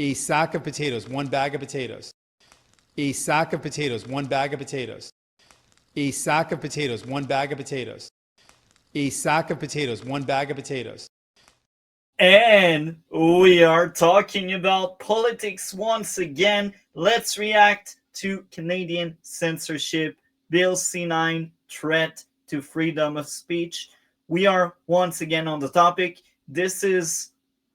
A sack of potatoes, 1 bag of potatoes. A sack of potatoes, 1 bag of potatoes. A sack of potatoes, 1 bag of potatoes. A sack of potatoes, 1 bag of potatoes. And we are talking about politics once again. Let's react to Canadian censorship, Bill C9, threat to freedom of speech. We are once again on the topic. This is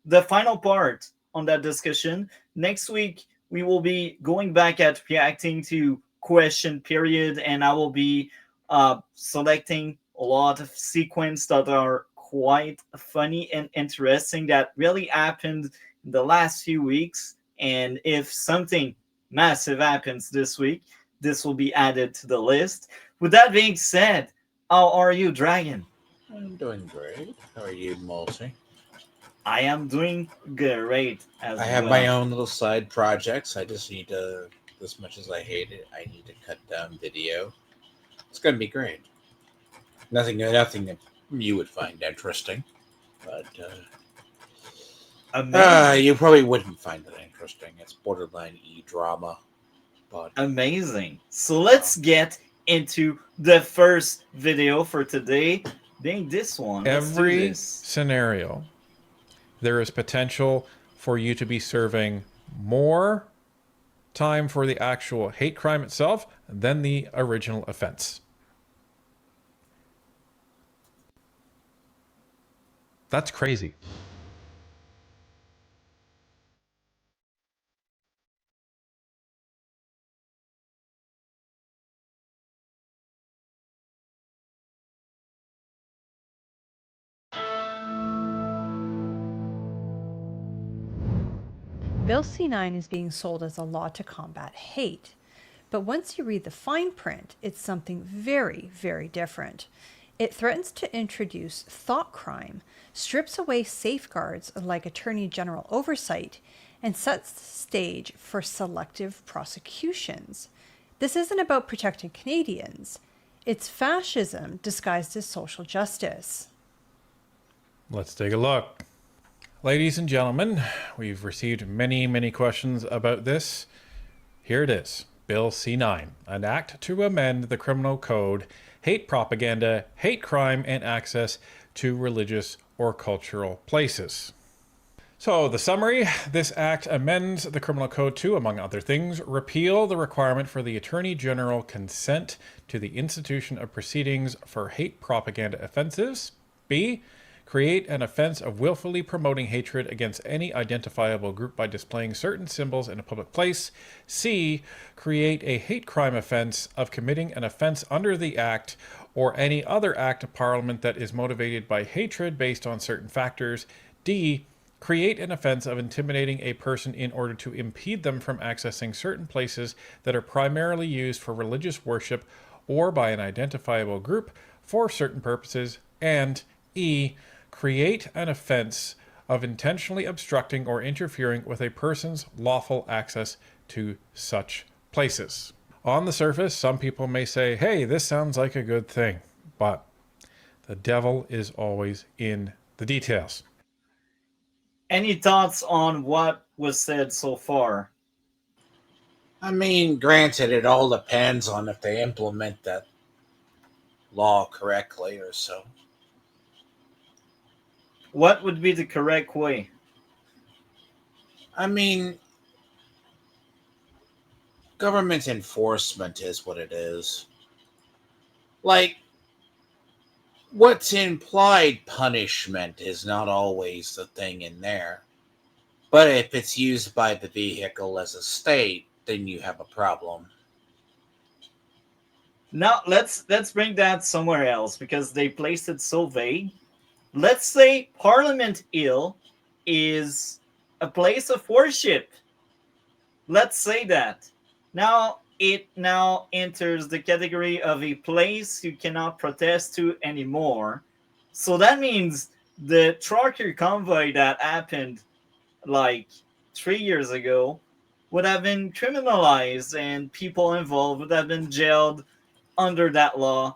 the final part on that discussion. Next week, we will be going back at reacting to question period, and I will be selecting a lot of sequence that are quite funny and interesting that really happened in the last few weeks. And if something massive happens this week, this will be added to the list. With that being said, how are you, Dragon? I'm doing great. How are you, Multi? I am doing great as I have well. my own little side projects. I just need to, as much as I hate it, I need to cut down video. It's going to be great. Nothing that you would find interesting, but Amazing. you probably wouldn't find it interesting. It's borderline e-drama, but Amazing. So let's get into the first video for today, being this one. Let's do Every this. scenario, there is potential for you to be serving more time for the actual hate crime itself than the original offense. That's crazy. Bill C9 is being sold as a law to combat hate. But once you read the fine print, it's something very, very different. It threatens to introduce thought crime, strips away safeguards like Attorney General oversight, and sets the stage for selective prosecutions. This isn't about protecting Canadians. It's fascism disguised as social justice. Let's take a look. Ladies and gentlemen, we've received many questions about this. Here it is. Bill C9, an act to amend the criminal code, hate propaganda, hate crime, and access to religious or cultural places. So the summary, this act amends the criminal code to, among other things, repeal the requirement for the Attorney General consent to the institution of proceedings for hate propaganda offenses. B, create an offense of willfully promoting hatred against any identifiable group by displaying certain symbols in a public place. C, create a hate crime offense of committing an offense under the Act or any other act of Parliament that is motivated by hatred based on certain factors. D, create an offense of intimidating a person in order to impede them from accessing certain places that are primarily used for religious worship or by an identifiable group for certain purposes. And E, create an offense of intentionally obstructing or interfering with a person's lawful access to such places. On the surface, some people may say, hey, this sounds like a good thing, but the devil is always in the details. Any thoughts on what was said so far? I mean, granted, it all depends on if they implement that law correctly or so. What would be the correct way? I mean, government enforcement is what it is. Like, what's implied punishment is not always the thing in there. But if it's used by the vehicle as a state, then you have a problem. Now let's bring that somewhere else because they placed it so vague. Let's say Parliament Hill is a place of worship. Let's say that. Now it now enters the category of a place you cannot protest to anymore. So that means the trucker convoy that happened like 3 years ago would have been criminalized and people involved would have been jailed under that law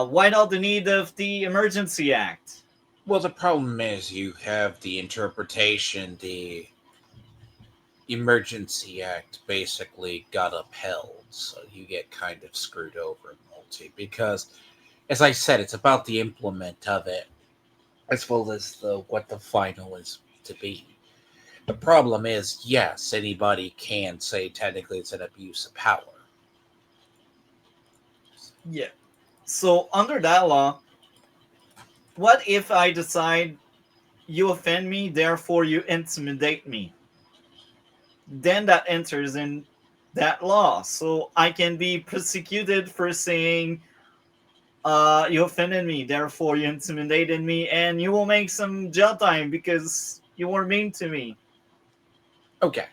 without the need of the Emergency Act. Well, the problem is you have the interpretation, the Emergency Act basically got upheld, so you get kind of screwed over in multi because, as I said, it's about the implement of it as well as what the final is to be. The problem is, yes, anybody can say technically it's an abuse of power. Yeah. So under that law, what if I decide you offend me, therefore you intimidate me? Then that enters in that law. So I can be prosecuted for saying, you offended me, therefore you intimidated me, and you will make some jail time because you were mean to me. Okay.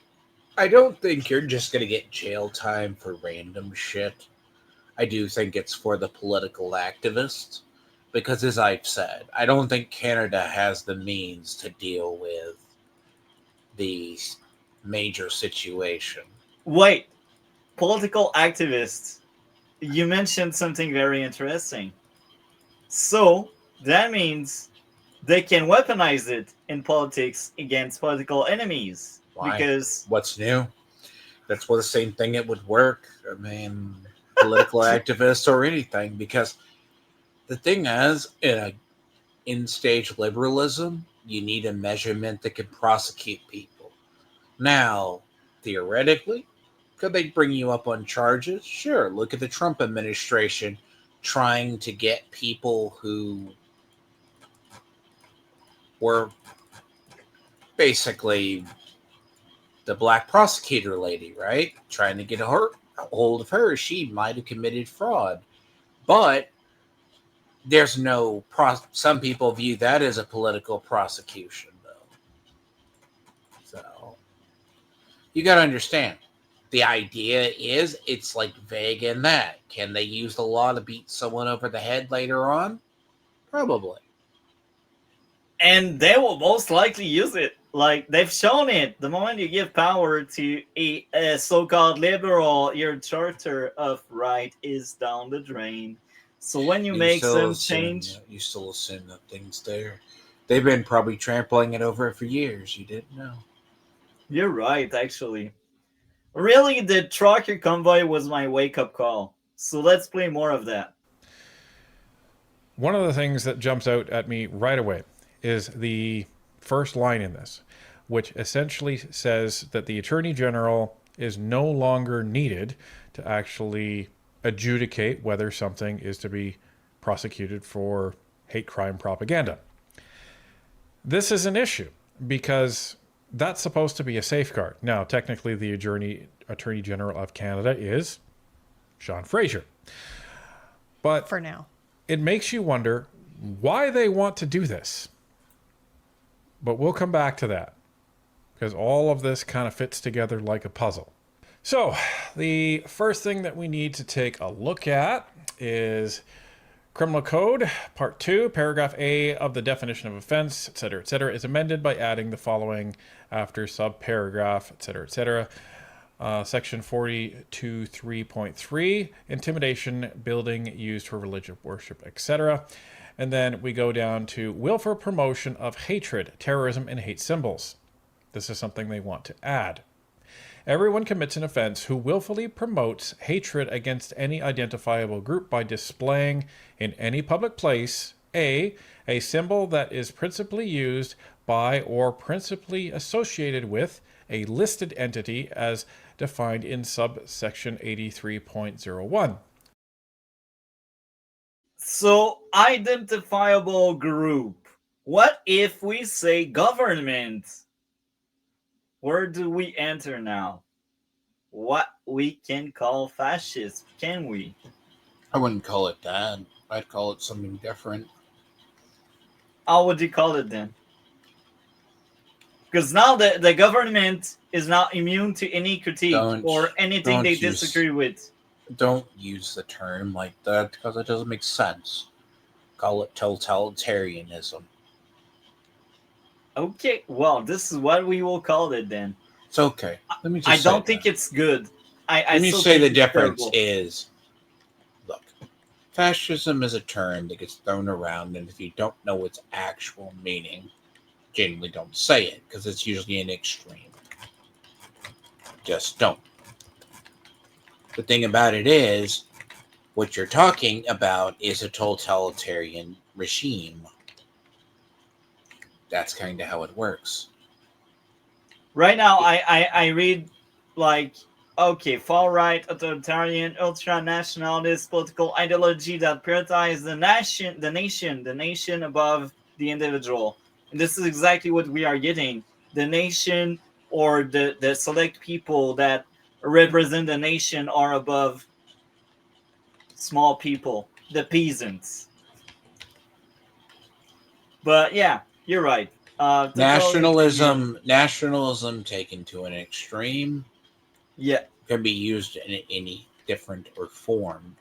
I don't think you're just going to get jail time for random shit. I do think it's for the political activists. Because, as I've said, I don't think Canada has the means to deal with the major situation. Wait, political activists. You mentioned something very interesting. So that means they can weaponize it in politics against political enemies. Why? Because What's new? That's what the same thing it would work. I mean, political activists or anything. Because the thing is, in stage liberalism, you need a measurement that can prosecute people. Now, theoretically, could they bring you up on charges? Sure. Look at the Trump administration trying to get people who were basically the black prosecutor lady, right? Trying to get a hold of her. She might have committed fraud. But there's no some people view that as a political prosecution, though. So you got to understand. The idea is it's like vague in that. Can they use the law to beat someone over the head later on? Probably. and they will most likely use it. Like they've shown it. The moment you give power to a so-called liberal, your charter of right is down the drain. So when you make some change, You still assume that thing's there. They've been probably trampling it over for years. You didn't know. you're right. Actually, really, the trucker convoy was my wake-up call. So let's play more of that. One of the things that jumps out at me right away is the first line in this, which essentially says that the Attorney General is no longer needed to actually adjudicate whether something is to be prosecuted for hate crime propaganda. This is an issue because that's supposed to be a safeguard. Now, technically, the Attorney General of Canada is Sean Fraser. But For now. it makes you wonder why they want to do this. But we'll come back to that because all of this kind of fits together like a puzzle. So the first thing that we need to take a look at is Criminal Code, Part 2, Paragraph A of the definition of offense, etc., is amended by adding the following after subparagraph, etc. Section 42.3.3, intimidation, building used for religious worship, etc. And then we go down to willful promotion of hatred, terrorism, and hate symbols. This is something they want to add. Everyone commits an offense who willfully promotes hatred against any identifiable group by displaying in any public place a symbol that is principally used by or principally associated with a listed entity as defined in subsection 83.01. So, identifiable group. What if we say government? Where do we enter now? What we can call fascist, can we? I wouldn't call it that. I'd call it something different. How would you call it then? Because now the government is not immune to any critique or anything they disagree with. Don't use the term like that because it doesn't make sense. Call it totalitarianism. Okay, well, this is what we will call it then. It's okay. Let me just I say don't think that. it's good. Let me still say think the it's difference terrible. is, look, fascism is a term that gets thrown around, and if you don't know its actual meaning, generally don't say it because it's usually an extreme. just don't. The thing about it is, what you're talking about is a totalitarian regime. That's kind of how it works. Right now, I read like, okay, far right, authoritarian, ultra nationalist political ideology that prioritizes the nation above the individual. And this is exactly what we are getting. The nation, or the select people that represent the nation, are above small people, the peasants. But yeah, you're right. To totally agree here. Nationalism taken to an extreme Yeah. can be used in any different or form.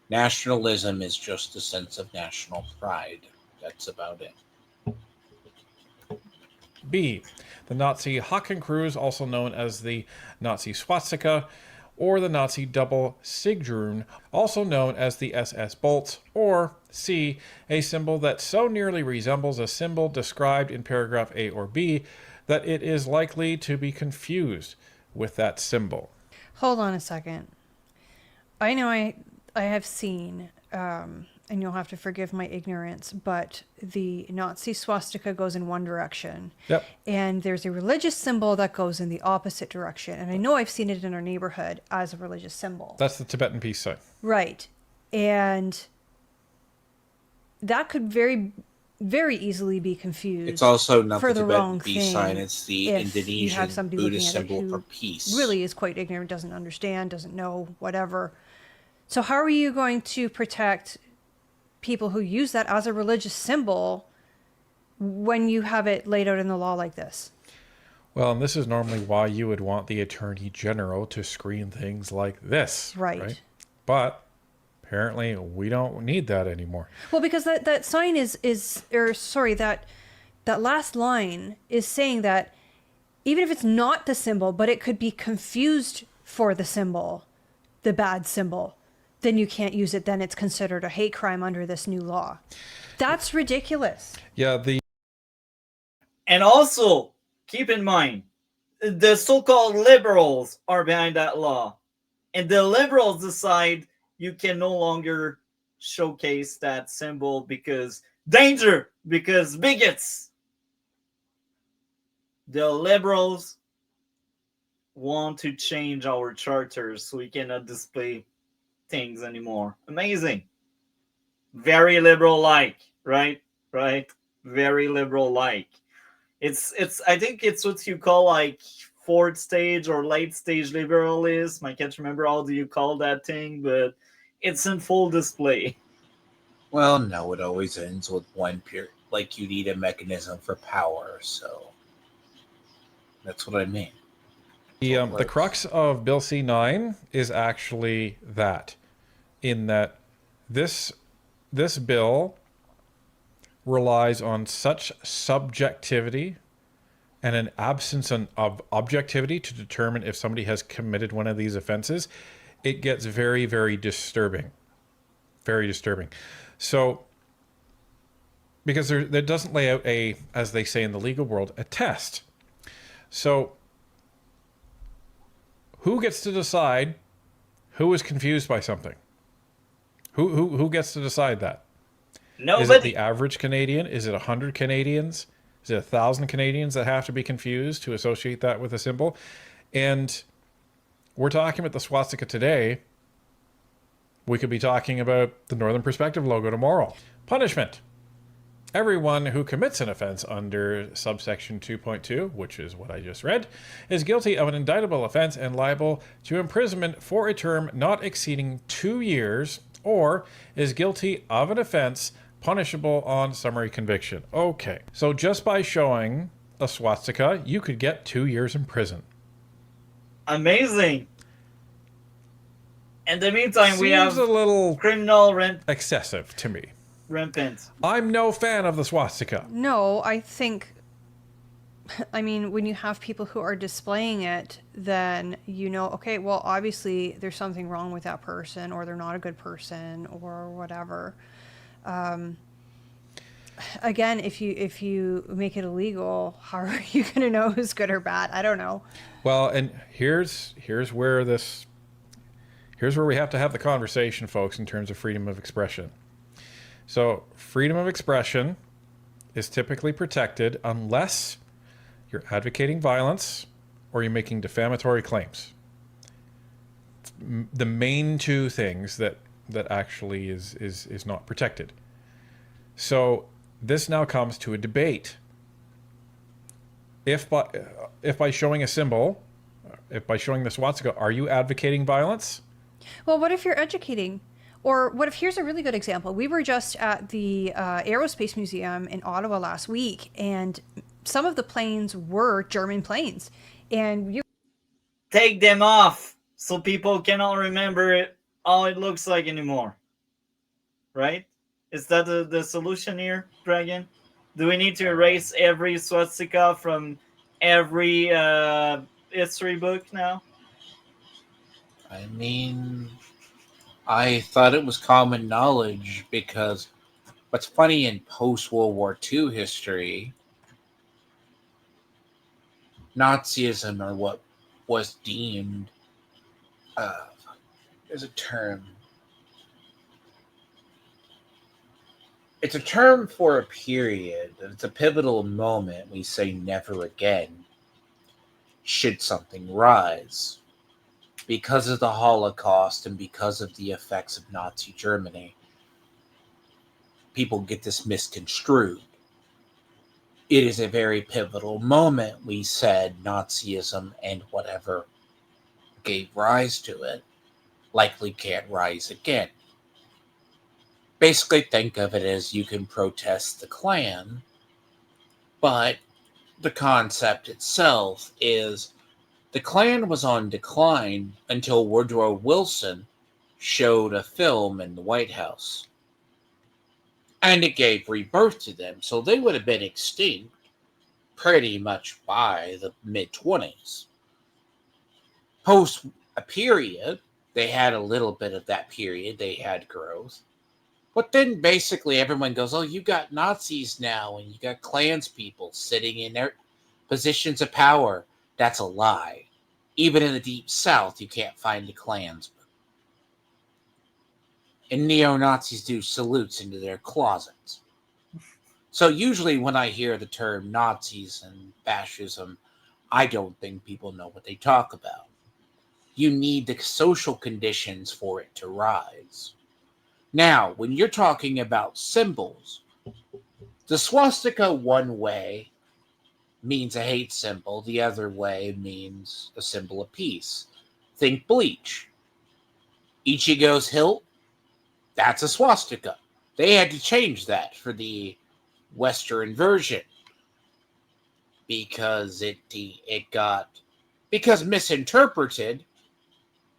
Nationalism is just a sense of national pride. That's about it. B. The Nazi Hakenkreuz, also known as the Nazi swastika, or the Nazi double Sigrun, also known as the SS bolts, or C. A symbol that so nearly resembles a symbol described in paragraph A or B that it is likely to be confused with that symbol. Hold on a second. I know I have seen, and you'll have to forgive my ignorance, but the Nazi swastika goes in one direction. Yep. And there's a religious symbol that goes in the opposite direction. And I know I've seen it in our neighborhood as a religious symbol. That's the Tibetan peace sign. Right. And that could very, very easily be confused. It's also not for the the Tibetan wrong peace thing sign. It's the if you have Indonesian somebody looking Buddhist at it symbol who for peace. really is quite ignorant, doesn't understand, doesn't know, whatever. So how are you going to protect people who use that as a religious symbol when you have it laid out in the law like this? Well, and this is normally why you would want the Attorney General to screen things like this. Right. But apparently we don't need that anymore. Well, because that sign that last line is saying that even if it's not the symbol, but it could be confused for the symbol, the bad symbol, then you can't use it. Then it's considered a hate crime under this new law. That's ridiculous. Yeah, And also, keep in mind, the so-called liberals are behind that law. And the liberals decide you can no longer showcase that symbol because danger, because bigots. The liberals want to change our charters so we cannot display things anymore. Amazing. Very liberal-like, right? Right? Very liberal-like. It's I think it's what you call like fourth stage or late stage liberalism. I can't remember how do you call that thing, but it's in full display. Well, no, it always ends with one pure. Like you need a mechanism for power, so that's what I mean. the crux of Bill C-9 is actually that, in that this bill relies on such subjectivity and an absence of objectivity to determine if somebody has committed one of these offenses. It gets very, very disturbing. Very disturbing. So, because there doesn't lay out a, as they say in the legal world, a test. So, who gets to decide who is confused by something? Who gets to decide that? Nobody. Is it the average Canadian? Is it 100 Canadians? Is it 1,000 Canadians that have to be confused to associate that with a symbol? And we're talking about the swastika today. We could be talking about the Northern Perspective logo tomorrow. Punishment. Everyone who commits an offense under subsection 2.2, which is what I just read, is guilty of an indictable offense and liable to imprisonment for a term not exceeding 2 years, or is guilty of an offense punishable on summary conviction. Okay, so just by showing a swastika, you could get 2 years in prison. Amazing. In the meantime, we Seems have a little criminal excessive to me. rampant. I'm no fan of the swastika. No, I think, I mean, when you have people who are displaying it, then you know, okay, well, obviously there's something wrong with that person, or they're not a good person, or whatever. again, if you make it illegal, how are you going to know who's good or bad? I don't know. Well, and here's where we have to have the conversation, folks, in terms of freedom of expression. So, freedom of expression is typically protected unless you're advocating violence or you're making defamatory claims. The main two things that actually is not protected. So this now comes to a debate. If by showing a symbol, if by showing the swastika, are you advocating violence? Well, what if you're educating? Or what if, here's a really good example. We were just at the Aerospace Museum in Ottawa last week, and some of the planes were German planes. And you Take them off so people cannot remember it, how it looks like anymore. Right? Is that the solution here, Dragon? Do we need to erase every swastika from every history book now? I mean, I thought it was common knowledge because what's funny in post-World War II history, Nazism, or what was deemed, there's a term. It's a term for a period. It's a pivotal moment. We say never again should something rise. Because of the Holocaust and because of the effects of Nazi Germany, people get this misconstrued. It is a very pivotal moment. We said Nazism and whatever gave rise to it likely can't rise again. Basically, think of it as you can protest the Klan, but the concept itself is the Klan was on decline until Woodrow Wilson showed a film in the White House. And it gave rebirth to them. So they would have been extinct pretty much by the mid-20s. Post a period, they had a little bit of that period. They had growth. But then basically everyone goes, oh, you got Nazis now and you got Klanspeople sitting in their positions of power. That's a lie. Even in the Deep South, you can't find a Klansman. And neo-Nazis do salutes into their closets. So usually when I hear the term Nazis and fascism, I don't think people know what they talk about. You need the social conditions for it to rise. Now, when you're talking about symbols, the swastika one way means a hate symbol. The other way means a symbol of peace. Think Bleach. Ichigo's hilt, that's a swastika. They had to change that for the Western version because it got misinterpreted.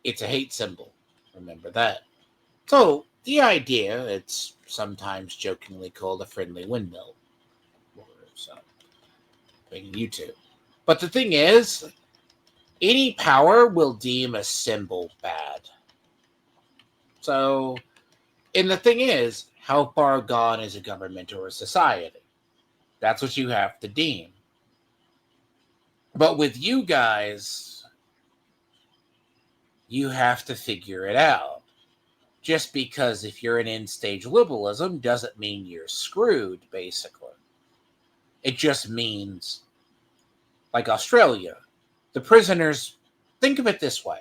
It's a hate symbol. Remember that. So the idea, it's sometimes jokingly called a friendly windmill. So, YouTube. But the thing is, any power will deem a symbol bad. So, and the thing is, how far gone is a government or a society? That's what you have to deem. But with you guys, you have to figure it out. Just because if you're in end-stage liberalism doesn't mean you're screwed, basically. It just means, like Australia, the prisoners, think of it this way.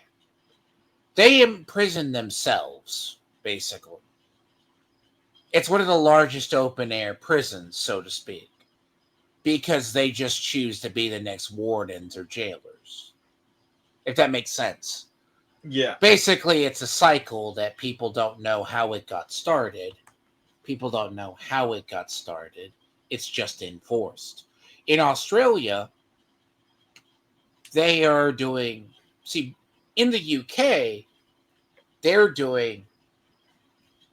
They imprison themselves, basically. It's one of the largest open-air prisons, so to speak, because they just choose to be the next wardens or jailers. If that makes sense. Yeah. Basically, it's a cycle that people don't know how it got started. People don't know how it got started. It's just enforced. In Australia, they are doing... See, in the UK, they're doing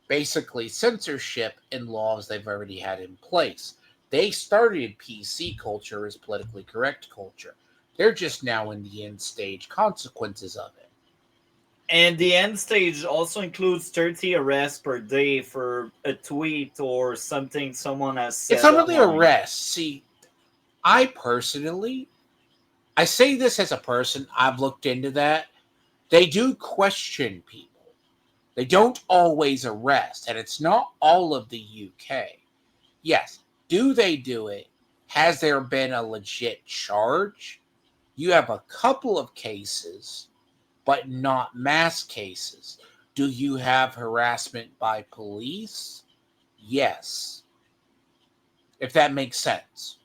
basically censorship in laws they've already had in place. They started PC culture as politically correct culture. They're just now in the end stage consequences of it. And the end stage also includes 30 arrests per day for a tweet or something someone has said It's not really online. arrest. See, I personally, I say this as a person, I've looked into that. They do question people. They don't always arrest, and it's not all of the UK. Yes, do they do it? Has there been a legit charge? You have a couple of cases, but not mass cases. Do you have harassment by police? Yes. If that makes sense.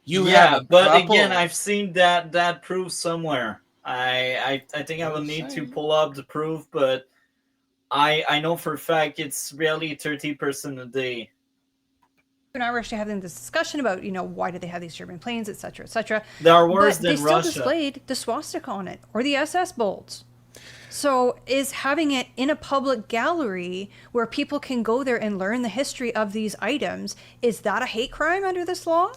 You have Yeah, a but couple. again, I've seen that proof somewhere. I think I will need to pull up the proof, but I know for a fact it's really 30% a day. And I were actually having this discussion about, why do they have these German planes, et cetera, et cetera. They are worse But they than still Russia. displayed the swastika on it or the SS bolts. So is having it in a public gallery where people can go there and learn the history of these items, is that a hate crime under this law?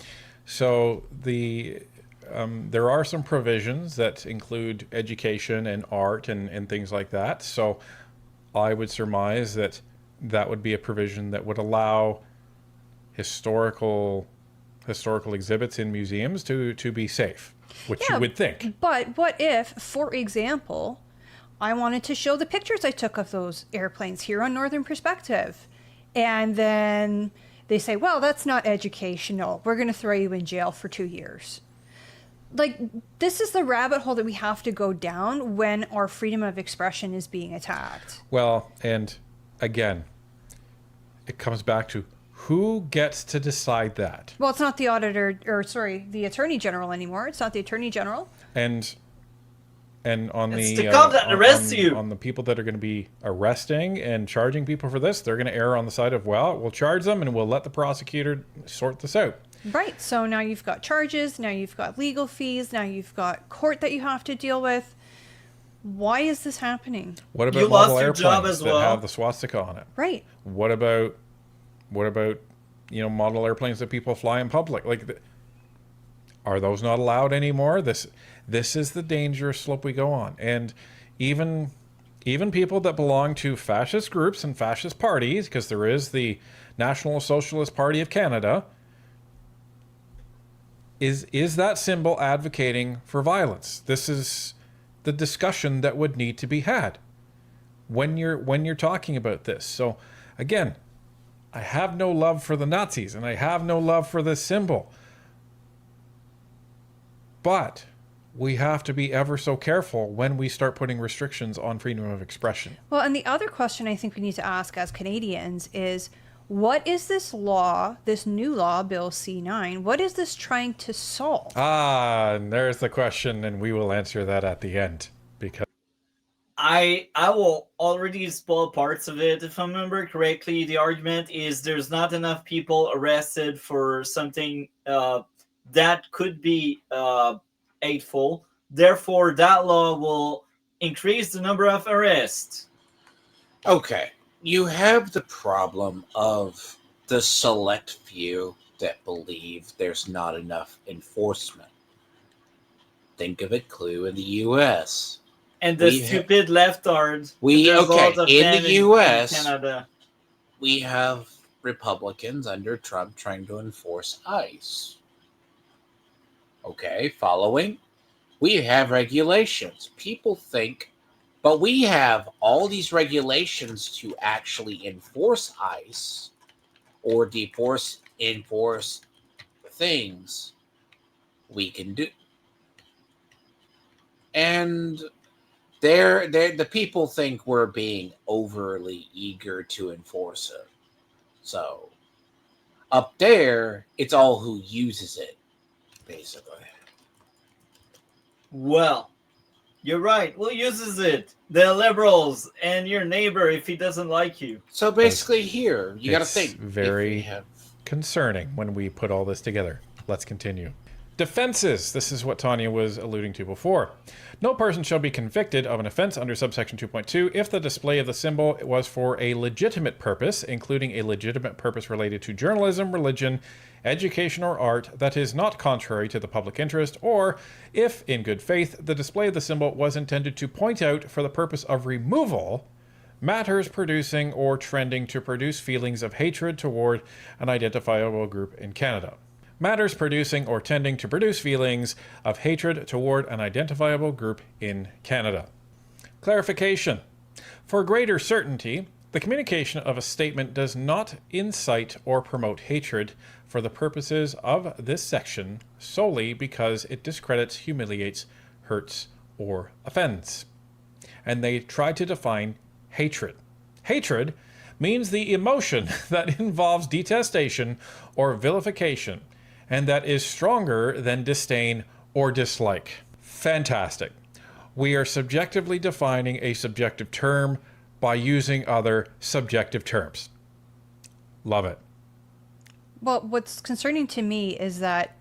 So there are some provisions that include education and art and things like that. So I would surmise that would be a provision that would allow historical exhibits in museums to be safe, which you would think. But what if, for example, I wanted to show the pictures I took of those airplanes here on Northern Perspective, and then they say, well, that's not educational. We're going to throw you in jail for 2 years. Like, this is the rabbit hole that we have to go down when our freedom of expression is being attacked. Well, and again, it comes back to who gets to decide that. Well, it's not the the Attorney General anymore. It's not the Attorney General. And on It's the the cop that arrests you. on the people that are going to be arresting and charging people for this, they're going to err on the side of, well, we'll charge them and we'll let the prosecutor sort this out. Right. So now you've got charges. Now you've got legal fees. Now you've got court that you have to deal with. Why is this happening? What about You lost model your job airplanes as well. that have the swastika on it? Right. What about model airplanes that people fly in public? Like, are those not allowed anymore? This is the dangerous slope we go on. And even people that belong to fascist groups and fascist parties, because there is the National Socialist Party of Canada, is that symbol advocating for violence? This is the discussion that would need to be had when you're talking about this. So again, I have no love for the Nazis and I have no love for this symbol. But we have to be ever so careful when we start putting restrictions on freedom of expression. Well, and the other question I think we need to ask as Canadians is, what is this law, this new law, Bill C9, what is this trying to solve? And there's the question, and we will answer that at the end. Because I will already spoil parts of it. If I remember correctly, the argument is there's not enough people arrested for something that could be hateful. Therefore, that law will increase the number of arrests. Okay, you have the problem of the select few that believe there's not enough enforcement. Think of it, Clue, in the U.S. And the stupid leftards. In the U.S., in Canada. we have Republicans under Trump trying to enforce ICE. Okay, following, we have regulations. People think, but we have all these regulations to actually enforce ICE or enforce things we can do. And the people think we're being overly eager to enforce it. So up there, it's all who uses it, basically. Well, you're right. Who uses it? The liberals and your neighbor if he doesn't like you. So basically, here you got to think. Very concerning when we put all this together. Let's continue. Defenses. This is what Tanya was alluding to before. No person shall be convicted of an offense under subsection 2.2 if the display of the symbol was for a legitimate purpose, including a legitimate purpose related to journalism, religion, education, or art that is not contrary to the public interest, or if, in good faith, the display of the symbol was intended to point out for the purpose of removal matters producing or trending to produce feelings of hatred toward an identifiable group in Canada. Matters producing or tending to produce feelings of hatred toward an identifiable group in Canada. Clarification. For greater certainty, the communication of a statement does not incite or promote hatred for the purposes of this section solely because it discredits, humiliates, hurts, or offends. And they try to define hatred. Hatred means the emotion that involves detestation or vilification, and that is stronger than disdain or dislike. Fantastic. We are subjectively defining a subjective term by using other subjective terms. Love it. Well, what's concerning to me is that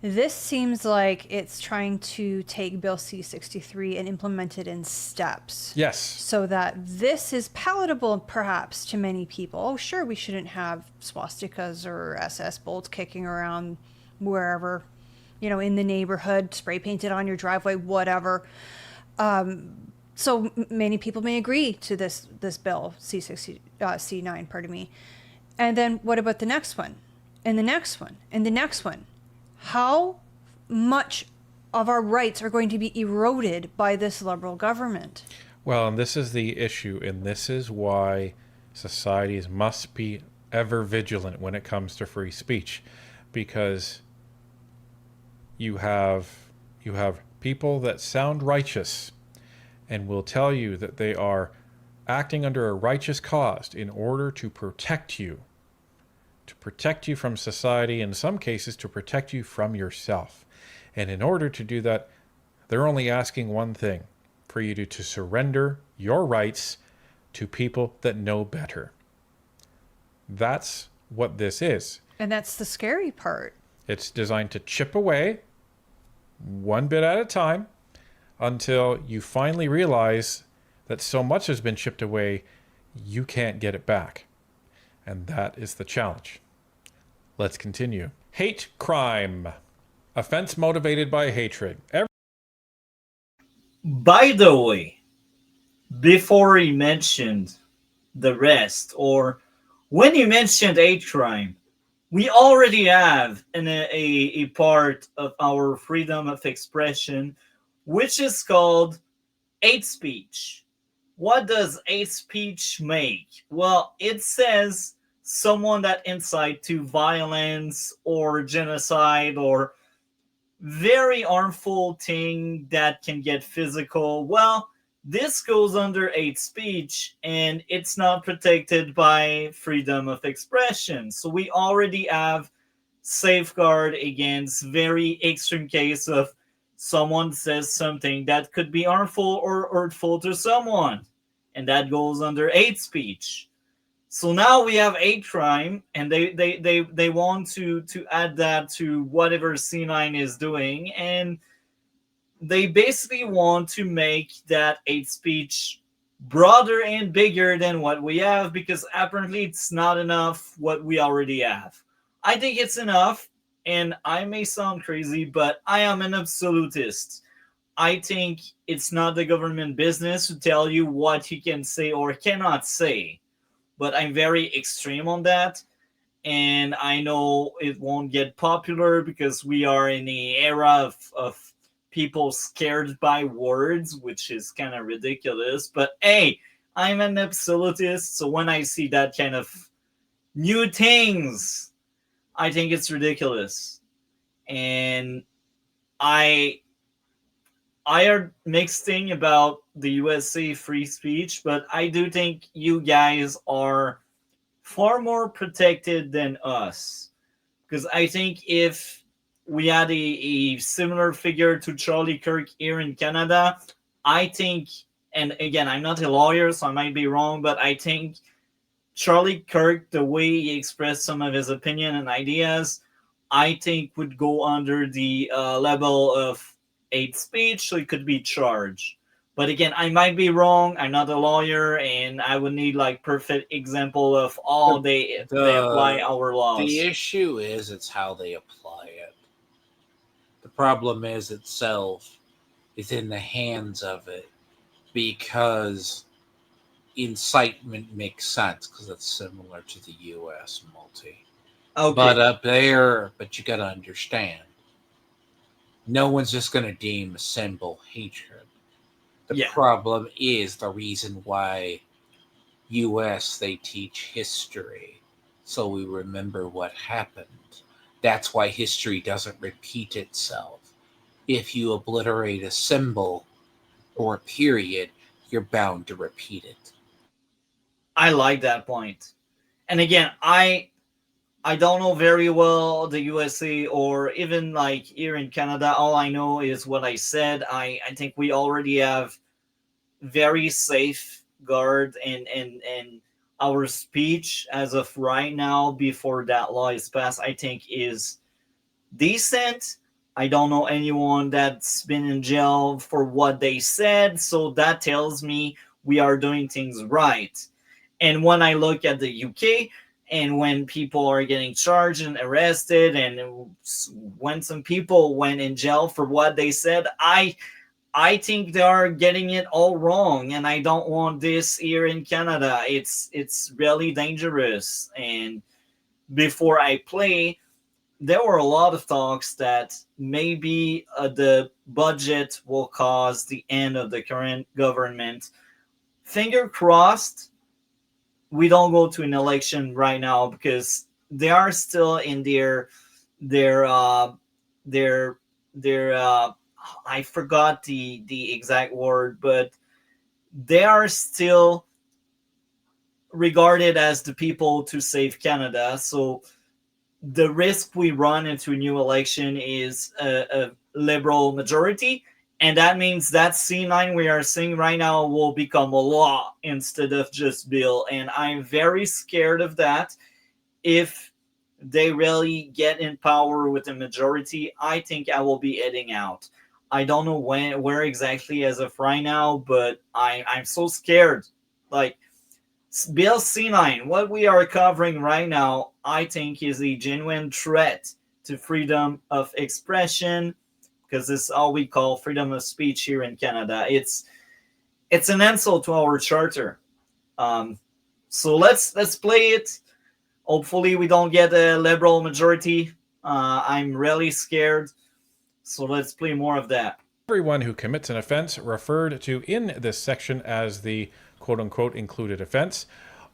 this seems like it's trying to take Bill C-63 and implement it in steps. Yes. So that this is palatable, perhaps, to many people. Oh, sure, we shouldn't have swastikas or SS bolts kicking around wherever, in the neighborhood, spray painted on your driveway, whatever. So many people may agree to this bill, C9, pardon me. And then what about the next one? And the next one? And the next one? How much of our rights are going to be eroded by this Liberal government? Well, and this is the issue, and this is why societies must be ever vigilant when it comes to free speech, because you have people that sound righteous and will tell you that they are acting under a righteous cause in order to protect you from society, in some cases to protect you from yourself. And in order to do that, they're only asking one thing, for you to surrender your rights to people that know better. That's what this is. And that's the scary part. It's designed to chip away one bit at a time until you finally realize that so much has been chipped away, you can't get it back. And that is the challenge. Let's continue. Hate crime. Offense motivated by hatred. By the way, before he mentioned the rest, or when he mentioned hate crime, we already have a part of our freedom of expression, which is called hate speech. What does hate speech make? Well, it says someone that incite to violence or genocide or very harmful thing that can get physical. Well, this goes under hate speech, and it's not protected by freedom of expression. So we already have safeguard against very extreme case of someone says something that could be harmful or hurtful to someone, and that goes under hate speech. So now we have hate crime, and they want to add that to whatever C9 is doing, and they basically want to make that hate speech broader and bigger than what we have, because apparently it's not enough what we already have. I think it's enough, and I may sound crazy, but I am an absolutist. I think it's not the government business to tell you what you can say or cannot say. But I'm very extreme on that. And I know it won't get popular because we are in the era of people scared by words, which is kind of ridiculous. But hey, I'm an absolutist. So when I see that kind of new things, I think it's ridiculous. And I heard mixed thing about the USA free speech, but I do think you guys are far more protected than us. Because I think if we had a similar figure to Charlie Kirk here in Canada, I think, and again, I'm not a lawyer, so I might be wrong, but I think Charlie Kirk, the way he expressed some of his opinion and ideas, I think would go under the level of hate speech, so it could be charged. But again, I might be wrong. I'm not a lawyer, and I would need like perfect example of all they apply our The laws. issue is it's how they apply it. The problem is itself is in the hands of it, because incitement makes sense because it's similar to the U.S. multi. Okay. But up there, but you got to understand, no one's just going to deem a symbol hatred. The Yeah. problem is the reason why U.S. they teach history, so we remember what happened. That's why history doesn't repeat itself. If you obliterate a symbol or a period, you're bound to repeat it. I like that point. And again, I don't know very well the USA or even like here in Canada. All I know is what I said. I think we already have very safe guard and our speech as of right now before that law is passed, I think is decent. I don't know anyone that's been in jail for what they said, so that tells me we are doing things right. And when I look at the UK, and when people are getting charged and arrested, and when some people went in jail for what they said, I think they are getting it all wrong, and I don't want this here in Canada. It's really dangerous. And before I play, there were a lot of talks that maybe the budget will cause the end of the current government. Finger crossed, we don't go to an election right now, because they are still in their their I forgot the exact word, but they are still regarded as the people to save Canada. So the risk we run into a new election is a liberal majority, and that means that C9 we are seeing right now will become a law instead of just bill. And I'm very scared of that. If they really get in power with a majority, I think I will be heading out. I don't know where exactly as of right now, but I'm so scared. Like, Bill C9, what we are covering right now, I think is a genuine threat to freedom of expression, because this is all we call freedom of speech here in Canada. It's an insult to our charter. So let's play it. Hopefully we don't get a liberal majority. I'm really scared. So let's play more of that. Everyone who commits an offense referred to in this section as the quote-unquote included offense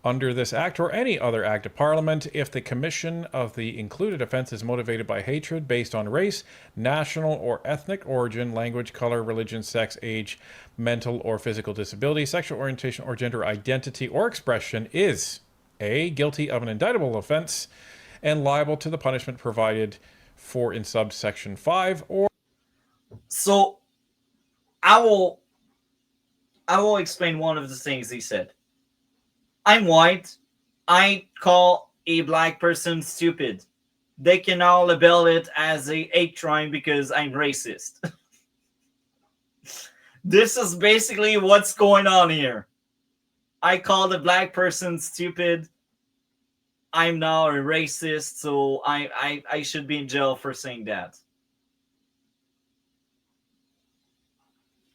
under this act or any other act of parliament, if the commission of the included offense is motivated by hatred based on race, national or ethnic origin, language, color, religion, sex, age, mental or physical disability, sexual orientation or gender identity or expression, is A, guilty of an indictable offense and liable to the punishment provided for in subsection 5, or... So I will explain one of the things he said. I'm white. I call a black person stupid. They can now label it as a hate crime because I'm racist. This is basically what's going on here. I call the black person stupid. I'm now a racist, so I should be in jail for saying that.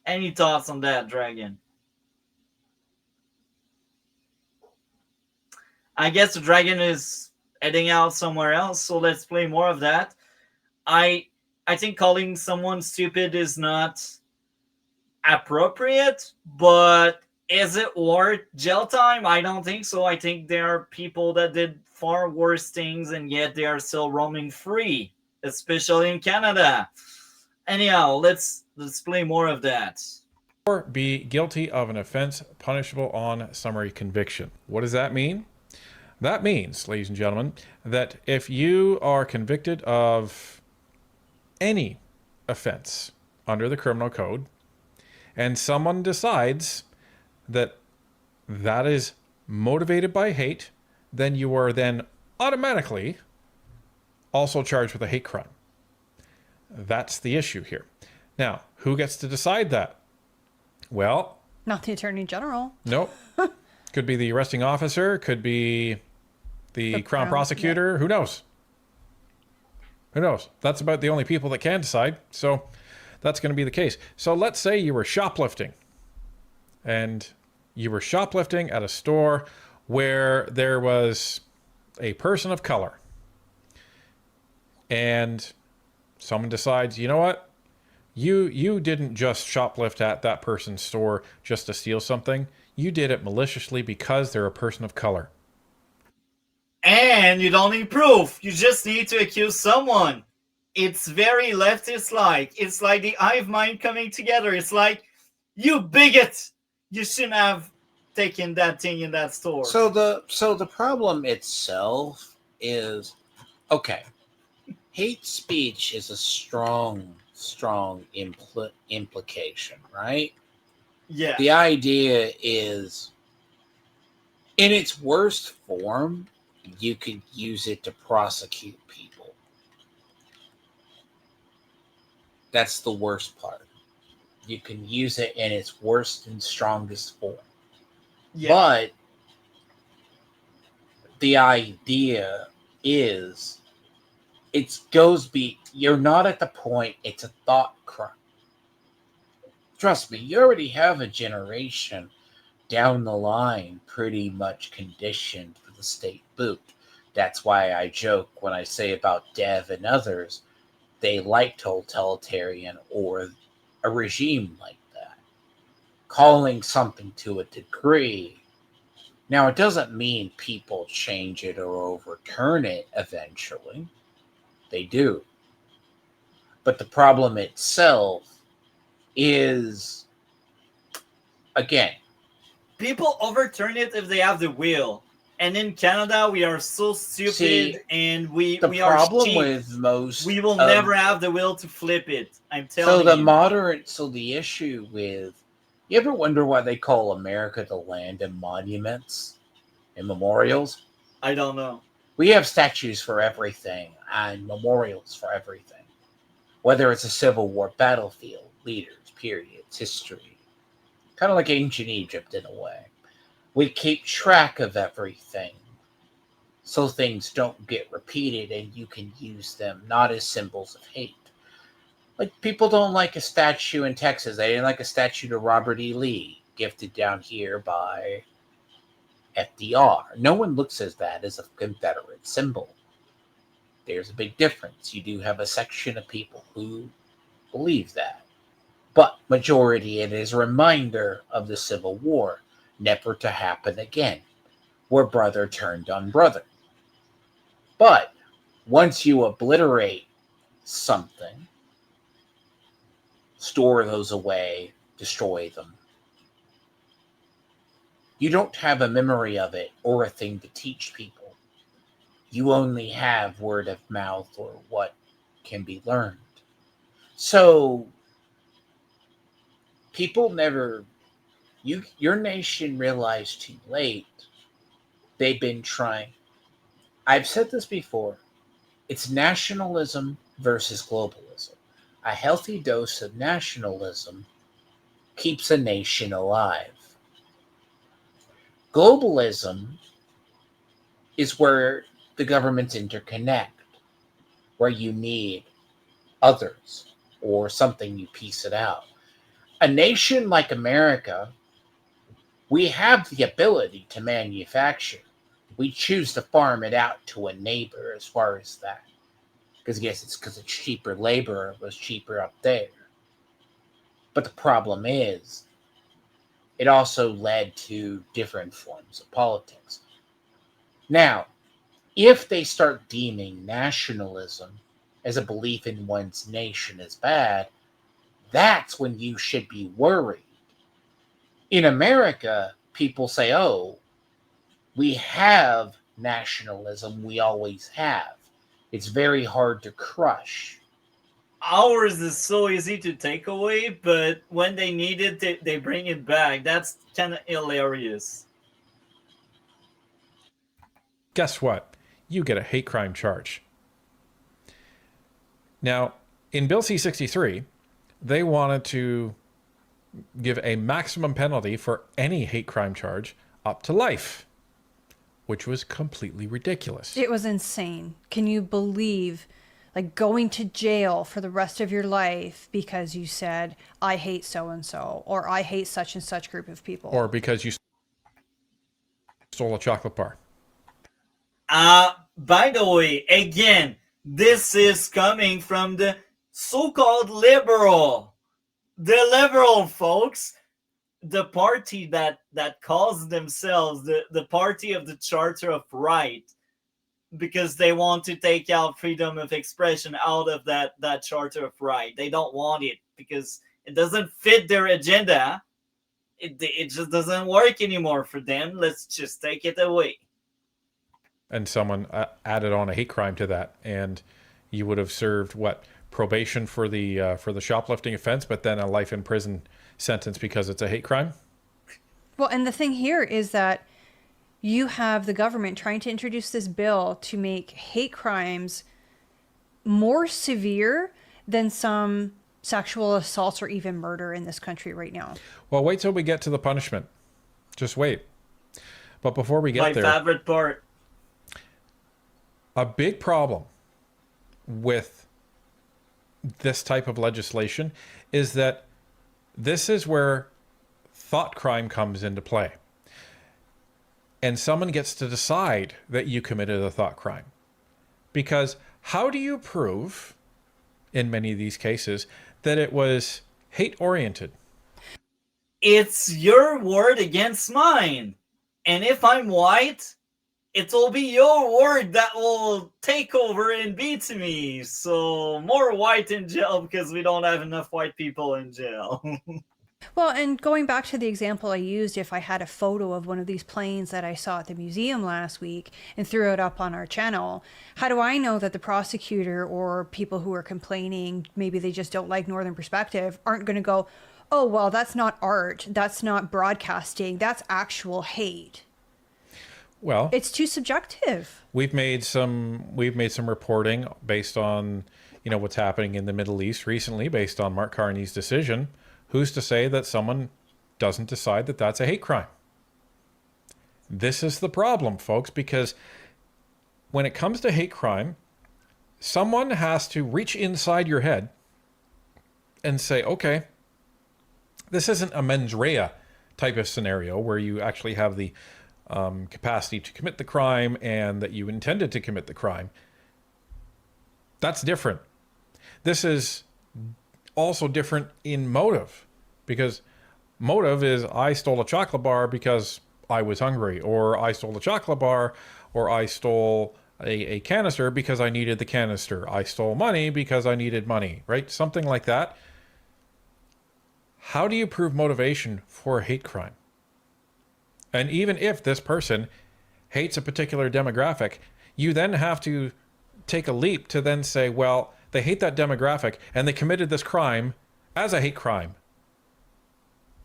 Any thoughts on that, Dragon? I guess the Dragon is heading out somewhere else, so let's play more of that. I think calling someone stupid is not appropriate, but is it worth jail time? I don't think so. I think there are people that did far worse things, and yet they are still roaming free, especially in Canada. Anyhow, let's play more of that. Or be guilty of an offense punishable on summary conviction. What does that mean? That means, ladies and gentlemen, that if you are convicted of any offense under the criminal code, and someone decides that that is motivated by hate, then you are then automatically also charged with a hate crime. That's the issue here. Now, who gets to decide that? Well, Not the Attorney General. nope. Could be the arresting officer, could be the Crown prosecutor. Yeah. Who knows? Who knows? That's about the only people that can decide. So that's going to be the case. So let's say you were shoplifting. And you were shoplifting at a store where there was a person of color. And someone decides, you know what? You didn't just shoplift at that person's store just to steal something. You did it maliciously because they're a person of color. And you don't need proof. You just need to accuse someone. It's very leftist-like. It's like the hive mind coming together. It's like, you bigot! You shouldn't have taken that thing in that store. So the problem itself is, okay, hate speech is a strong implication, right? Yeah. The idea is, in its worst form, you could use it to prosecute people. That's the worst part. You can use it in its worst and strongest form. Yeah. But the idea is, you're not at the point, it's a thought crime. Trust me, you already have a generation down the line pretty much conditioned for the state boot. That's why I joke when I say about Dev and others, they like totalitarian or a regime like that. Calling something to a degree. Now, it doesn't mean people change it or overturn it eventually. They do. But the problem itself is, again, people overturn it if they have the will. And in Canada, we are so stupid, and we are cheap. The problem with most, we will never have the will to flip it. I'm telling you. So the issue with, you ever wonder why they call America the land of monuments and memorials? I don't know. We have statues for everything and memorials for everything. Whether it's a Civil War battlefield, leaders, periods, history. Kind of like ancient Egypt in a way. We keep track of everything so things don't get repeated and you can use them not as symbols of hate. Like, people don't like a statue in Texas. They didn't like a statue to Robert E. Lee, gifted down here by FDR. No one looks at that as a Confederate symbol. There's a big difference. You do have a section of people who believe that. But majority, it is a reminder of the Civil War, never to happen again, where brother turned on brother. But once you obliterate something, store those away, destroy them, you don't have a memory of it or a thing to teach people. You only have word of mouth or what can be learned. So people never, your nation realized too late. They've been trying. I've said this before. It's nationalism versus globalism. A healthy dose of nationalism keeps a nation alive. Globalism is where the governments interconnect, where you need others or something, you piece it out. A nation like America, we have the ability to manufacture. We choose to farm it out to a neighbor as far as that. Because I guess it's because it's cheaper labor, it was cheaper up there. But the problem is, it also led to different forms of politics. Now, if they start deeming nationalism as a belief in one's nation as bad, that's when you should be worried. In America, people say, oh, we have nationalism, we always have. It's very hard to crush. Ours is so easy to take away, but when they need it, they bring it back. That's kind of hilarious. Guess what? You get a hate crime charge. Now, in Bill C-63, they wanted to give a maximum penalty for any hate crime charge up to life, which was completely ridiculous. It was insane. Can you believe, like, going to jail for the rest of your life because you said, I hate so-and-so, or I hate such and such group of people? Or because you stole a chocolate bar. By the way, again, this is coming from the so-called liberal. The liberal folks, the party that calls themselves the party of the Charter of Right, because they want to take out freedom of expression out of that Charter of Right. They don't want it because it doesn't fit their agenda. It just doesn't work anymore for them. Let's just take it away. And someone added on a hate crime to that, and you would have served what, probation for the shoplifting offense, but then a life in prison sentence because it's a hate crime. Well, and the thing here is that you have the government trying to introduce this bill to make hate crimes more severe than some sexual assaults or even murder in this country right now. Well, wait till we get to the punishment. Just wait. But before we get My there, favorite part. a big problem with this type of legislation is that this is where thought crime comes into play. And someone gets to decide that you committed a thought crime. Because how do you prove, in many of these cases, that it was hate-oriented? It's your word against mine. And if I'm white, it will be your word that will take over and beat me. So more white in jail because we don't have enough white people in jail. Well, and going back to the example I used, if I had a photo of one of these planes that I saw at the museum last week and threw it up on our channel, how do I know that the prosecutor or people who are complaining, maybe they just don't like Northern Perspective, aren't going to go, oh, well, that's not art, that's not broadcasting, that's actual hate? Well, It's too subjective. we've made some reporting based on, what's happening in the Middle East recently, based on Mark Carney's decision. Who's to say that someone doesn't decide that that's a hate crime? This is the problem, folks, because when it comes to hate crime, someone has to reach inside your head and say, okay, this isn't a mens rea type of scenario where you actually have the capacity to commit the crime and that you intended to commit the crime. That's different. This is also different in motive, because motive is I stole a chocolate bar because I was hungry, or I stole a chocolate bar, or I stole a canister because I needed the canister. I stole money because I needed money, right? Something like that. How do you prove motivation for a hate crime? And even if this person hates a particular demographic, you then have to take a leap to then say, well, they hate that demographic and they committed this crime as a hate crime.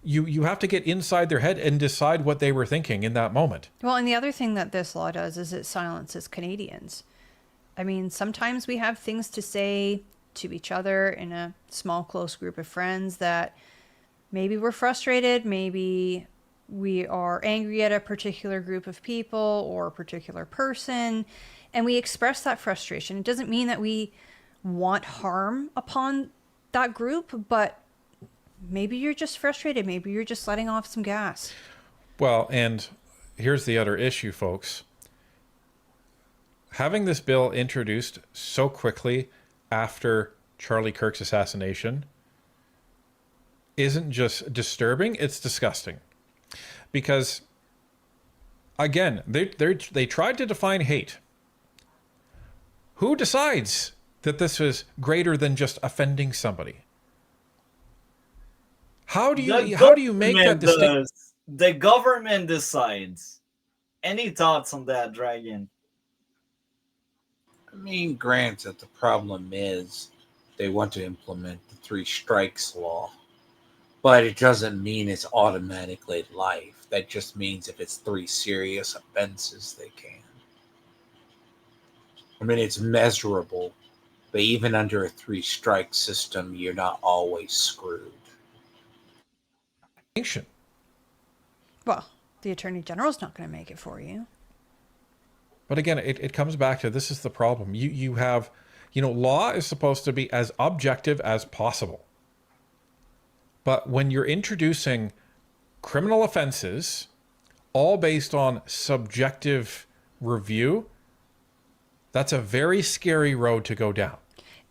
You have to get inside their head and decide what they were thinking in that moment. Well, and the other thing that this law does is it silences Canadians. I mean, sometimes we have things to say to each other in a small, close group of friends that maybe we're frustrated, maybe we are angry at a particular group of people or a particular person, and we express that frustration. It doesn't mean that we want harm upon that group, but maybe you're just frustrated. Maybe you're just letting off some gas. Well, and here's the other issue, folks. Having this bill introduced so quickly after Charlie Kirk's assassination isn't just disturbing, it's disgusting. Because, again, they tried to define hate. Who decides that this is greater than just offending somebody? How do you make that distinction? The government decides. Any thoughts on that, Dragon? I mean, granted, the problem is they want to implement the 3 strikes law, but it doesn't mean it's automatically life. That just means if it's 3 serious offenses, they can. I mean, it's measurable But even under a 3-strike system, you're not always screwed. Well, the Attorney General's not going to make it for you. But again, it comes back to, this is the problem. You have, law is supposed to be as objective as possible. But when you're introducing criminal offenses, all based on subjective review, that's a very scary road to go down.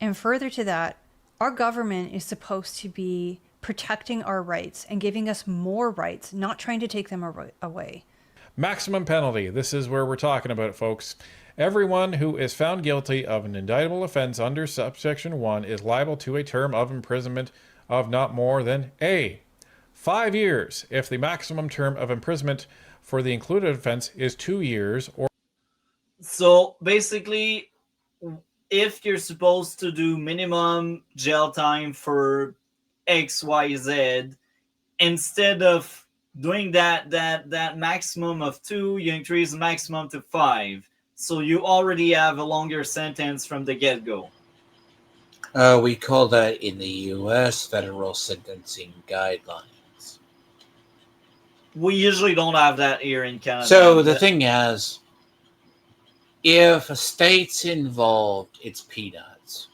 And further to that, our government is supposed to be protecting our rights and giving us more rights, not trying to take them away. Maximum penalty. This is where we're talking about, folks. Everyone who is found guilty of an indictable offense under subsection 1 is liable to a term of imprisonment of not more than A, 5 years if the maximum term of imprisonment for the included offense is 2 years, or... So basically, if you're supposed to do minimum jail time for XYZ, instead of doing that maximum of 2, you increase the maximum to 5. So you already have a longer sentence from the get-go. We call that in the U.S. federal sentencing guidelines. We usually don't have that here in Canada. So the thing is, if a state's involved, it's peanuts.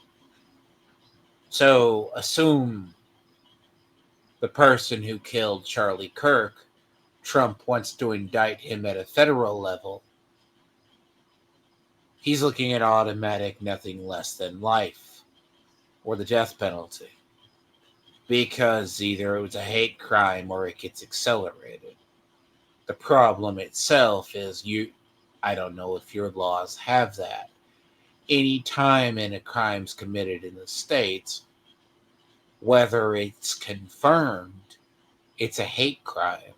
So assume the person who killed Charlie Kirk, Trump wants to indict him at a federal level. He's looking at automatic nothing less than life or the death penalty, because either it was a hate crime or it gets accelerated. The problem itself is I don't know if your laws have that. Any time a crime's committed in the States, whether it's confirmed, it's a hate crime,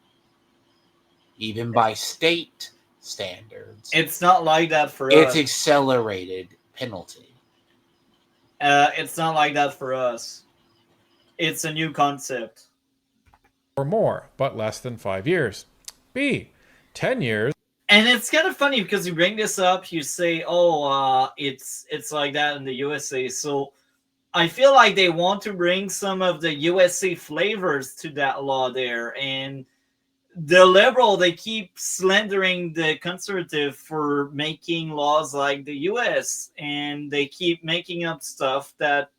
even by state standards. It's not like that for us. It's accelerated penalty. It's not like that for us. It's a new concept. or more, but less than 5 years. B, 10 years. And it's kind of funny because you bring this up, you say, it's like that in the USA. So I feel like they want to bring some of the USA flavors to that law there. And the liberal, they keep slandering the conservative for making laws like the US. And they keep making up stuff that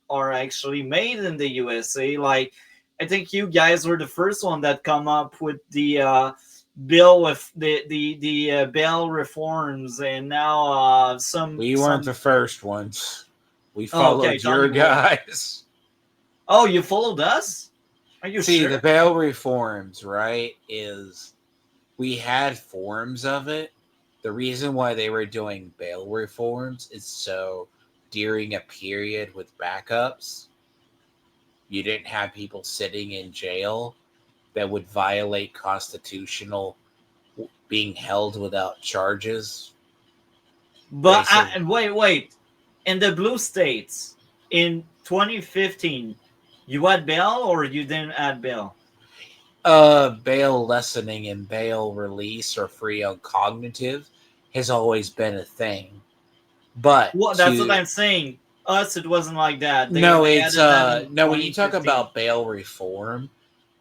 are actually made in the USA. Like, I think you guys were the first one that come up with the bill with the bail reforms, and now we weren't the first ones. We followed your guys. Oh, you followed us? Are you See, sure? the bail reforms, right, is we had forms of it. The reason why they were doing bail reforms is so during a period with backups, you didn't have people sitting in jail that would violate constitutional being held without charges. But wait. In the blue states, in 2015, you had bail or you didn't add bail? Bail lessening and bail release or free on cognitive has always been a thing. But that's what I'm saying. Us, it wasn't like that. When you talk about bail reform,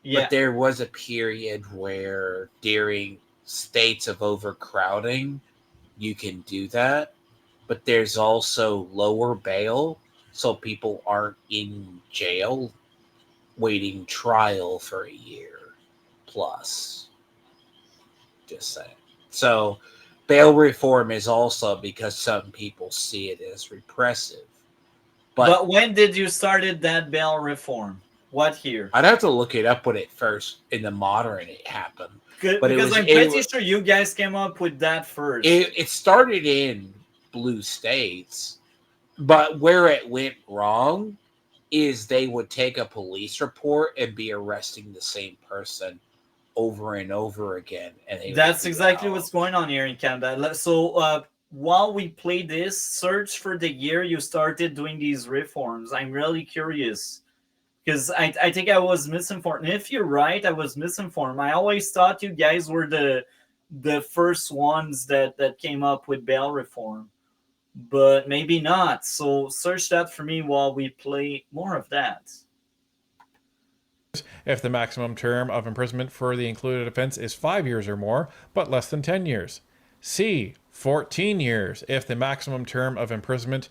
but there was a period where during states of overcrowding, you can do that. But there's also lower bail, so people aren't in jail waiting trial for a year plus. Just saying. So bail reform is also because some people see it as repressive. But when did you started that bail reform? What year? I'd have to look it up when it first, in the modern, it happened. Because I'm pretty sure you guys came up with that first. It started in blue states, but where it went wrong is they would take a police report and be arresting the same person over and over again. And that's exactly what's going on here in Canada. So while we play this, search for the year you started doing these reforms. I'm really curious. Because I think I was misinformed. And if you're right, I was misinformed. I always thought you guys were the first ones that came up with bail reform. but maybe not. So search that for me while we play more of that. If the maximum term of imprisonment for the included offense is 5 years or more, but less than 10 years. C. 14 years if the maximum term of imprisonment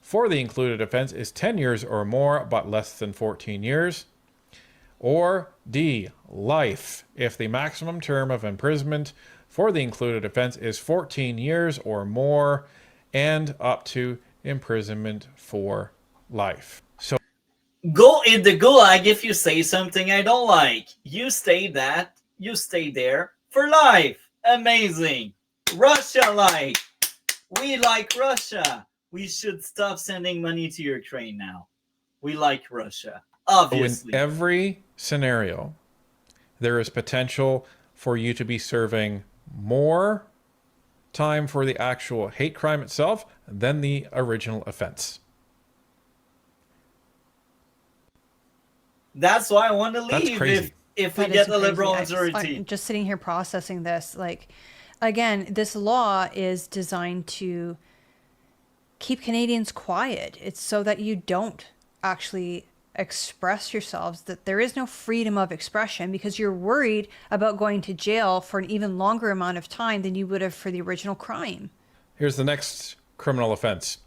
for the included offense is 10 years or more, but less than 14 years. Or D. Life if the maximum term of imprisonment for the included offense is 14 years or more, and up to imprisonment for life. So Go in the gulag if you say something I don't like. You stay there for life. Amazing. Russia like. We like Russia. We should stop sending money to Ukraine now. We like Russia. Obviously. in every scenario, there is potential for you to be serving more time for the actual hate crime itself than the original offense. That's why I want to That's leave crazy. if we That get is the crazy. liberal I'm majority. just sitting here processing this. Like, again, this law is designed to keep Canadians quiet. It's so that you don't actually express yourselves, that there is no freedom of expression because you're worried about going to jail for an even longer amount of time than you would have for the original crime. Here's the next criminal offense.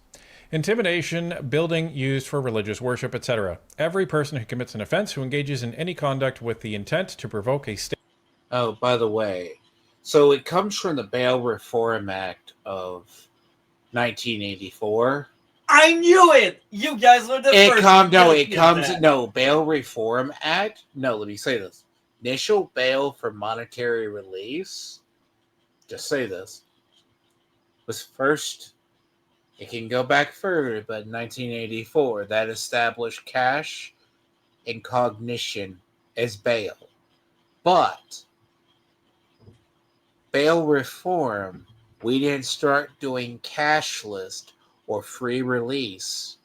Intimidation, building used for religious worship, etc. Every person who commits an offense who engages in any conduct with the intent to provoke a state. Oh, by the way, so it comes from the Bail Reform Act of 1984. I knew it! You guys were the first. Bail Reform Act. No, let me say this. Initial bail for monetary release, just say this, was first, it can go back further, but 1984, that established cash and cognition as bail. But bail reform, we didn't start doing cashless or free release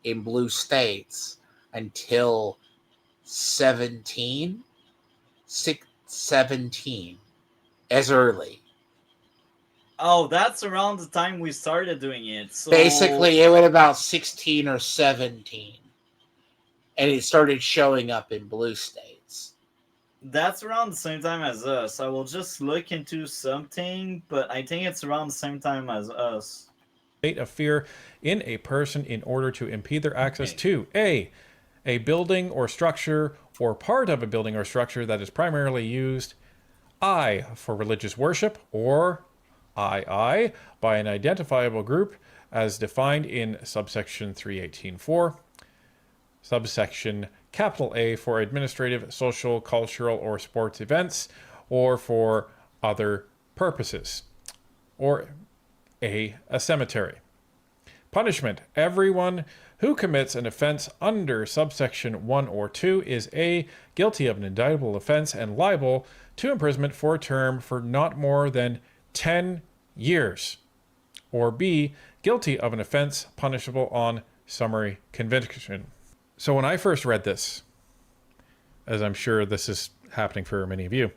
in blue states until 17, as early. Oh, that's around the time we started doing it. So Basically, it went about 16 or 17. And it started showing up in blue states. that's around the same time as us. I will just look into something, but I think it's around the same time as us. State of fear in a person in order to impede their access to A building or structure or part of a building or structure that is primarily used, I, for religious worship, or II, by an identifiable group as defined in subsection 318.4, subsection capital A for administrative, social, cultural, or sports events, or for other purposes, or A cemetery. Punishment. Everyone who commits an offense under subsection 1 or 2 is A, guilty of an indictable offense and liable to imprisonment for a term for not more than 10 years, or B, guilty of an offense punishable on summary conviction. So when I first read this, as I'm sure this is happening for many of you,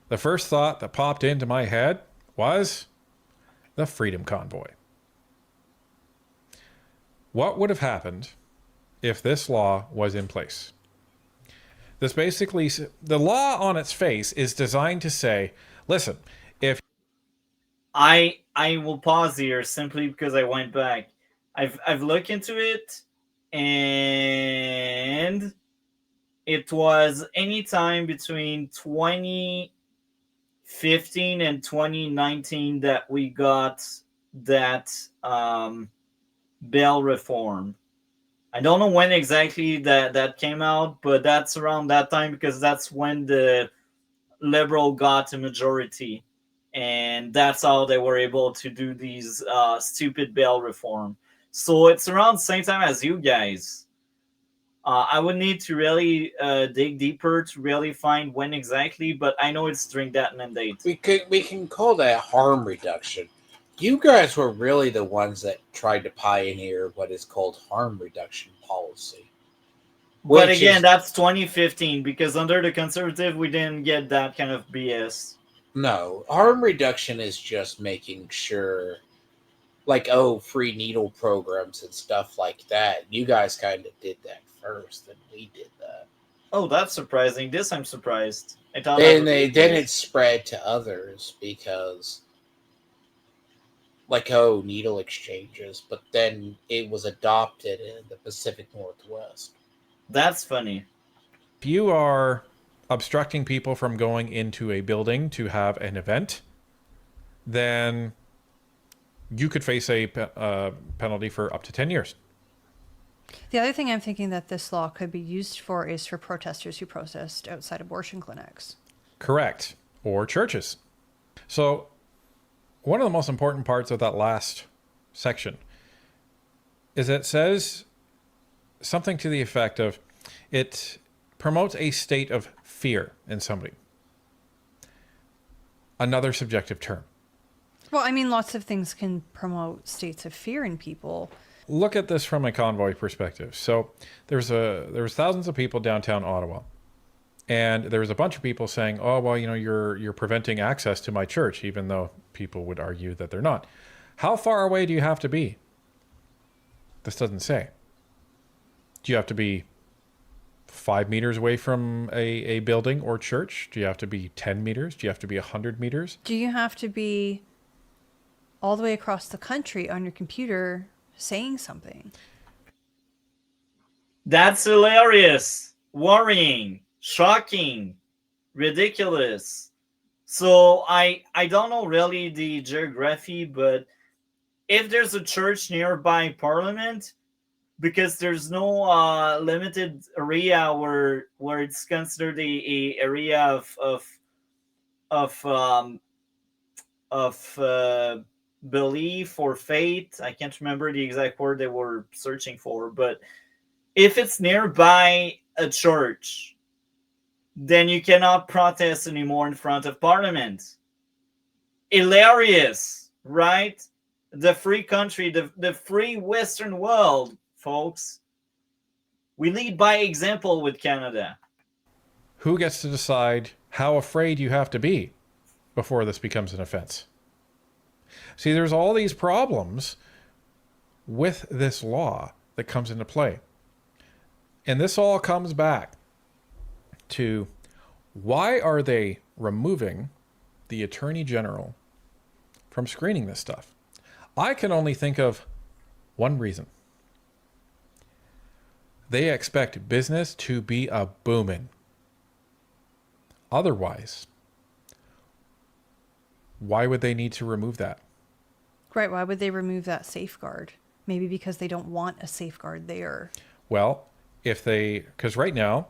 the first thought that popped into my head was the Freedom Convoy. What would have happened if this law was in place? This basically, the law on its face is designed to say, listen, if I will pause here simply because I went back. I've looked into it, and it was any time between 2015 and 2019 that we got that bail reform. I don't know when exactly that came out, but that's around that time because that's when the Liberal got a majority, and that's how they were able to do these stupid bail reform. So it's around the same time as you guys. I would need to really dig deeper to really find when exactly, but I know it's during that mandate. We can call that harm reduction. You guys were really the ones that tried to pioneer what is called harm reduction policy. But again, that's 2015 because under the Conservative, we didn't get that kind of BS. No, harm reduction is just making sure, like, free needle programs and stuff like that. You guys kind of did that first, and we did that. Oh, that's surprising. This I'm surprised. I thought Then that would be then it spread to others because, like, needle exchanges, but then it was adopted in the Pacific Northwest. That's funny. If you are obstructing people from going into a building to have an event, then you could face a penalty for up to 10 years. The other thing I'm thinking that this law could be used for is for protesters who protest outside abortion clinics. Correct. Or churches. So one of the most important parts of that last section is it says something to the effect of it promotes a state of fear in somebody. Another subjective term. Well, I mean, lots of things can promote states of fear in people. Look at this from a convoy perspective. So there was thousands of people downtown Ottawa, and there was a bunch of people saying, "Oh, well, you're preventing access to my church," even though people would argue that they're not. How far away do you have to be? This doesn't say. Do you have to be 5 meters away from a building or church? Do you have to be 10 meters? Do you have to be 100 meters? Do you have to be all the way across the country on your computer saying something? That's hilarious, worrying, shocking, ridiculous. So I don't know really the geography, but if there's a church nearby Parliament, because there's no limited area where it's considered a area of belief or faith. I can't remember the exact word they were searching for, but if it's nearby a church, then you cannot protest anymore in front of Parliament. Hilarious, right? The free country, the free Western world, folks. We lead by example with Canada. Who gets to decide how afraid you have to be before this becomes an offense? See, there's all these problems with this law that comes into play. And this all comes back to why are they removing the Attorney General from screening this stuff? I can only think of one reason. They expect business to be a booming. Otherwise, why would they need to remove that? Right, why would they remove that safeguard? Maybe because they don't want a safeguard there. Well, because right now,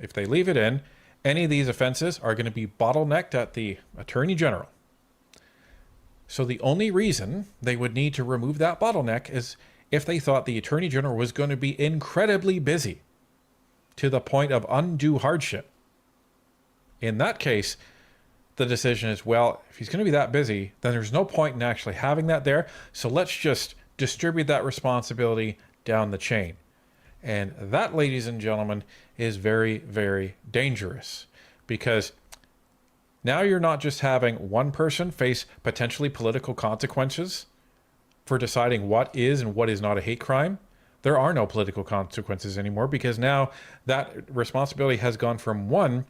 if they leave it in, any of these offenses are going to be bottlenecked at the Attorney General. So the only reason they would need to remove that bottleneck is if they thought the Attorney General was going to be incredibly busy to the point of undue hardship. In that case, the decision is, well, if he's going to be that busy, then there's no point in actually having that there. So let's just distribute that responsibility down the chain. And that, ladies and gentlemen, is very, very dangerous, because now you're not just having one person face potentially political consequences for deciding what is and what is not a hate crime. There are no political consequences anymore, because now that responsibility has gone from one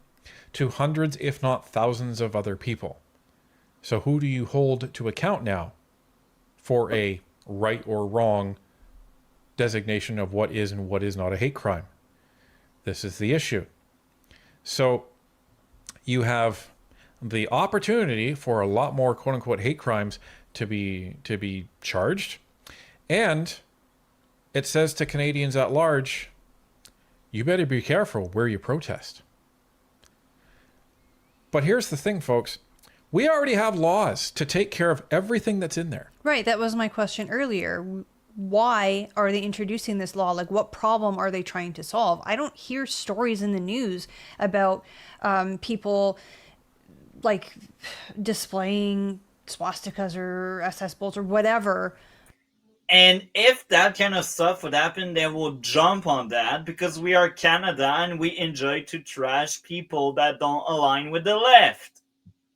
to hundreds, if not thousands of other people. So who do you hold to account now for a right or wrong designation of what is and what is not a hate crime? This is the issue. So you have the opportunity for a lot more quote unquote hate crimes to be charged. And it says to Canadians at large, you better be careful where you protest. But here's the thing, folks. We already have laws to take care of everything that's in there. Right, that was my question earlier. Why are they introducing this law? Like, what problem are they trying to solve? I don't hear stories in the news about people like displaying swastikas or SS bolts or whatever. And if that kind of stuff would happen, they will jump on that, because we are Canada and we enjoy to trash people that don't align with the left.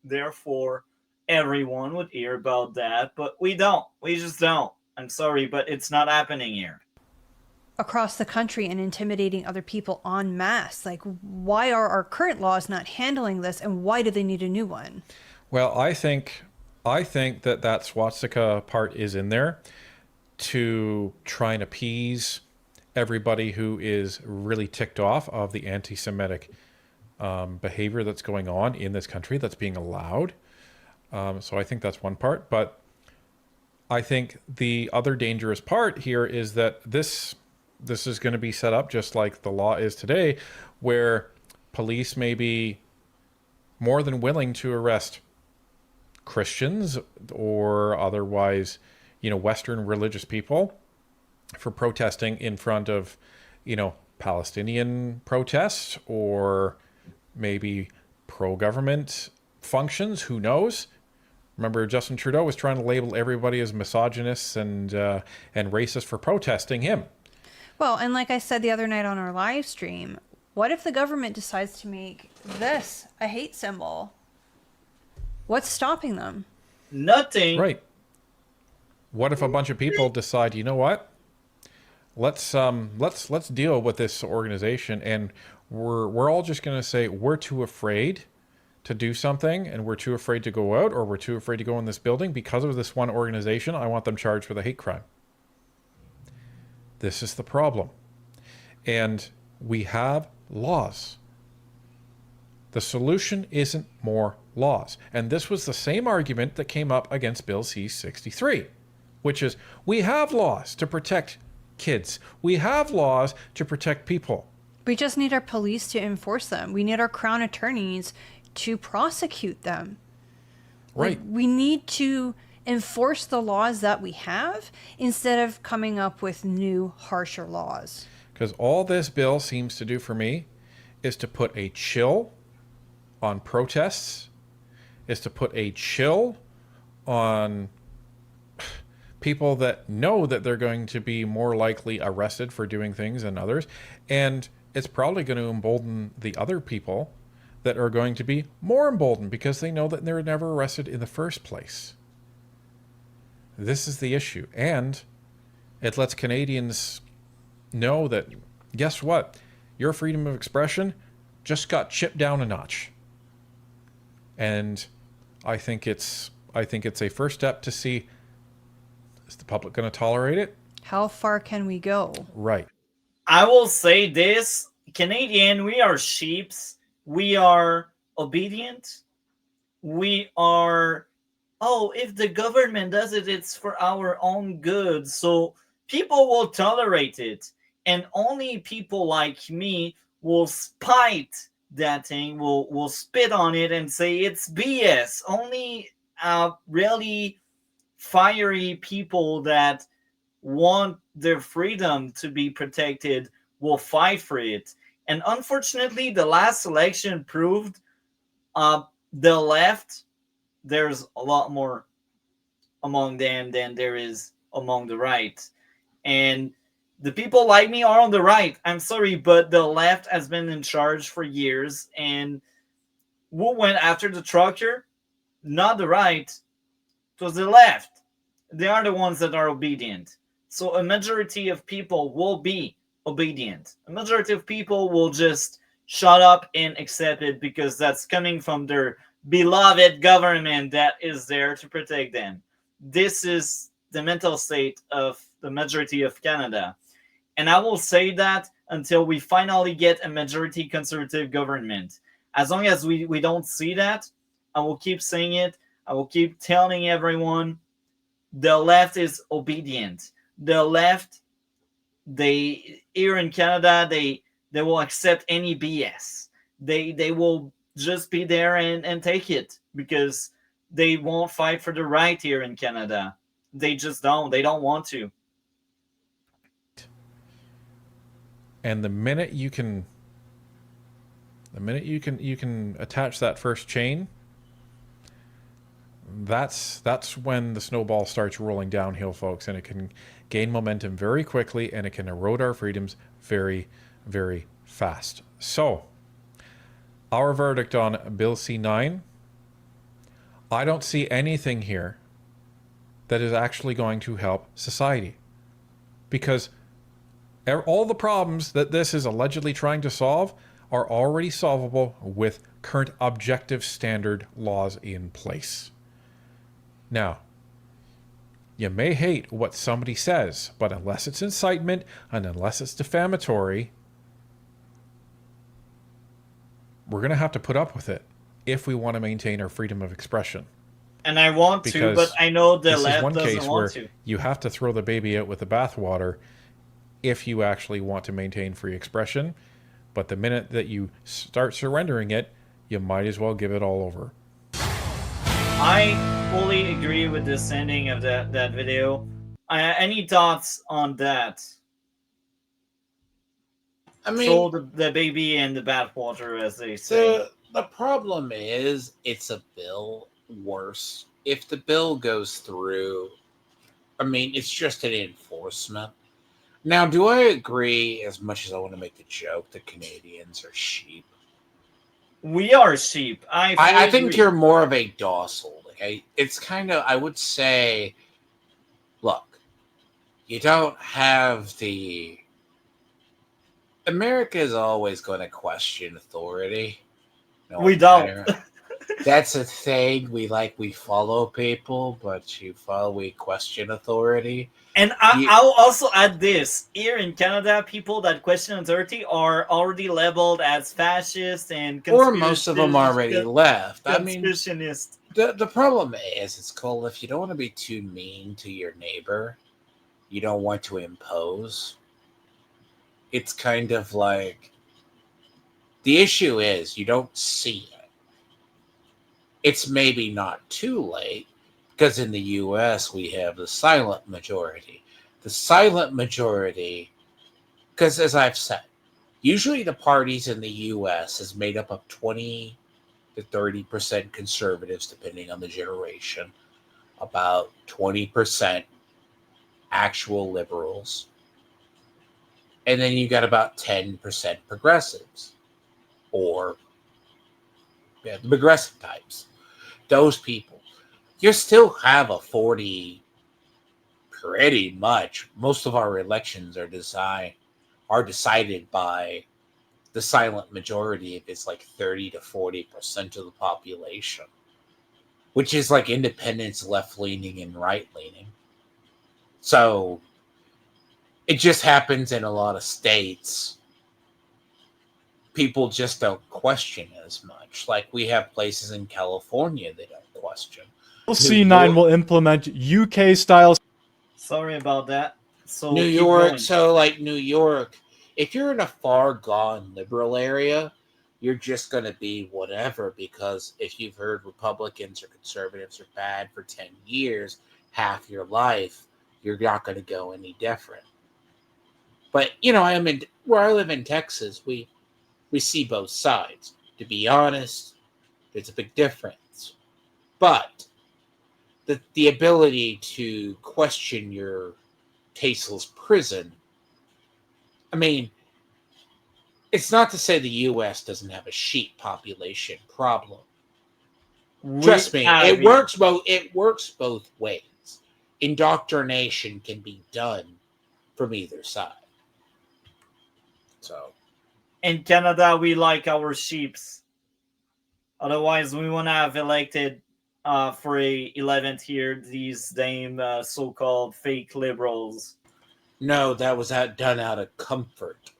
Therefore, everyone would hear about that, but we don't. We just don't. I'm sorry, but it's not happening here. Across the country and intimidating other people en masse. Like, why are our current laws not handling this, and why do they need a new one? Well, I think that swastika part is in there to try and appease everybody who is really ticked off of the anti-Semitic behavior that's going on in this country that's being allowed. So I think that's one part. But I think the other dangerous part here is that this is going to be set up just like the law is today, where police may be more than willing to arrest Christians or otherwise, Western religious people for protesting in front of, Palestinian protests or maybe pro-government functions. Who knows? Remember, Justin Trudeau was trying to label everybody as misogynists and racist for protesting him. Well, and like I said the other night on our live stream, what if the government decides to make this a hate symbol? What's stopping them? Nothing. Right. What if a bunch of people decide, you know what? Let's deal with this organization, and we're all just going to say we're too afraid to do something, and we're too afraid to go out, or we're too afraid to go in this building because of this one organization. I want them charged with a hate crime. This is the problem. And we have laws. The solution isn't more laws. And this was the same argument that came up against Bill C-63, which is we have laws to protect kids. We have laws to protect people. We just need our police to enforce them. We need our crown attorneys to prosecute them. Right. Like, we need to enforce the laws that we have instead of coming up with new, harsher laws. Because all this bill seems to do for me is to put a chill on protests, is to put a chill on people that know that they're going to be more likely arrested for doing things than others. And it's probably going to embolden the other people that are going to be more emboldened because they know that they're never arrested in the first place. This is the issue. And it lets Canadians know that, guess what? Your freedom of expression just got chipped down a notch. And I think it's a first step to see, is the public going to tolerate it? How far can we go? Right. I will say this, Canadian, we are sheeps. We are obedient. We are, if the government does it, it's for our own good. So people will tolerate it. And only people like me will spite that thing, will spit on it and say it's BS. Only really fiery people that want their freedom to be protected will fight for it. And unfortunately, the last election proved the left, there's a lot more among them than there is among the right. And the people like me are on the right. I'm sorry, but the left has been in charge for years. And who went after the trucker? Not the right. It was the left. They are the ones that are obedient. So a majority of people will be obedient. A majority of people will just shut up and accept it because that's coming from their beloved government that is there to protect them. This is the mental state of the majority of Canada. And I will say that until we finally get a majority conservative government. As long as we don't see that, I will keep saying it. I will keep telling everyone the left is obedient. The left, they here in Canada, they will accept any BS. They will just be there and take it because they won't fight for the right here in Canada. They just don't. They don't want to. And the minute you can attach that first chain, that's when the snowball starts rolling downhill, folks, and it can gain momentum very quickly, and it can erode our freedoms very, very fast. So, our verdict on Bill C-9, I don't see anything here that is actually going to help society. Because all the problems that this is allegedly trying to solve are already solvable with current objective standard laws in place. Now, you may hate what somebody says, but unless it's incitement and unless it's defamatory, we're going to have to put up with it if we want to maintain our freedom of expression. And I want to, Because but I know the this is left one doesn't case where want to. you have to throw the baby out with the bathwater if you actually want to maintain free expression. But the minute that you start surrendering it, you might as well give it all over. I fully agree with this ending of that video. Any thoughts on that? I mean, Throw the baby in the bathwater, as they say. the problem is it's a bill. Worse, if the bill goes through, I mean, it's just an enforcement. Now, do I agree, as much as I want to make the joke, that Canadians are sheep? We are sheep. I think agree. you're more of a docile. Okay? It's kind of, I would say, look, you don't have the... America is always going to question authority. No We don't. matter. That's a thing. We follow people, but we question authority. And I'll also add this. Here in Canada, people that question authority are already labeled as fascist and Or most of them already left. I mean, conspirationist. the problem is, it's called, if you don't want to be too mean to your neighbor, you don't want to impose. It's kind of like, the issue is you don't see it. It's maybe not too late, because in the U.S. we have the silent majority. The silent majority, because as I've said, usually the parties in the U.S. is made up of 20 to 30% conservatives, depending on the generation, about 20% actual liberals, and then you got about 10% progressives, or the progressive types. Those people, you still have a 40, pretty much. Most of our elections are decided by the silent majority. If it's like 30 to 40% of the population, which is like independents, left leaning and right leaning. So it just happens in a lot of states. People just don't question as much. Like, we have places in California they don't question. Bill C9 will implement UK style. Sorry about that. So New keep York, going. so like New York, if you're in a far gone liberal area, you're just going to be whatever, because if you've heard Republicans or conservatives are bad for 10 years, half your life, you're not going to go any different. But, where I live in Texas, we see both sides. To be honest, there's a big difference. But the ability to question your tasteless prison, I mean, it's not to say the U.S. doesn't have a sheep population problem. Trust me, it works both ways. Indoctrination can be done from either side. So, in Canada, we like our sheeps. Otherwise, we won't have elected for a 11th year these damn so-called fake liberals. No, that was done out of comfort.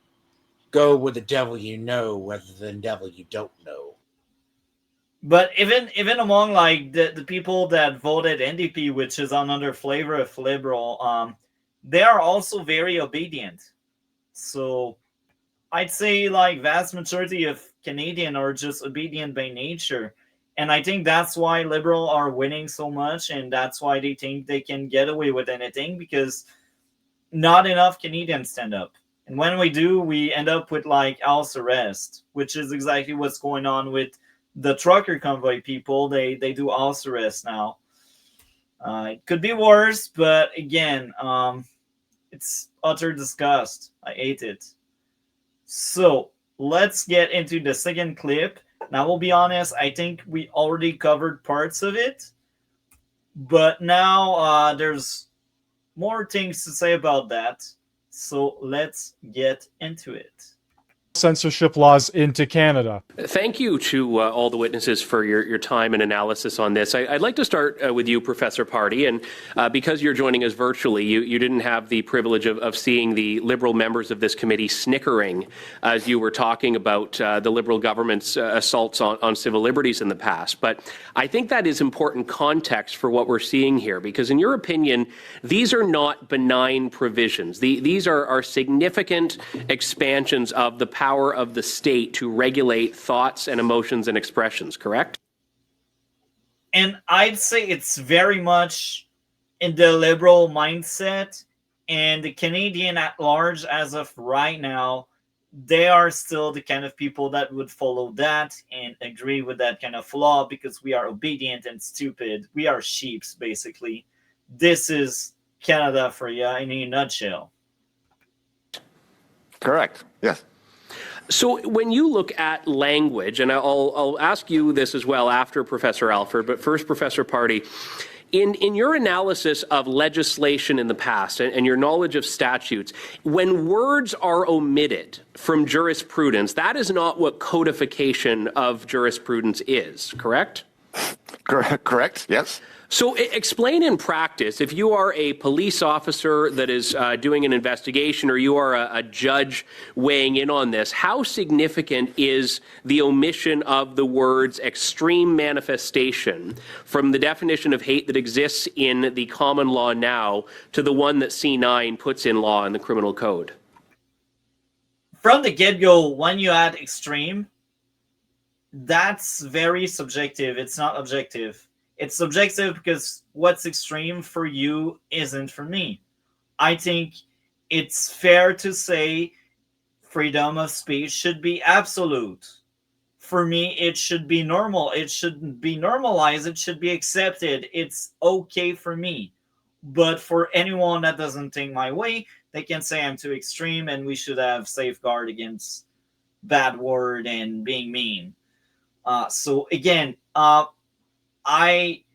Go with the devil you know rather than devil you don't know. But even among like the people that voted NDP, which is another flavor of liberal, they are also very obedient. So I'd say like vast majority of Canadian are just obedient by nature. And I think that's why liberal are winning so much, and that's why they think they can get away with anything, because not enough Canadians stand up. And when we do, we end up with like house arrest, which is exactly what's going on with the trucker convoy people. They do house arrest now. It could be worse, but again, it's utter disgust. I hate it. So let's get into the second clip. Now, I will be honest, I think we already covered parts of it, but now there's more things to say about that. So let's get into it. Censorship laws into Canada. Thank you to all the witnesses for your time and analysis on this. I'd like to start with you, Professor Party, and because you're joining us virtually, you didn't have the privilege of seeing the Liberal members of this committee snickering as you were talking about the Liberal government's assaults on civil liberties in the past. But I think that is important context for what we're seeing here, because in your opinion, these are not benign provisions. These are significant expansions of the power of the state to regulate thoughts and emotions and expressions, correct? And I'd say it's very much in the Liberal mindset, and the Canadian at large, as of right now, they are still the kind of people that would follow that and agree with that kind of law because we are obedient and stupid. We are sheeps, basically. This is Canada for you in a nutshell. Correct. Yes. So when you look at language, and I'll ask you this as well after Professor Alford, but first, Professor Party, in your analysis of legislation in the past and your knowledge of statutes, when words are omitted from jurisprudence, that is not what codification of jurisprudence is, correct? Correct. Yes. So explain in practice, if you are a police officer that is doing an investigation or you are a judge weighing in on this, how significant is the omission of the words extreme manifestation from the definition of hate that exists in the common law now to the one that C9 puts in law in the criminal code? From the get-go, when you add extreme, that's very subjective. It's not objective. It's subjective because what's extreme for you isn't for me. I think it's fair to say freedom of speech should be absolute. For me, it should be normal. It shouldn't be normalized. It should be accepted. It's okay for me. But for anyone that doesn't think my way, they can say I'm too extreme and we should have safeguard against bad word and being mean. So again, I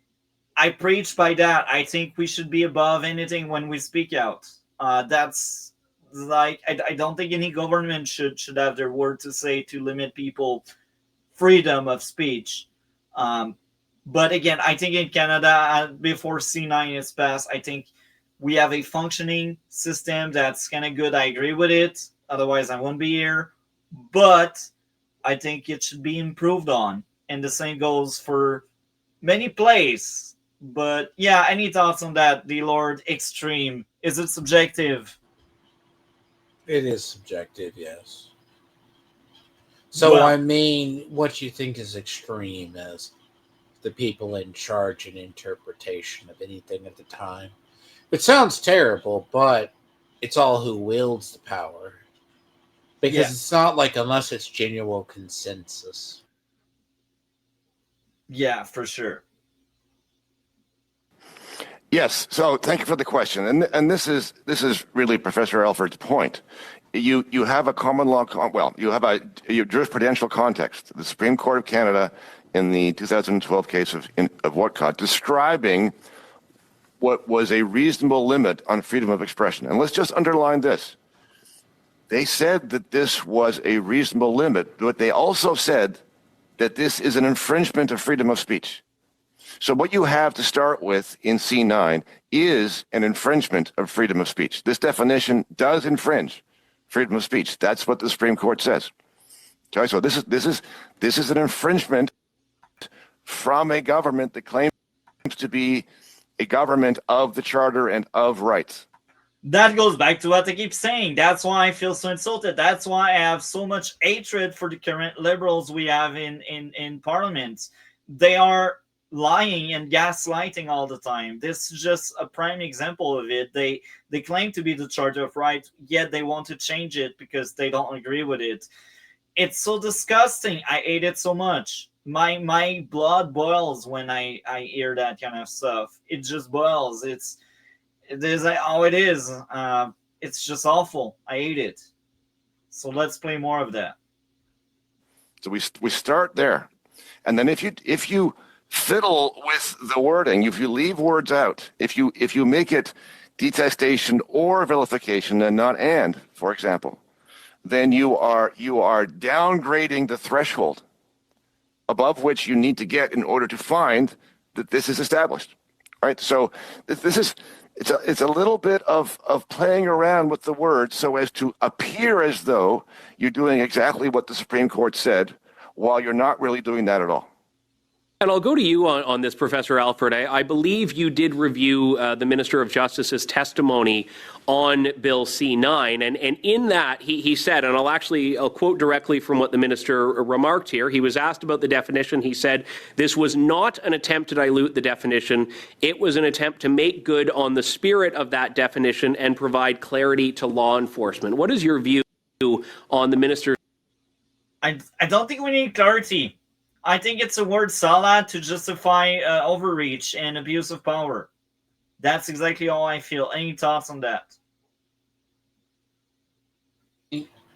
preach by that. I think we should be above anything when we speak out. That's like I don't think any government should have their word to say to limit people freedom of speech. But again, I think in Canada, before C9 is passed, I think we have a functioning system that's kind of good. I agree with it. Otherwise, I wouldn't be here. But I think it should be improved on. And the same goes for many plays. But yeah, any thoughts on that, the Lord Extreme? Is it subjective? It is subjective, yes. So, Well, I mean, what you think is extreme is the people in charge and interpretation of anything at the time. It sounds terrible, but it's all who wields the power. Because it's not like unless it's genuine consensus. Yeah, for sure. Yes. So thank you for the question, and this is really Professor Alford's point. You have a common law. You have a jurisprudential context. The Supreme Court of Canada, in the 2012 case of Whatcott, describing what was a reasonable limit on freedom of expression. And let's just underline this. They said that this was a reasonable limit, but they also said that this is an infringement of freedom of speech. So what you have to start with in C9 is an infringement of freedom of speech. This definition does infringe freedom of speech. That's what the Supreme Court says. Okay, so this is an infringement from a government that claims to be a government of the Charter and of rights. That goes back to what I keep saying. That's why I feel so insulted. That's why I have so much hatred for the current Liberals we have in Parliament. They are lying and gaslighting all the time. This is just a prime example of it. They claim to be the Charter of Rights, yet they want to change it because they don't agree with it. It's so disgusting. I hate it so much. My blood boils when I hear that kind of stuff. It just boils. It is how it is. It's just awful. I hate it. So let's play more of that. So we start there. And then if you fiddle with the wording, if you leave words out, if you make it detestation or vilification and not and, for example, then you are downgrading the threshold above which you need to get in order to find that this is established. Right? So this is it's a little bit of playing around with the words so as to appear as though you're doing exactly what the Supreme Court said, while you're not really doing that at all. And I'll go to you on this, Professor Alford. I believe you did review the Minister of Justice's testimony on Bill C-9, and in that he said, and I'll quote directly from what the minister remarked here. He was asked about the definition. He said, "This was not an attempt to dilute the definition. It was an attempt to make good on the spirit of that definition and provide clarity to law enforcement." What is your view on the minister? I don't think we need clarity. I think it's a word salad to justify overreach and abuse of power. That's exactly how I feel. Any thoughts on that?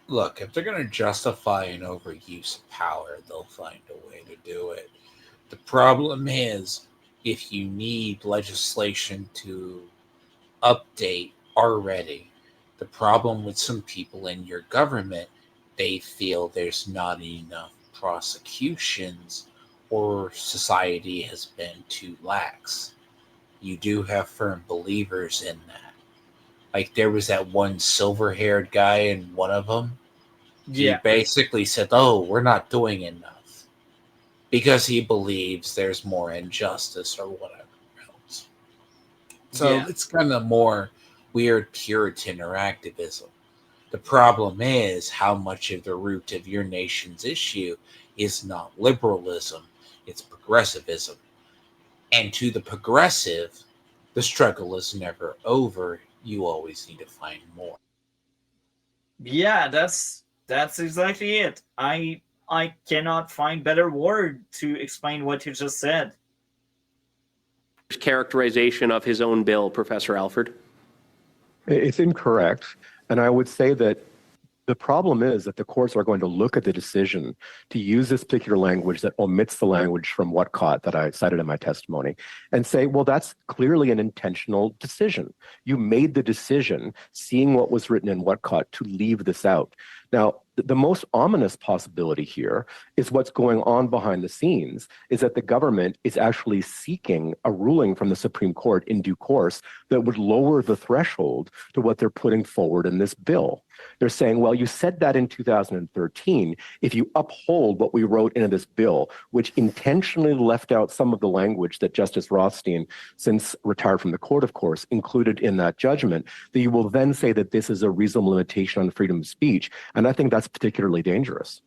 Look, if they're going to justify an overuse of power, they'll find a way to do it. The problem is, if you need legislation to update already, the problem with some people in your government, they feel there's not enough prosecutions or society has been too lax. You do have firm believers in that. Like there was that one silver-haired guy in one of them. Yeah. He basically said, "Oh, we're not doing enough," because he believes there's more injustice or whatever else. So Yeah. it's kind of more weird Puritan or activism. The problem is how much of the root of your nation's issue is not liberalism, it's progressivism. And to the progressive, the struggle is never over. You always need to find more. Yeah, that's exactly it. I cannot find better word to explain what you just said. Characterization of his own bill, Professor Alford? It's incorrect. And I would say that the problem is that the courts are going to look at the decision to use this particular language that omits the language from Whatcott that I cited in my testimony and say, well, that's clearly an intentional decision. You made the decision, seeing what was written in Whatcott, to leave this out. Now, the most ominous possibility here is what's going on behind the scenes is that the government is actually seeking a ruling from the Supreme Court in due course that would lower the threshold to what they're putting forward in this bill. They're saying, well, you said that in 2013. If you uphold what we wrote into this bill, which intentionally left out some of the language that Justice Rothstein, since retired from the court, of course, included in that judgment, that you will then say that this is a reasonable limitation on freedom of speech. And I think that's particularly dangerous.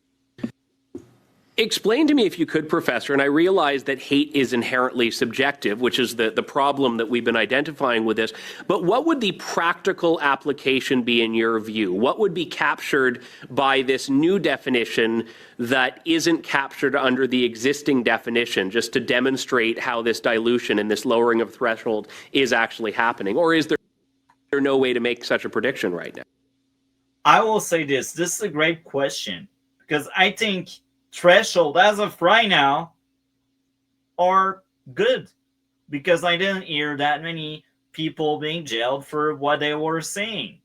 Explain to me, if you could, Professor, and I realize that hate is inherently subjective, which is the problem that we've been identifying with this, but what would the practical application be in your view? What would be captured by this new definition that isn't captured under the existing definition, just to demonstrate how this dilution and this lowering of threshold is actually happening? Or is there no way to make such a prediction right now? I will say this. This is a great question because I think threshold as of right now are good because I didn't hear that many people being jailed for what they were saying.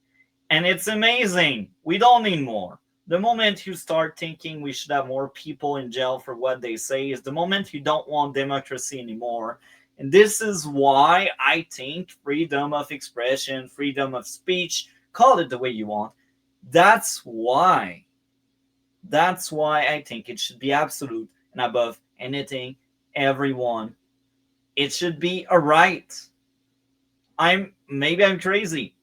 And it's amazing. We don't need more. The moment you start thinking we should have more people in jail for what they say is the moment you don't want democracy anymore. And this is why I think freedom of expression, freedom of speech, call it the way you want. That's why I think it should be absolute and above anything, everyone. It should be a right. Maybe I'm crazy.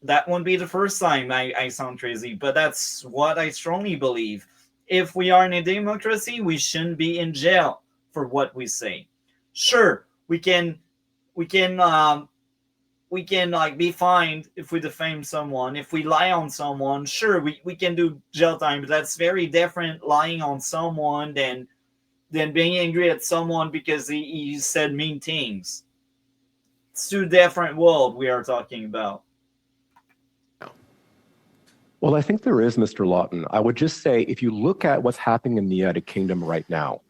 That won't be the first time I sound crazy, but that's what I strongly believe. If we are in a democracy, we shouldn't be in jail for what we say. Sure, we can like be fined if we defame someone. If we lie on someone, sure, we can do jail time, but that's very different lying on someone than being angry at someone because he said mean things. It's two different worlds we are talking about. Well, I think there is, Mr. Lawton. I would just say, if you look at what's happening in the United Kingdom right now,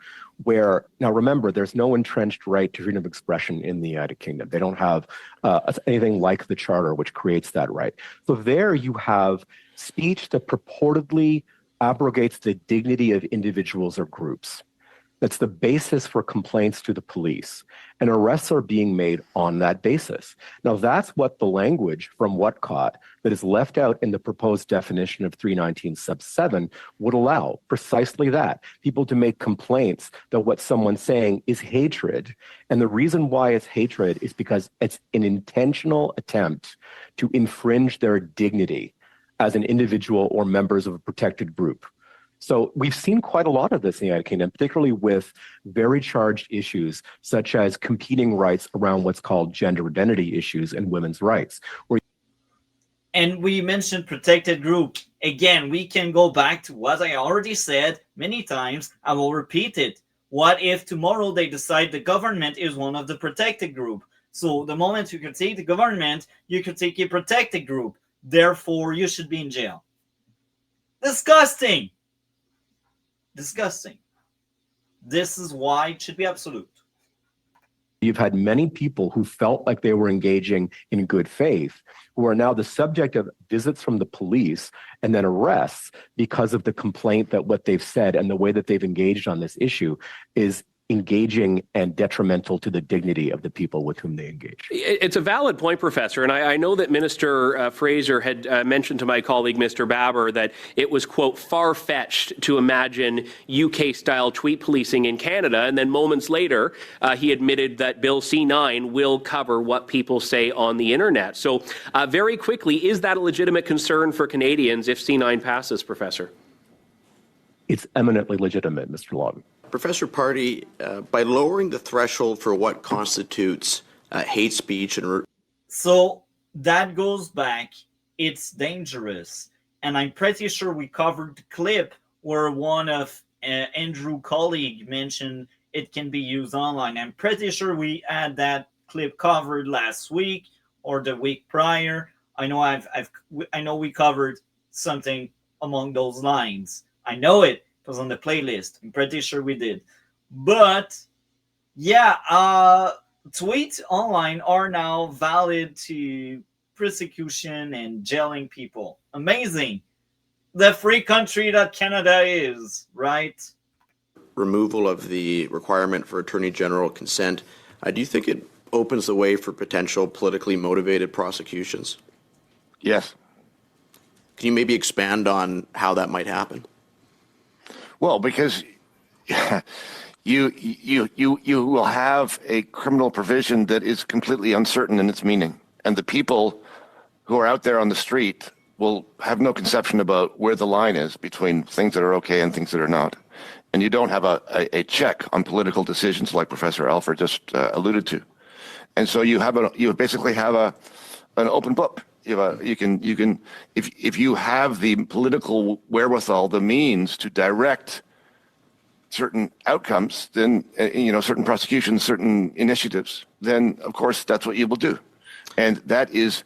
where, now remember, there's no entrenched right to freedom of expression in the United Kingdom. They don't have anything like the Charter, which creates that right. So there you have speech that purportedly abrogates the dignity of individuals or groups. That's the basis for complaints to the police, and arrests are being made on that basis. Now, that's what the language from Whatcott that is left out in the proposed definition of 319 sub 7 would allow, precisely that, people to make complaints that what someone's saying is hatred. And the reason why it's hatred is because it's an intentional attempt to infringe their dignity as an individual or members of a protected group. So we've seen quite a lot of this in the United Kingdom, particularly with very charged issues such as competing rights around what's called gender identity issues and women's rights. And we mentioned protected group. Again, we can go back to what I already said many times. I will repeat it. What if tomorrow they decide the government is one of the protected group? So the moment you critique the government, you critique a protected group. Therefore, you should be in jail. Disgusting. Disgusting. This is why it should be absolute. You've had many people who felt like they were engaging in good faith, who are now the subject of visits from the police and then arrests because of the complaint that what they've said and the way that they've engaged on this issue is engaging and detrimental to the dignity of the people with whom they engage. It's a valid point, Professor, and I know that Minister Fraser had mentioned to my colleague, Mr. Baber, that it was, quote, far-fetched to imagine UK-style tweet policing in Canada, and then moments later, he admitted that Bill C-9 will cover what people say on the internet. So very quickly, is that a legitimate concern for Canadians if C-9 passes, Professor? It's eminently legitimate, Mr. Lawton. Professor Party, by lowering the threshold for what constitutes hate speech and... So that goes back, it's dangerous. And I'm pretty sure we covered the clip where one of Andrew's colleague mentioned it can be used online. I'm pretty sure we had that clip covered last week or the week prior. I know I know we covered something along those lines. I know it. It was on the playlist. I'm pretty sure we did. But yeah, tweets online are now valid to persecution and jailing people. Amazing. The free country that Canada is, right? Removal of the requirement for Attorney General consent. Do you think it opens the way for potential politically motivated prosecutions? Yes. Can you maybe expand on how that might happen? Well, because you will have a criminal provision that is completely uncertain in its meaning, and the people who are out there on the street will have no conception about where the line is between things that are okay and things that are not. And you don't have a check on political decisions like Professor Alford just alluded to. And so you basically have an open book. You can if you have the political wherewithal, the means to direct certain outcomes, then certain prosecutions, certain initiatives, then of course that's what you will do. And that is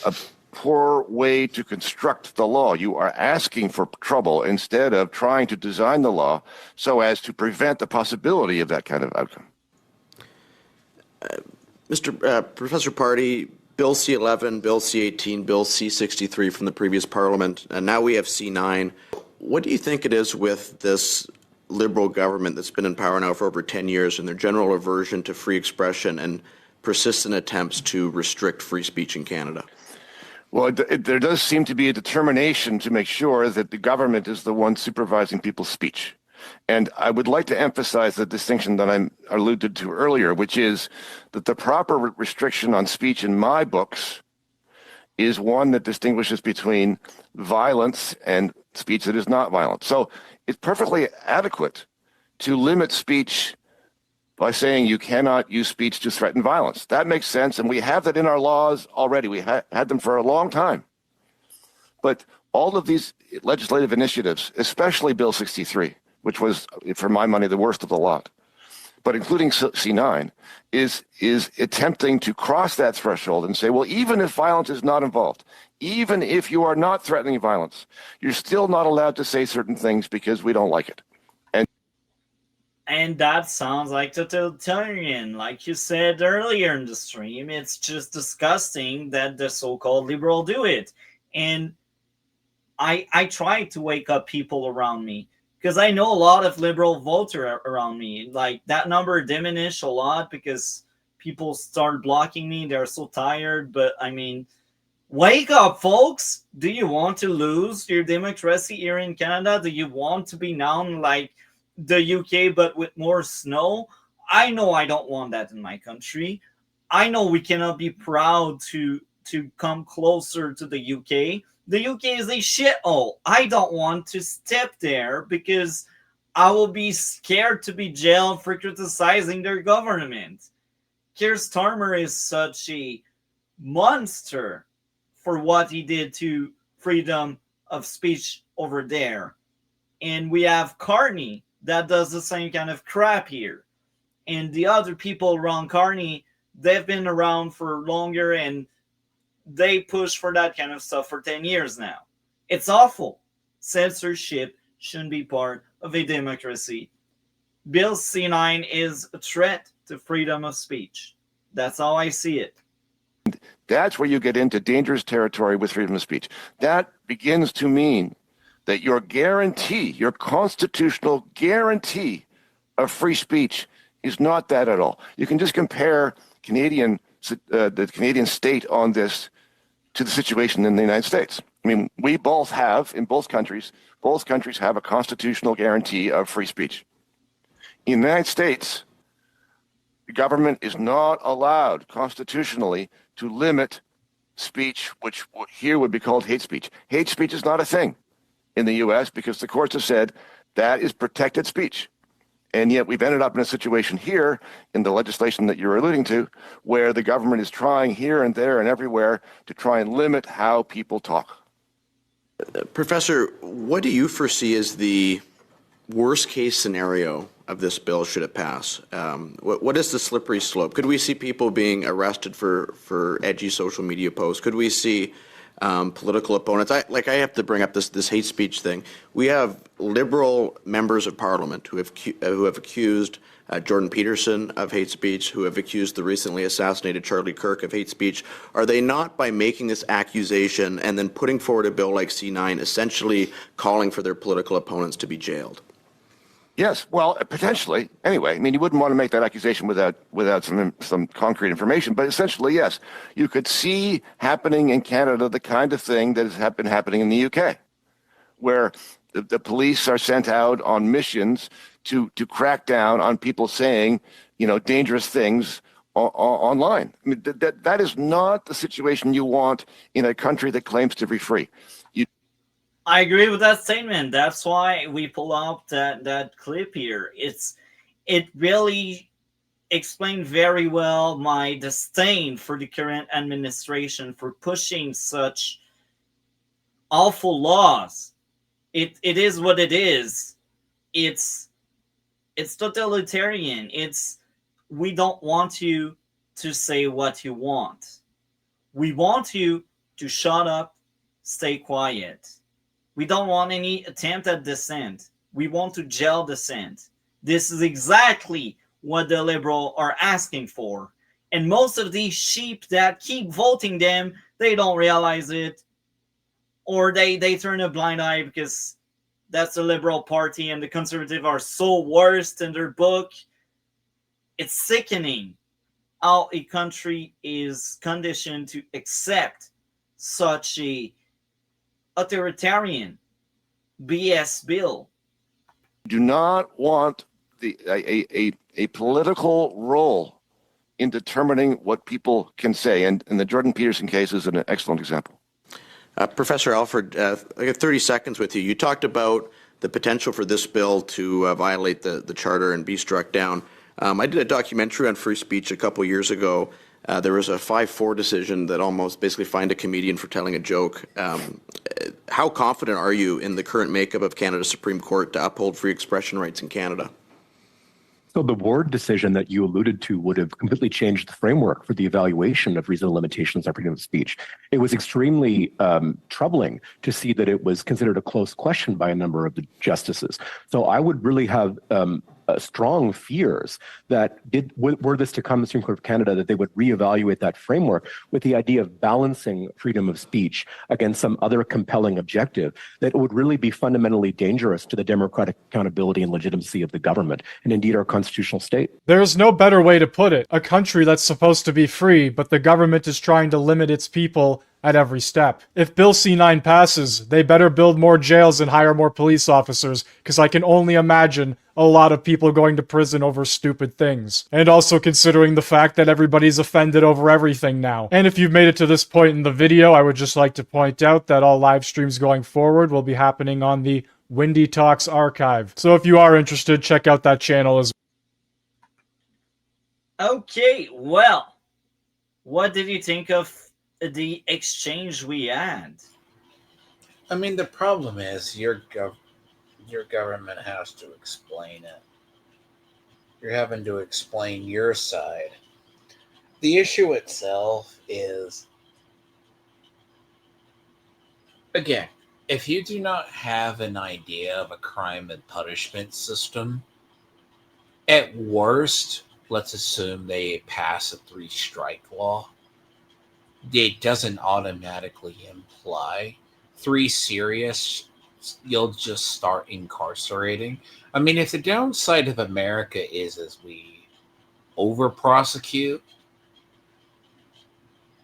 a poor way to construct the law. You are asking for trouble instead of trying to design the law so as to prevent the possibility of that kind of outcome. Professor Party, Bill C-11, Bill C-18, Bill C-63 from the previous Parliament, and now we have C-9. What do you think it is with this Liberal government that's been in power now for over 10 years and their general aversion to free expression and persistent attempts to restrict free speech in Canada? Well, there does seem to be a determination to make sure that the government is the one supervising people's speech. And I would like to emphasize the distinction that I alluded to earlier, which is that the proper restriction on speech in my books is one that distinguishes between violence and speech that is not violent. So it's perfectly adequate to limit speech by saying you cannot use speech to threaten violence. That makes sense, and we have that in our laws already. We had them for a long time. But all of these legislative initiatives, especially Bill 63, which was, for my money, the worst of the lot, but including C9, is attempting to cross that threshold and say, well, even if violence is not involved, even if you are not threatening violence, you're still not allowed to say certain things because we don't like it. And that sounds like totalitarian. Like you said earlier in the stream, it's just disgusting that the so-called liberal do it. And I try to wake up people around me because I know a lot of liberal voters around me. Like that number diminished a lot because people start blocking me. They're so tired. But I mean, wake up, folks. Do you want to lose your democracy here in Canada? Do you want to be known like the UK but with more snow? I know I don't want that in my country. I know we cannot be proud to come closer to the UK. The UK is a shithole. I don't want to step there because I will be scared to be jailed for criticizing their government. Keir Starmer is such a monster for what he did to freedom of speech over there. And we have Carney that does the same kind of crap here. And the other people around Carney, they've been around for longer and they push for that kind of stuff for 10 years now. It's awful. Censorship shouldn't be part of a democracy. Bill C9 is a threat to freedom of speech. That's how I see it. That's where you get into dangerous territory with freedom of speech. That begins to mean that your guarantee, your constitutional guarantee of free speech is not that at all. You can just compare the Canadian state on this to the situation in the United States. I mean, we both have, in both countries have a constitutional guarantee of free speech. In the United States, the government is not allowed constitutionally to limit speech, which here would be called hate speech. Hate speech is not a thing in the U.S. because the courts have said that is protected speech. And yet we've ended up in a situation here in the legislation that you're alluding to, where the government is trying here and there and everywhere to try and limit how people talk. Professor, what do you foresee as the worst case scenario of this bill should it pass? What is the slippery slope? Could we see people being arrested for edgy social media posts? Could we see political opponents? I have to bring up this hate speech thing. We have liberal members of parliament who have accused Jordan Peterson of hate speech, who have accused the recently assassinated Charlie Kirk of hate speech. Are they not, by making this accusation and then putting forward a bill like C9, essentially calling for their political opponents to be jailed? Yes, well, potentially. Anyway, I mean, you wouldn't want to make that accusation without some concrete information, but essentially, yes, you could see happening in Canada the kind of thing that has been happening in the UK, where the police are sent out on missions to crack down on people saying, dangerous things online. I mean, that is not the situation you want in a country that claims to be free. I agree with that statement. That's why we pull up that clip here. It really explained very well my disdain for the current administration for pushing such awful laws. It is what it is. It's totalitarian. We don't want you to say what you want. We want you to shut up, stay quiet. We don't want any attempt at dissent. We want to jail dissent. This is exactly what the liberals are asking for. And most of these sheep that keep voting them, they don't realize it. Or they turn a blind eye because that's the Liberal Party and the Conservative are so worst in their book. It's sickening how a country is conditioned to accept such a authoritarian BS bill. Do not want a political role in determining what people can say, and the Jordan Peterson case is an excellent example. Professor Alford, I got 30 seconds with you. You talked about the potential for this bill to violate the charter and be struck down. I did a documentary on free speech a couple years ago. There was a 5-4 decision that almost basically fined a comedian for telling a joke. How confident are you in the current makeup of Canada's Supreme Court to uphold free expression rights in Canada? So the Ward decision that you alluded to would have completely changed the framework for the evaluation of reasonable limitations on freedom of speech. It was extremely troubling to see that it was considered a close question by a number of the justices. So I would really have strong fears that were this to come to the Supreme Court of Canada, that they would reevaluate that framework with the idea of balancing freedom of speech against some other compelling objective that would really be fundamentally dangerous to the democratic accountability and legitimacy of the government, and indeed our constitutional state. There's no better way to put it. A country that's supposed to be free, but the government is trying to limit its people at every step. If Bill C-9 passes, they better build more jails and hire more police officers, because I can only imagine a lot of people going to prison over stupid things. And also considering the fact that everybody's offended over everything now. And if you've made it to this point in the video, I would just like to point out that all live streams going forward will be happening on the Windy Talks archive. So if you are interested, check out that channel as well. Okay, well, what did you think of the exchange we had? I mean, the problem is your government has to explain it. You're having to explain your side. The issue itself is, again, if you do not have an idea of a crime and punishment system, at worst, let's assume they pass a 3-strike law. It doesn't automatically imply 3 serious, you'll just start incarcerating. I mean, if the downside of America is as we over-prosecute,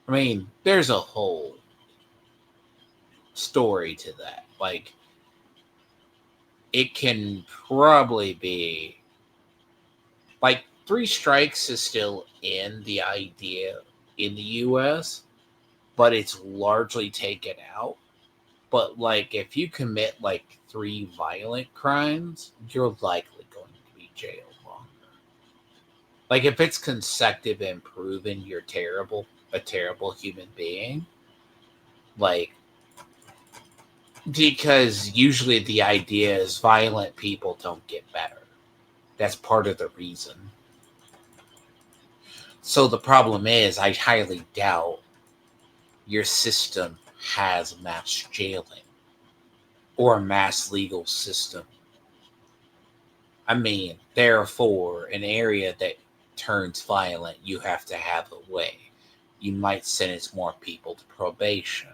I mean, there's a whole story to that. Like, it can probably be, like, 3 strikes is still in the idea in the U.S., but it's largely taken out. But, like, if you commit, like, 3 violent crimes, you're likely going to be jailed longer. Like, if it's consecutive and proven you're a terrible human being, like, because usually the idea is violent people don't get better. That's part of the reason. So the problem is, I highly doubt your system has mass jailing or a mass legal system. I mean, therefore, an area that turns violent, you have to have a way. You might sentence more people to probation.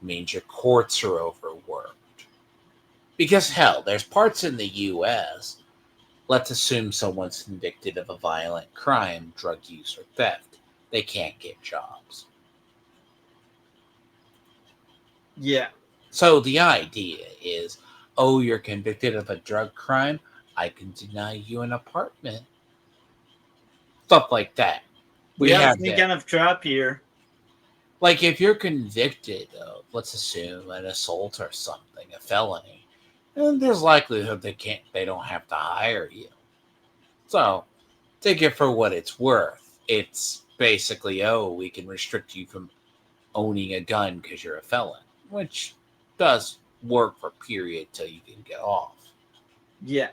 It means your courts are overworked. Because, hell, there's parts in the U.S., let's assume someone's convicted of a violent crime, drug use, or theft. They can't get jobs. Yeah. So the idea is, oh, you're convicted of a drug crime, I can deny you an apartment. Stuff like that. We have some kind of trap here. Like, if you're convicted of, let's assume, an assault or something, a felony, and there's likelihood they don't have to hire you. So, take it for what it's worth. It's basically, oh, we can restrict you from owning a gun because you're a felon, which does work for a period till you can get off. Yeah.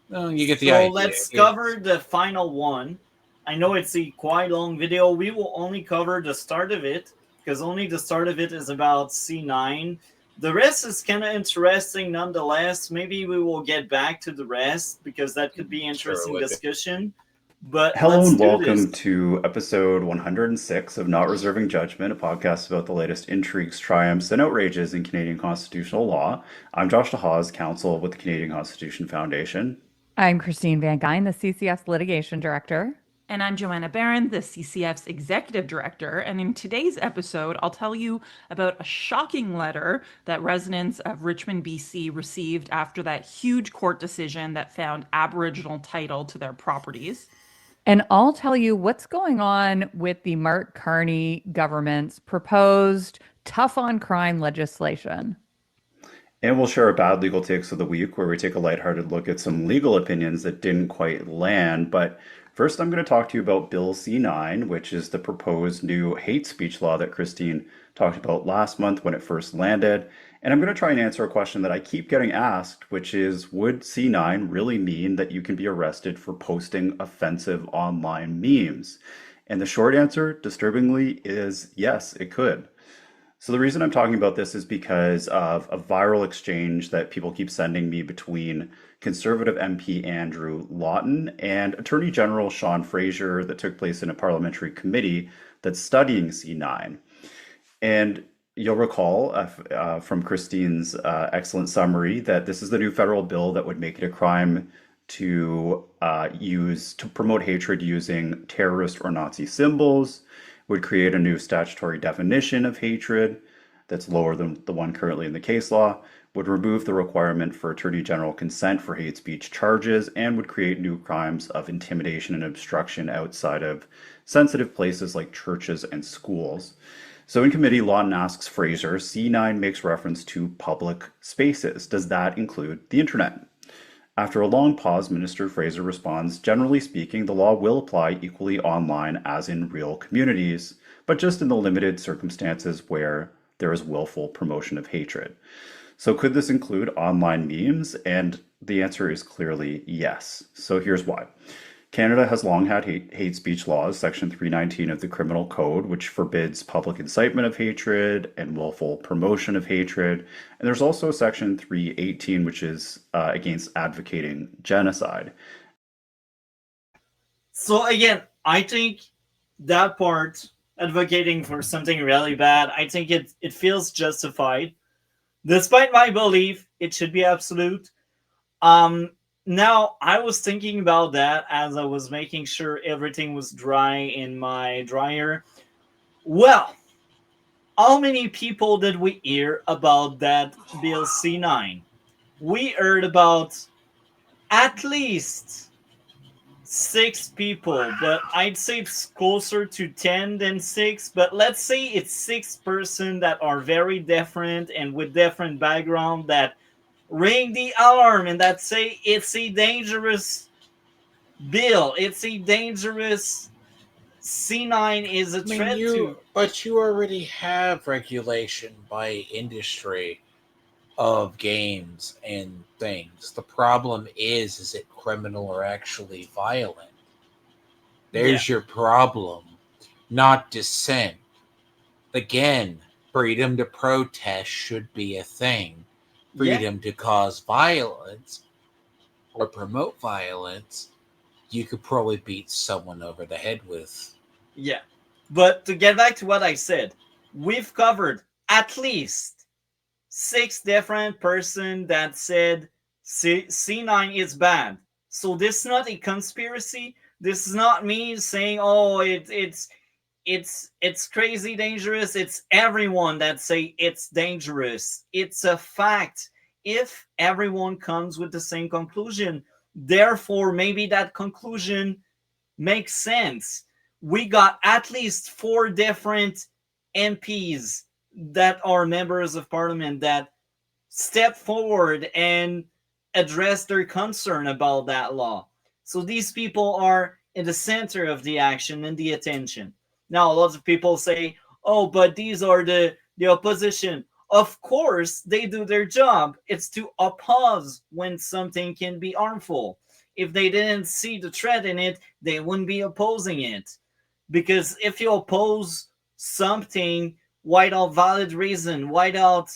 Well, you get the idea. So let's cover the final one. I know it's a quite long video. We will only cover the start of it, because only the start of it is about C9. The rest is kind of interesting nonetheless. Maybe we will get back to the rest, because that could be interesting discussion. But hello and welcome to episode 106 of Not Reserving Judgment, a podcast about the latest intrigues, triumphs, and outrages in Canadian constitutional law. I'm Josh DeHaas, counsel with the Canadian Constitution Foundation. I'm Christine Van Geyn, the CCF's litigation director. And I'm Joanna Barron, the CCF's executive director. And in today's episode, I'll tell you about a shocking letter that residents of Richmond, BC received after that huge court decision that found Aboriginal title to their properties. And I'll tell you what's going on with the Mark Carney government's proposed tough on crime legislation. And we'll share our bad legal takes of the week, where we take a lighthearted look at some legal opinions that didn't quite land. But first, I'm going to talk to you about Bill C-9, which is the proposed new hate speech law that Christine talked about last month when it first landed. And I'm going to try and answer a question that I keep getting asked, which is, would C9 really mean that you can be arrested for posting offensive online memes? And the short answer, disturbingly, is yes, it could. So the reason I'm talking about this is because of a viral exchange that people keep sending me between Conservative MP Andrew Lawton and Attorney General Sean Fraser that took place in a parliamentary committee that's studying C9. And you'll recall from Christine's excellent summary that this is the new federal bill that would make it a crime to promote hatred using terrorist or Nazi symbols, would create a new statutory definition of hatred that's lower than the one currently in the case law, would remove the requirement for Attorney General consent for hate speech charges, and would create new crimes of intimidation and obstruction outside of sensitive places like churches and schools. So in committee, Lawton asks Fraser, C9 makes reference to public spaces. Does that include the internet? After a long pause, Minister Fraser responds, generally speaking, the law will apply equally online as in real communities, but just in the limited circumstances where there is willful promotion of hatred. So could this include online memes? And the answer is clearly yes. So here's why. Canada has long had hate speech laws, Section 319 of the Criminal Code, which forbids public incitement of hatred and willful promotion of hatred. And there's also Section 318, which is against advocating genocide. So again, I think that part, advocating for something really bad, I think it feels justified. Despite my belief, it should be absolute. Now, I was thinking about that as I was making sure everything was dry in my dryer. Well, how many people did we hear about that Bill C9? We heard about at least 6 people, but I'd say it's closer to 10 than 6. But let's say it's 6 persons that are very different and with different background that ring the alarm and that say it's a dangerous bill, it's a dangerous C9 is a threat to. But you already have regulation by industry of games and things. The problem is it criminal or actually violent? There's your problem, not dissent. Again, freedom to protest should be a thing. Freedom to cause violence or promote violence, you could probably beat someone over the head with. Yeah. But to get back to what I said, we've covered at least 6 different persons that said C9 is bad. So this is not a conspiracy. This is not me saying, oh, it's crazy dangerous. It's everyone that say it's dangerous. It's a fact. If everyone comes with the same conclusion, therefore maybe that conclusion makes sense. We got at least 4 different MPs that are members of parliament that step forward and address their concern about that law. So these people are in the center of the action and the attention. Now, lots of people say, oh, but these are the opposition. Of course, they do their job. It's to oppose when something can be harmful. If they didn't see the threat in it, they wouldn't be opposing it. Because if you oppose something without valid reason, without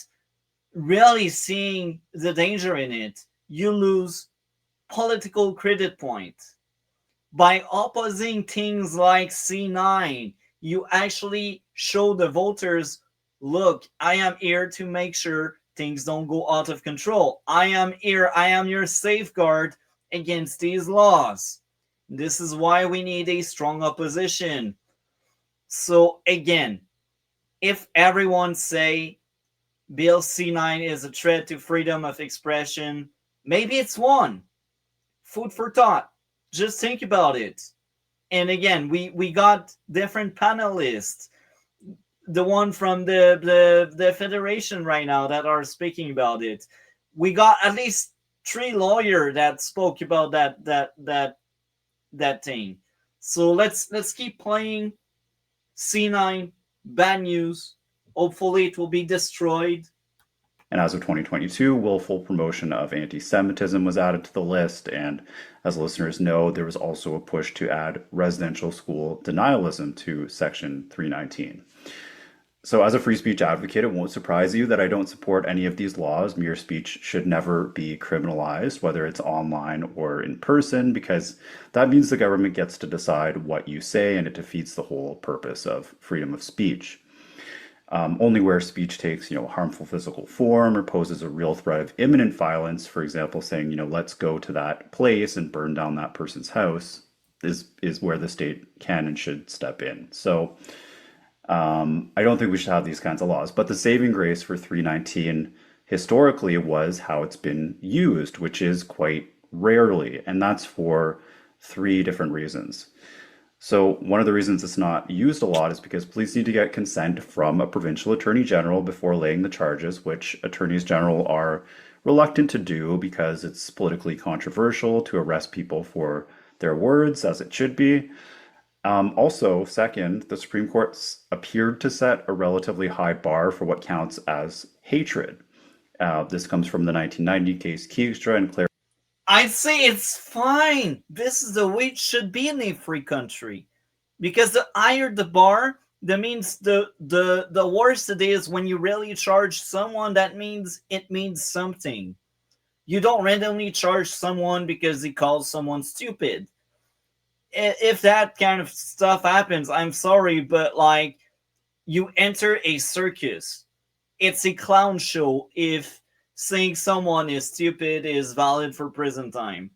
really seeing the danger in it, you lose political credit point. By opposing things like C9, you actually show the voters, look, I am here to make sure things don't go out of control. I am here. I am your safeguard against these laws. This is why we need a strong opposition. So again, if everyone say Bill C9 is a threat to freedom of expression, maybe it's one. Food for thought. Just think about it. And again, we got different panelists. The one from the federation right now that are speaking about it. We got at least 3 lawyers that spoke about that thing. So let's keep playing. C9, bad news. Hopefully it will be destroyed. And as of 2022, willful promotion of anti-Semitism was added to the list. And as listeners know, there was also a push to add residential school denialism to Section 319. So as a free speech advocate, it won't surprise you that I don't support any of these laws. Mere speech should never be criminalized, whether it's online or in person, because that means the government gets to decide what you say, and it defeats the whole purpose of freedom of speech. Only where speech takes, harmful physical form or poses a real threat of imminent violence, for example, saying, let's go to that place and burn down that person's house, is where the state can and should step in. So I don't think we should have these kinds of laws. But the saving grace for 319 historically was how it's been used, which is quite rarely. And that's for 3 different reasons. So one of the reasons it's not used a lot is because police need to get consent from a provincial attorney general before laying the charges, which attorneys general are reluctant to do because it's politically controversial to arrest people for their words, as it should be. Also, second, the Supreme Court appeared to set a relatively high bar for what counts as hatred. This comes from the 1990 case Keegstra and Claire. I'd say it's fine. This is the way it should be in a free country. Because the higher the bar, that means the worse it is when you really charge someone. That means it means something. You don't randomly charge someone because he calls someone stupid. If that kind of stuff happens, I'm sorry, but you enter a circus. It's a clown show if saying someone is stupid is valid for prison time.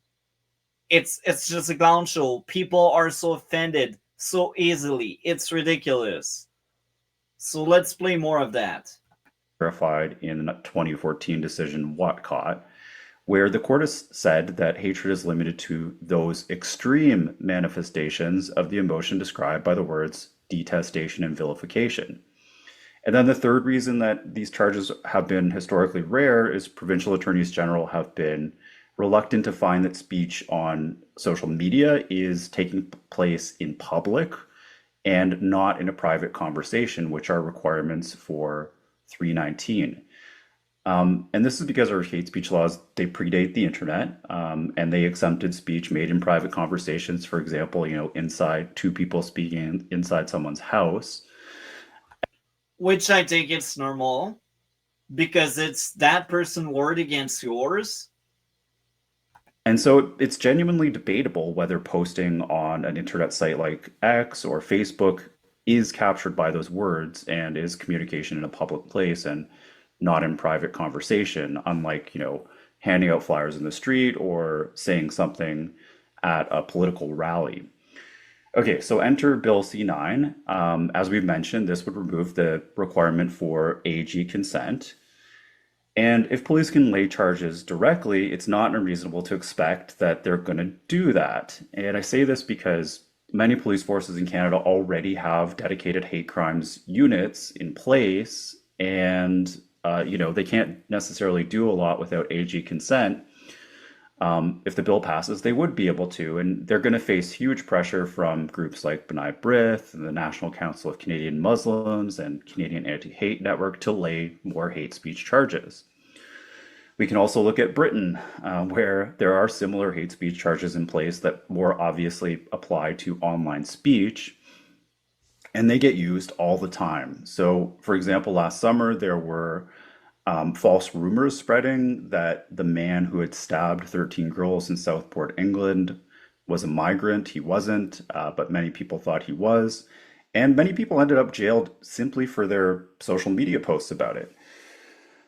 It's just a clown show. People are so offended so easily. It's ridiculous. So let's play more of that. Verified in the 2014 decision Watcott, where the court has said that hatred is limited to those extreme manifestations of the emotion described by the words detestation and vilification. And then the third reason that these charges have been historically rare is provincial attorneys general have been reluctant to find that speech on social media is taking place in public and not in a private conversation, which are requirements for 319. And this is because our hate speech laws, they predate the internet, and they exempted speech made in private conversations, for example, inside 2 people speaking inside someone's house. Which I think it's normal, because it's that person's word against yours. And so it's genuinely debatable whether posting on an internet site like X or Facebook is captured by those words and is communication in a public place and not in private conversation, unlike, handing out flyers in the street or saying something at a political rally. Okay, so enter Bill C9. As we've mentioned, this would remove the requirement for AG consent. And if police can lay charges directly, it's not unreasonable to expect that they're going to do that. And I say this because many police forces in Canada already have dedicated hate crimes units in place, and they can't necessarily do a lot without AG consent. If the bill passes, they would be able to, and they're going to face huge pressure from groups like B'nai B'rith and the National Council of Canadian Muslims and Canadian Anti-Hate Network to lay more hate speech charges. We can also look at Britain, where there are similar hate speech charges in place that more obviously apply to online speech, and they get used all the time. So, for example, last summer, there were false rumors spreading that the man who had stabbed 13 girls in Southport, England, was a migrant. He wasn't, but many people thought he was. And many people ended up jailed simply for their social media posts about it.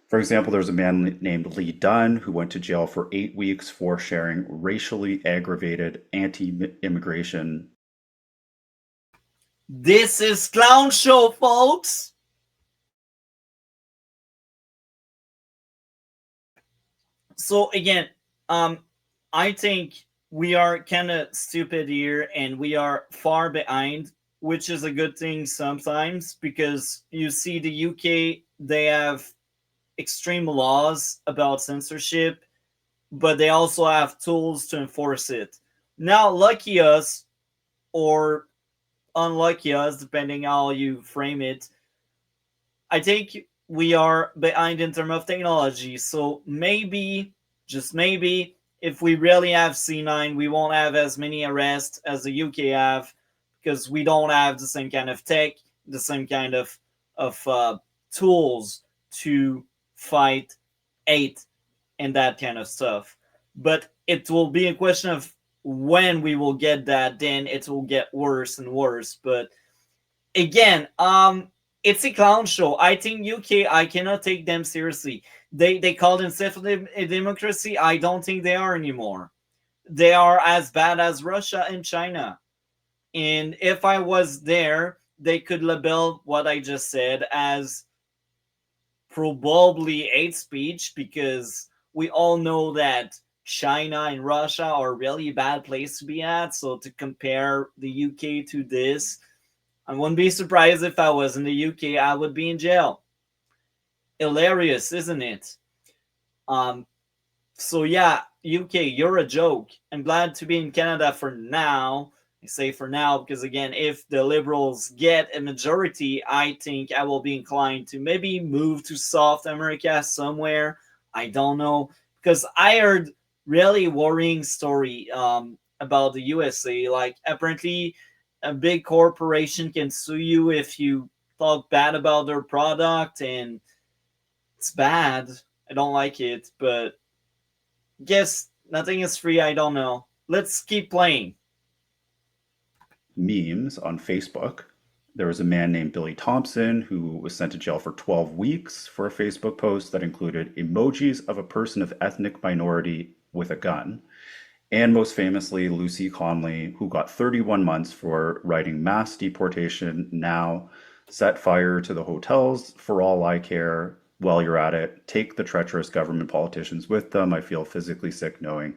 For example, there's a man named Lee Dunn who went to jail for 8 weeks for sharing racially aggravated anti-immigration. This is clown show, folks. So again, I think we are kind of stupid here, and we are far behind, which is a good thing sometimes, because you see the UK, they have extreme laws about censorship, but they also have tools to enforce it. Now, lucky us, or unlucky us, depending how you frame it, I think we are behind in terms of technology. So maybe, just maybe, if we really have C9, we won't have as many arrests as the UK have, because we don't have the same kind of tech, the same kind of tools to fight hate and that kind of stuff. But it will be a question of when we will get that. Then it will get worse and worse. But again, it's a clown show. I think UK, I cannot take them seriously. They call themselves a democracy. I don't think they are anymore. They are as bad as Russia and China. And if I was there, they could label what I just said as probably hate speech, because we all know that China and Russia are really bad place to be at. So to compare the UK to this, I wouldn't be surprised if I was in the UK. I would be in jail. Hilarious, isn't it? Um, so yeah, UK, you're a joke. I'm glad to be in Canada for now. I say for now because again, if the Liberals get a majority, I think I will be inclined to maybe move to South America somewhere. I don't know, because I heard really worrying story about the USA. Like apparently, a big corporation can sue you if you talk bad about their product, and it's bad. I don't like it, but guess nothing is free. I don't know. Let's keep playing. Memes on Facebook. There was a man named Billy Thompson who was sent to jail for 12 weeks for a Facebook post that included emojis of a person of ethnic minority with a gun. And most famously, Lucy Conley, who got 31 months for writing mass deportation now, set fire to the hotels for all I care. While you're at it, take the treacherous government politicians with them. I feel physically sick knowing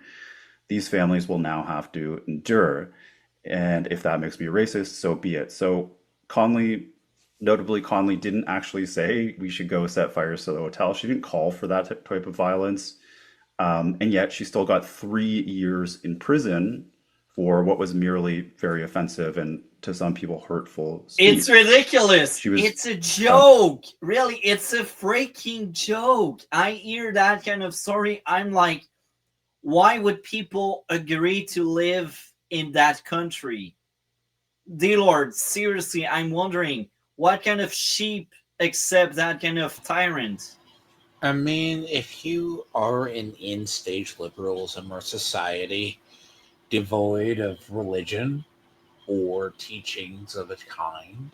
these families will now have to endure. And if that makes me racist, so be it. So Conley, notably, Conley didn't actually say we should go set fires to the hotel. She didn't call for that type of violence. And yet she still got 3 years in prison for what was merely very offensive and to some people hurtful speech. It's ridiculous. It's a joke. Really, it's a freaking joke. I hear that kind of story. I'm like, why would people agree to live in that country? Dear Lord, seriously, I'm wondering what kind of sheep accept that kind of tyrant. I mean, if you are in in-stage liberalism or society devoid of religion or teachings of a kind,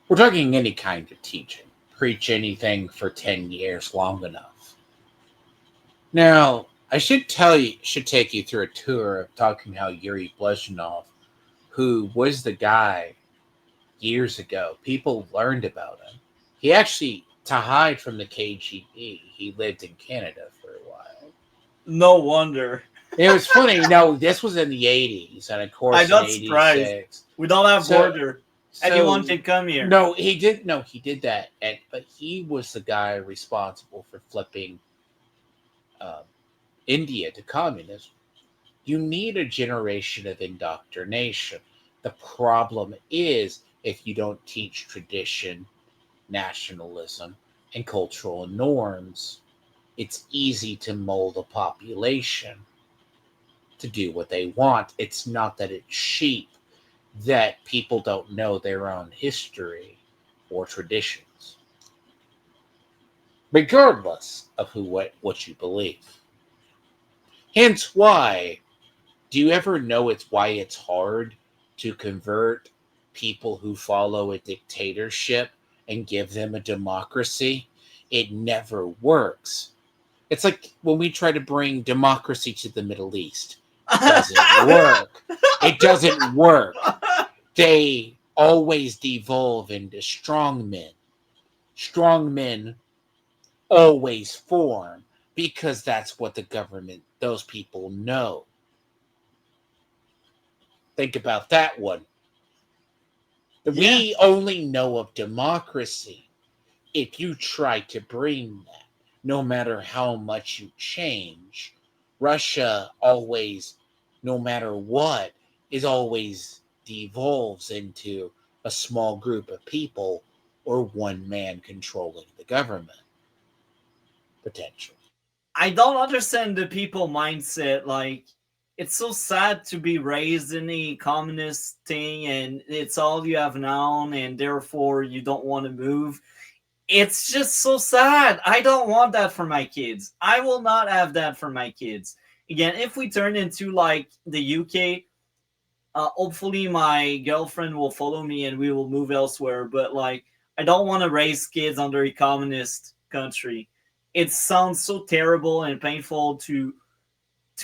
we're talking any kind of teaching. Preach anything for 10 years long enough. Now, I should take you through a tour of talking how Yuri Blazhenov, who was the guy years ago, people learned about him. He actually, to hide from the KGB, he lived in Canada for a while. No wonder. It was funny. No, this was in the 80s, and of course I'm not in 86. surprised. We don't have border. Anyone can come here. No, he did that, but he was the guy responsible for flipping India to communism. You need a generation of indoctrination. The problem is if you don't teach tradition, nationalism, and cultural norms, it's easy to mold a population to do what they want. It's not that it's sheep, that people don't know their own history or traditions, regardless of what you believe. Hence why, do you ever know why it's hard to convert people who follow a dictatorship and give them a democracy? It never works. It's like when we try to bring democracy to the Middle East. It doesn't work. It doesn't work. They always devolve into strongmen. Strongmen always form because that's what the government, those people know. Think about that one. We only know of democracy if you try to bring that. No matter how much you change, Russia always, no matter what, is always devolves into a small group of people or one man controlling the government. Potentially. I don't understand the people mindset. Like, it's so sad to be raised in a communist thing and it's all you have known and therefore you don't want to move. It's just so sad. I don't want that for my kids. I will not have that for my kids. Again, if we turn into like the UK, hopefully my girlfriend will follow me and we will move elsewhere. But like, I don't want to raise kids under a communist country. It sounds so terrible and painful to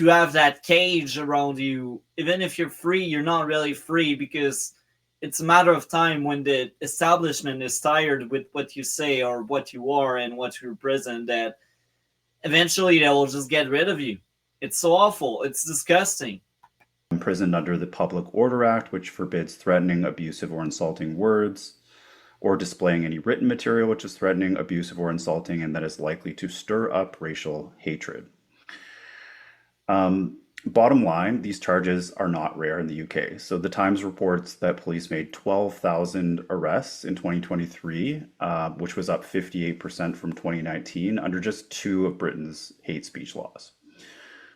have that cage around you. Even if you're free, you're not really free, because it's a matter of time when the establishment is tired with what you say or what you are and what you represent, that eventually they will just get rid of you. It's so awful. It's disgusting. Imprisoned under the Public Order Act, which forbids threatening, abusive, or insulting words, or displaying any written material which is threatening, abusive, or insulting, and that is likely to stir up racial hatred. Bottom line, these charges are not rare in the UK. So the Times reports that police made 12,000 arrests in 2023, which was up 58% from 2019, under just 2 of Britain's hate speech laws.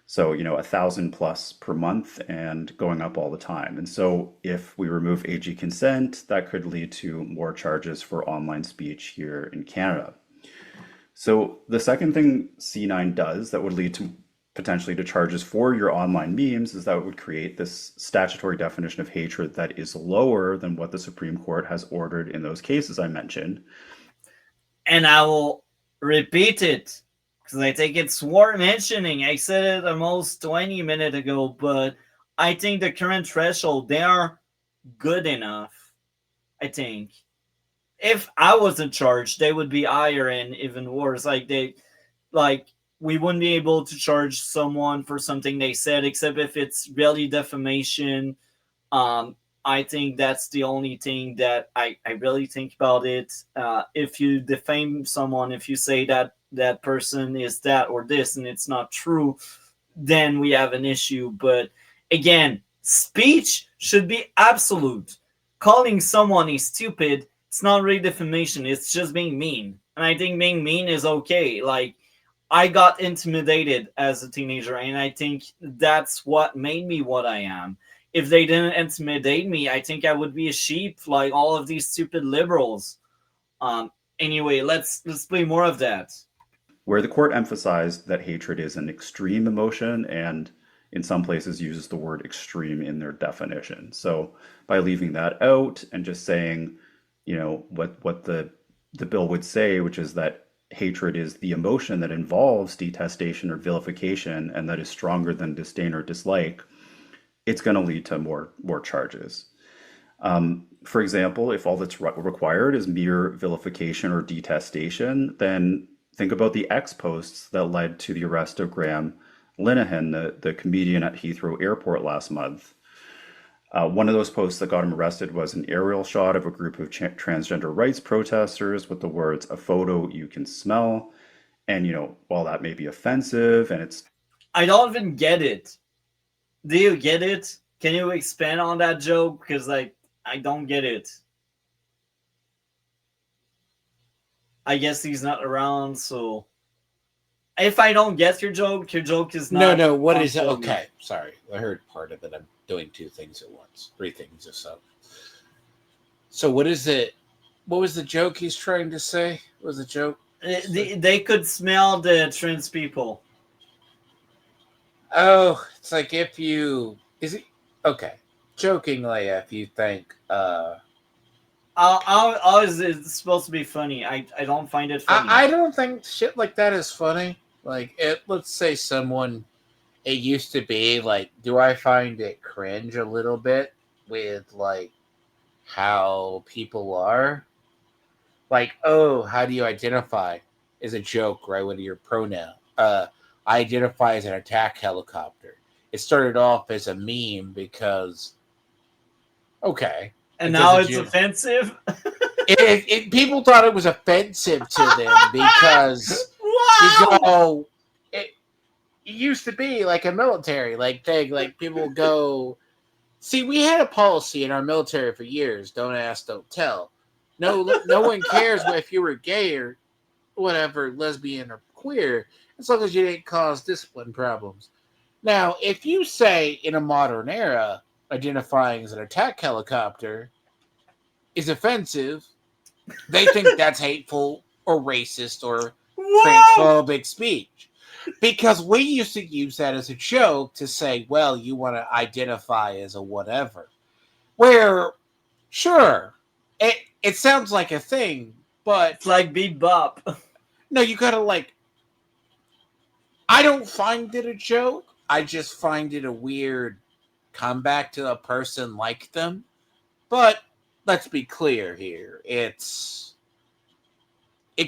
So, 1,000 plus per month and going up all the time. And so if we remove AG consent, that could lead to more charges for online speech here in Canada. So the second thing C9 does that would lead to potentially to charges for your online memes is that it would create this statutory definition of hatred that is lower than what the Supreme Court has ordered in those cases I mentioned. And I will repeat it, because I think it's worth mentioning. I said it almost 20 minutes ago, but I think the current threshold, they are good enough, I think. If I was in charge, they would be higher and even worse. We wouldn't be able to charge someone for something they said, except if it's really defamation. I think that's the only thing that I really think about it. If you defame someone, if you say that that person is that or this and it's not true, then we have an issue. But again, speech should be absolute. Calling someone a stupid, it's not really defamation, it's just being mean. And I think being mean is okay. Like, I got intimidated as a teenager, and I think that's what made me what I am. If they didn't intimidate me, I think I would be a sheep like all of these stupid liberals. Anyway, let's play more of that. Where the court emphasized that hatred is an extreme emotion, and in some places uses the word extreme in their definition. So by leaving that out and just saying, what the bill would say, which is that hatred is the emotion that involves detestation or vilification and that is stronger than disdain or dislike, it's going to lead to more charges. For example, if all that's required is mere vilification or detestation, then think about the X posts that led to the arrest of Graham Linehan, the comedian at Heathrow Airport last month. One of those posts that got him arrested was an aerial shot of a group of transgender rights protesters with the words, "A photo you can smell." And, while that may be offensive and it's... I don't even get it. Do you get it? Can you expand on that joke? Because, I don't get it. I guess he's not around, so... If I don't get your joke is not... No, what is it? Okay, sorry. I heard part of it. I'm doing 2 things at once. 3 things or so. So what is it? What was the joke he's trying to say? What was the joke? They could smell the trans people. Oh, it's like if you... Is it... Okay. Jokingly, if you think... How is it supposed to be funny? I don't find it funny. I don't think shit like that is funny. Like, let's say someone... It used to be, do I find it cringe a little bit with, how people are? How do you identify? Is a joke, right? What are your pronoun? I identify as an attack helicopter. It started off as a meme because... Okay. And now it's offensive? People thought it was offensive to them because... Wow! It used to be like a military thing. People go... See, we had a policy in our military for years, don't ask, don't tell. no one cares if you were gay or whatever, lesbian or queer, as long as you didn't cause discipline problems. Now, if you say in a modern era, identifying as an attack helicopter is offensive, they think that's hateful or racist or transphobic speech. Because we used to use that as a joke to say, well, you want to identify as a whatever. Where, sure, it sounds like a thing, but... It's like Beat Bop. No, you gotta, I don't find it a joke. I just find it a weird comeback to a person like them. But let's be clear here. It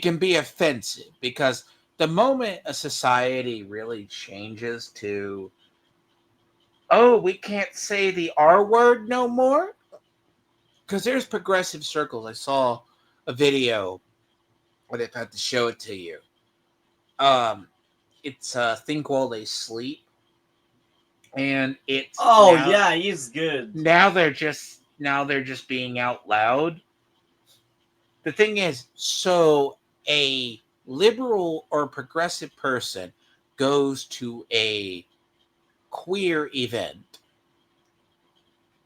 can be offensive because the moment a society really changes to, oh, we can't say the R word no more. Because there's progressive circles. I saw a video where they've had to show it to you. It's a thing called a sleep. And it's yeah, he's good. Now they're just being out loud. The thing is, so a liberal or progressive person goes to a queer event,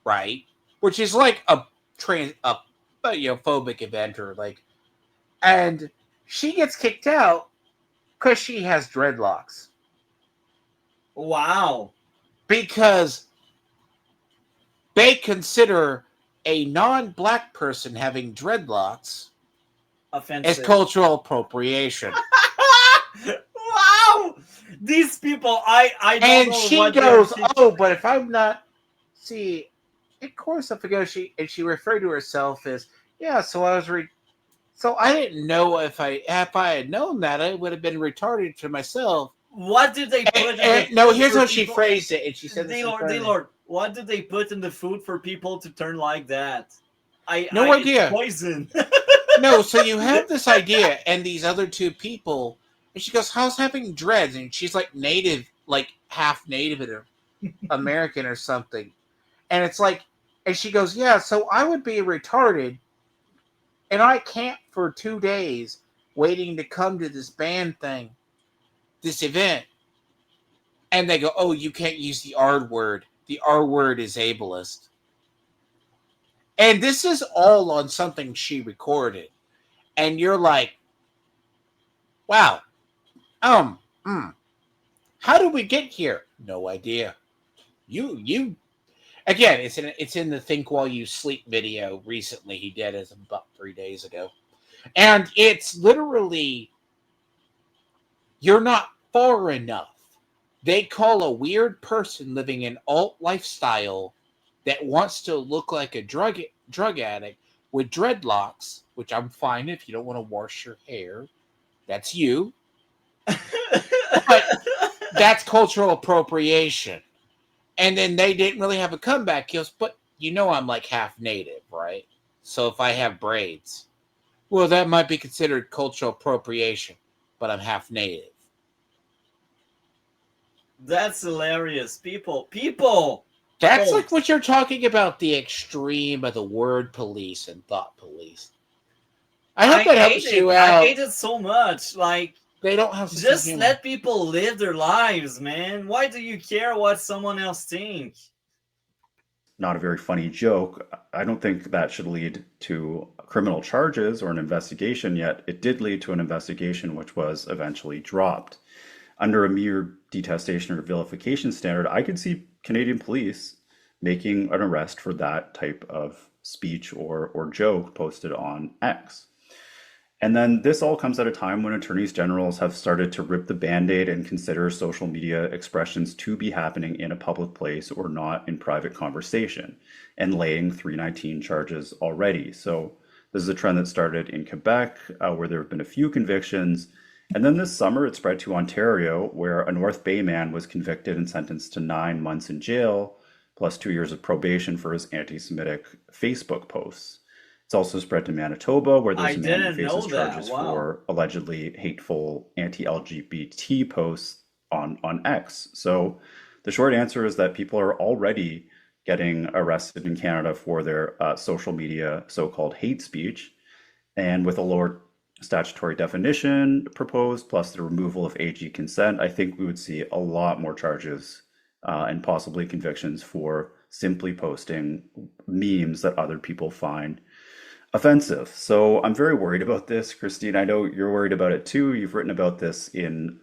right? Which is like a phobic event, or and she gets kicked out because she has dreadlocks. Wow. Because they consider a non-black person having dreadlocks offensive as cultural appropriation. Wow! These people, I don't and know she what goes, oh, but if I'm not, see, of course, I forgot she referred to herself as, yeah. So so I didn't know if I had known that, I would have been retarded to myself. What did they put? No, here's how she phrased it, and she said, "Lord, what did they put in the food for people to turn like that?" No idea. It's poison. No, so you have this idea, and these other two people, and she goes, "How's having dreads?" And she's like native, like half Native or American or something, and it's like, and she goes, "Yeah, so I would be retarded, and I camped for 2 days waiting to come to this band thing, this event." And they go, oh, you can't use the R word. The R word is ableist. And this is all on something she recorded. And you're like, wow. How did we get here? No idea. You again, it's in the Think While You Sleep video recently he did as about 3 days ago. And it's literally, you're not far enough. They call a weird person living an alt lifestyle that wants to look like a drug addict with dreadlocks, which I'm fine if you don't want to wash your hair. That's you. But that's cultural appropriation. And then they didn't really have a comeback. He goes, but I'm like half Native, right? So if I have braids, well, that might be considered cultural appropriation, but I'm half Native. That's hilarious. People. That's like what you're talking about, the extreme of the word police and thought police. I hope that helps you out. I hate it so much. Like, they don't have just let people live their lives, man. Why do you care what someone else thinks? Not a very funny joke. I don't think that should lead to criminal charges or an investigation, yet it did lead to an investigation which was eventually dropped. Under a mere detestation or vilification standard, I could see Canadian police making an arrest for that type of speech or joke posted on X. And then this all comes at a time when attorneys generals have started to rip the Band-Aid and consider social media expressions to be happening in a public place or not in private conversation, and laying 319 charges already. So this is a trend that started in Quebec, where there have been a few convictions. And then this summer, it spread to Ontario, where a North Bay man was convicted and sentenced to 9 months in jail, plus 2 years of probation for his anti-Semitic Facebook posts. It's also spread to Manitoba, where there's a man who faces charges for allegedly hateful anti-LGBT posts on X. So the short answer is that people are already getting arrested in Canada for their social media so-called hate speech. And with a lower statutory definition proposed, plus the removal of AG consent, I think we would see a lot more charges and possibly convictions for simply posting memes that other people find offensive. So I'm very worried about this, Christine. I know you're worried about it too. You've written about this in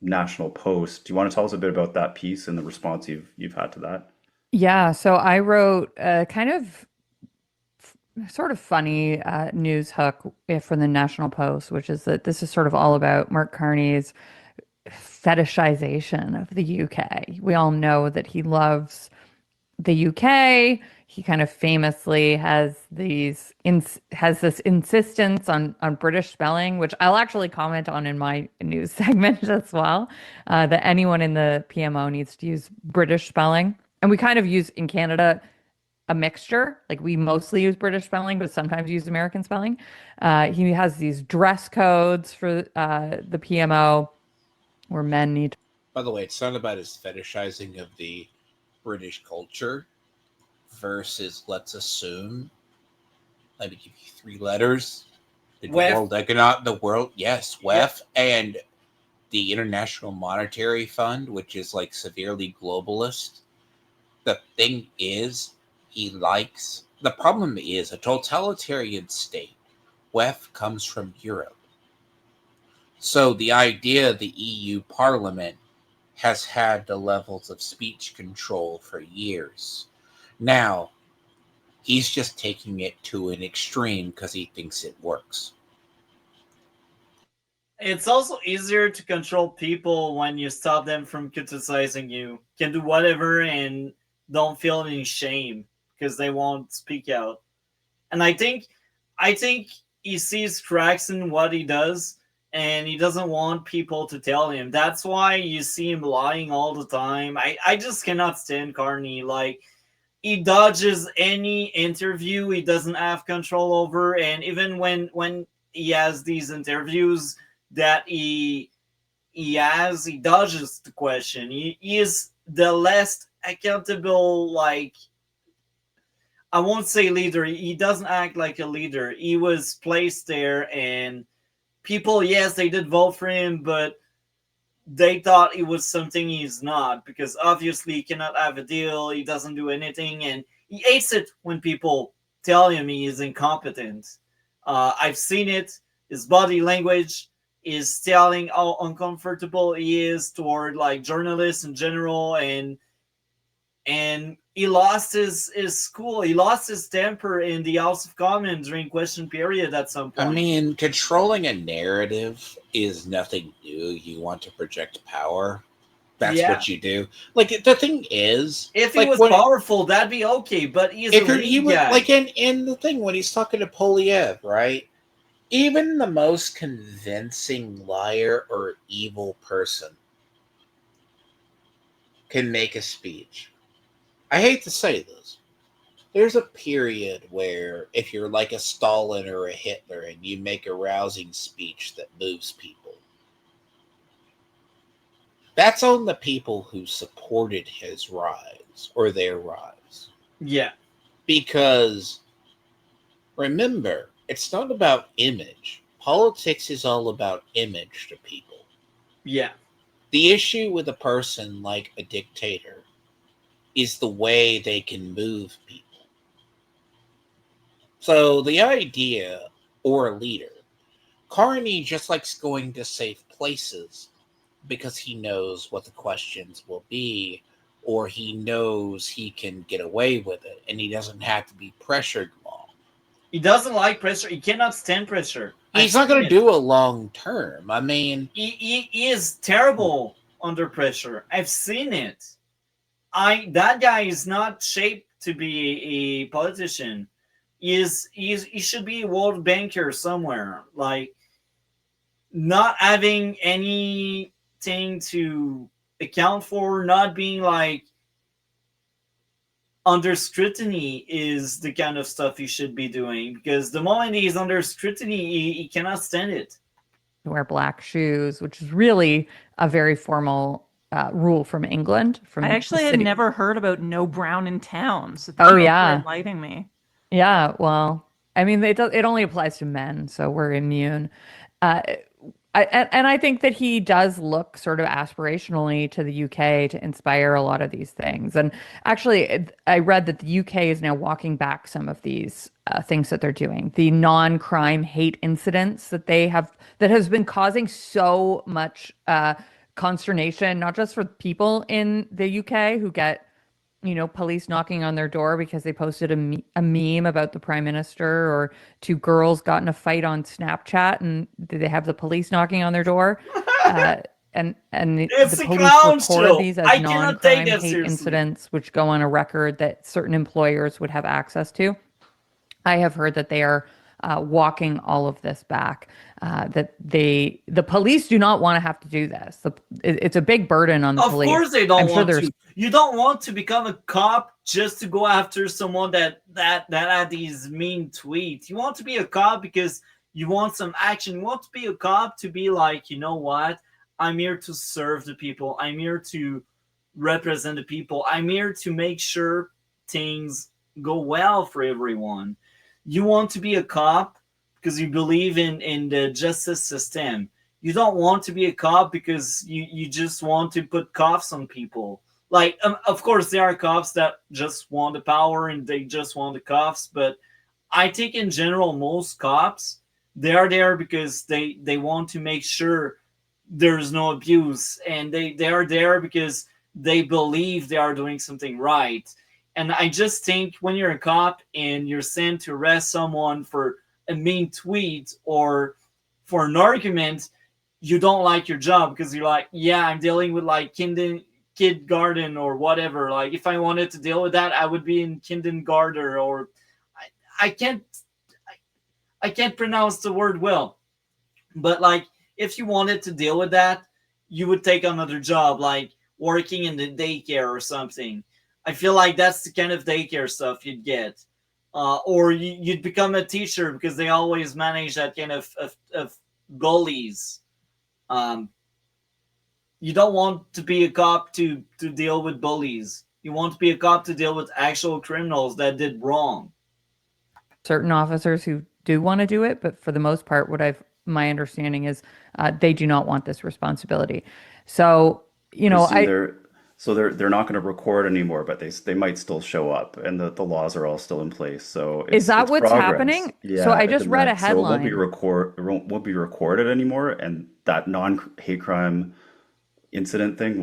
National Post. Do you want to tell us a bit about that piece and the response you've had to that? Yeah, so I wrote a kind of sort of funny news hook from the National Post, which is that this is sort of all about Mark Carney's fetishization of the UK. We all know that he loves the UK. He kind of famously has this insistence on British spelling, which I'll actually comment on in my news segment as well. That anyone in the PMO needs to use British spelling, and we kind of use in Canada a mixture. Like we mostly use British spelling, but sometimes use American spelling. He has these dress codes for the PMO where men need to. By the way, it's not about his fetishizing of the British culture versus, let's assume, let me give you 3 letters. The WEF, yes, WEF, and the International Monetary Fund, which is like severely globalist. The thing is, the problem is a totalitarian state. WEF comes from Europe. So the idea the EU Parliament has had the levels of speech control for years. Now, he's just taking it to an extreme because he thinks it works. It's also easier to control people when you stop them from criticizing you. Can do whatever and don't feel any shame because they won't speak out. And I think he sees cracks in what he does, and he doesn't want people to tell him. That's why you see him lying all the time. I just cannot stand Carney. Like, he dodges any interview he doesn't have control over, and even when he has these interviews that he dodges the question. He is the less accountable, like, I won't say leader. He doesn't act like a leader. He was placed there, and people, yes, they did vote for him, but they thought he was something he's not, because obviously he cannot have a deal. He doesn't do anything, and he hates it when people tell him he is incompetent. I've seen it. His body language is telling how uncomfortable he is toward like journalists in general, and he lost his school. He lost his temper in the House of Commons during question period at some point. I mean, controlling a narrative is nothing new. You want to project power. That's what you do. Like, the thing is, if he was powerful, that'd be okay. But he's a lead guy. Like in the thing when he's talking to Polyev, right? Even the most convincing liar or evil person can make a speech. I hate to say this. There's a period where if you're like a Stalin or a Hitler and you make a rousing speech that moves people, that's on the people who supported his rise or their rise. Yeah. Because remember, it's not about image. Politics is all about image to people. Yeah. The issue with a person like a dictator is the way they can move people. So the idea, or a leader, Carney just likes going to safe places because he knows what the questions will be, or he knows he can get away with it, and he doesn't have to be pressured long. He doesn't like pressure. He cannot stand pressure. He's not going to do a long term. I mean, he is terrible under pressure. I've seen it. That guy is not shaped to be a politician. He should be a world banker somewhere. Like, not having anything to account for, not being like under scrutiny is the kind of stuff he should be doing, because the moment he's under scrutiny, he cannot stand it. Wear black shoes, which is really a very formal rule from England. I actually had never heard about no brown in town. So oh yeah, enlightening me. Yeah, well, I mean, it only applies to men, so we're immune. Uh, and I think that he does look sort of aspirationally to the UK to inspire a lot of these things. And actually, I read that the UK is now walking back some of these things that they're doing. The non-crime hate incidents that they have, that has been causing so much consternation, not just for people in the UK who get, police knocking on their door because they posted a meme about the prime minister, or two girls got in a fight on Snapchat and they have the police knocking on their door. And It's the a police clown record show. these as I cannot take non-crime that hate seriously. incidents, which go on a record that certain employers would have access to. I have heard that they are walking all of this back. That the police do not want to have to do this. It's a big burden on the Of police. course they don't I'm sure want there's to. You don't want to become a cop just to go after someone that had these mean tweets. You want to be a cop because you want some action. You want to be a cop to be like, you know what? I'm here to serve the people. I'm here to represent the people. I'm here to make sure things go well for everyone. You want to be a cop because you believe in the justice system. You don't want to be a cop because you just want to put cuffs on people. Like, of course, there are cops that just want the power and they just want the cuffs. But I think in general, most cops, they are there because they want to make sure there's no abuse. And they are there because they believe they are doing something right. And I just think when you're a cop and you're sent to arrest someone for a mean tweet or for an argument, you don't like your job because you're like, yeah, I'm dealing with like kindergarten or whatever. Like if I wanted to deal with that, I would be in kindergarten, or I can't pronounce the word well. But like if you wanted to deal with that, you would take another job, like working in the daycare or something. I feel like that's the kind of daycare stuff you'd get. Or you'd become a teacher because they always manage that kind of bullies. You don't want to be a cop to deal with bullies. You want to be a cop to deal with actual criminals that did wrong. certain officers who do want to do it, but for the most part, my understanding is they do not want this responsibility. So, Christine, they're not going to record anymore, but they might still show up, and the laws are all still in place. So is that it's what's progress. happening? Yeah, So I just read a headline. So it won't be recorded anymore, and that non-hate crime incident thing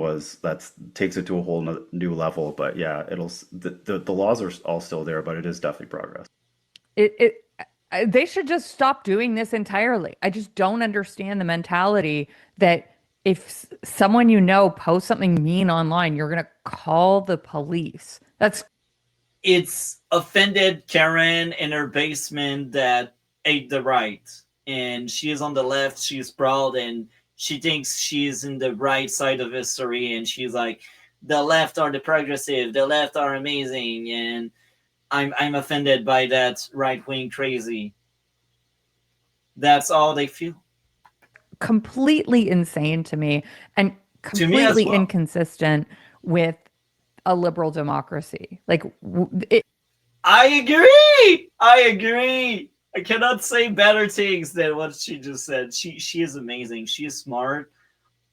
takes it to a whole new level. But yeah, the laws are all still there, but it is definitely progress. They should just stop doing this entirely. I just don't understand the mentality that if someone posts something mean online, you're going to call the police. It's offended Karen in her basement that ate the right. And she is on the left, she's proud, and she thinks she's in the right side of history. And she's like, the left are the progressive, the left are amazing. And I'm offended by that right-wing crazy. That's all they feel. Completely insane to me, and completely inconsistent with a liberal democracy. I agree. I cannot say better things than what she just said. She is amazing. She is smart.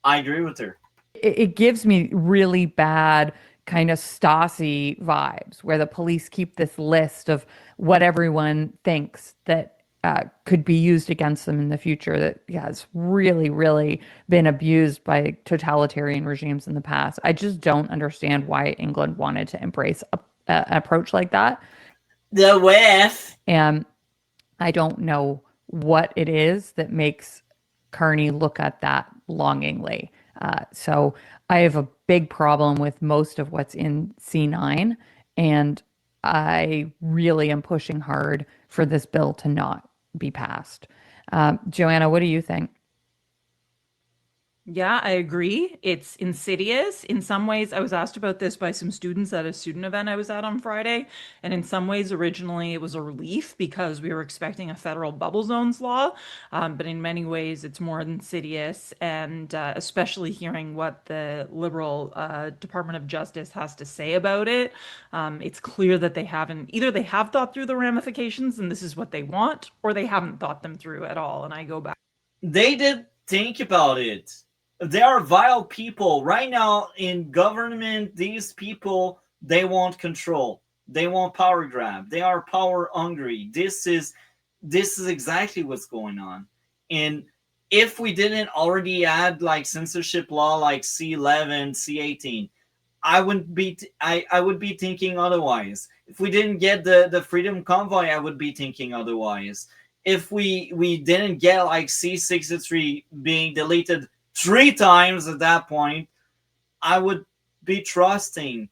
I agree with her. It gives me really bad kind of Stasi vibes, where the police keep this list of what everyone thinks that could be used against them in the future, that has really, really been abused by totalitarian regimes in the past. I just don't understand why England wanted to embrace an approach like that. The West. And I don't know what it is that makes Carney look at that longingly. So I have a big problem with most of what's in C9, and I really am pushing hard for this bill to not be passed. Joanna, what do you think? Yeah, I agree. It's insidious. In some ways, I was asked about this by some students at a student event I was at on Friday. And in some ways, originally it was a relief because we were expecting a federal bubble zones law. But in many ways, it's more insidious. And especially hearing what the Liberal Department of Justice has to say about it, it's clear that they haven't, either they have thought through the ramifications and this is what they want, or they haven't thought them through at all. And I go back. They did think about it. They are vile people. Right now in government, these people, they want control. They want power grab. They are power hungry. This is exactly what's going on. And if we didn't already add like censorship law like C11, C18, I would be thinking otherwise. If we didn't get the Freedom Convoy, I would be thinking otherwise. If we didn't get like C63 being deleted 3 times at that point, I would be trusting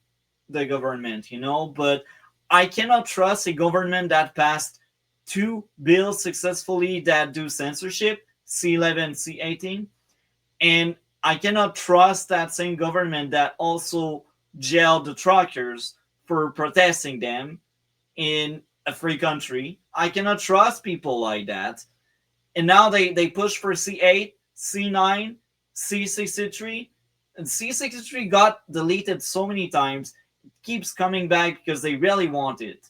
the government, but I cannot trust a government that passed 2 bills successfully that do censorship, C11, C18, and I cannot trust that same government that also jailed the truckers for protesting them in a free country. I cannot trust people like that. And now they push for C8, C9, C63, and C63 got deleted so many times, it keeps coming back because they really want it.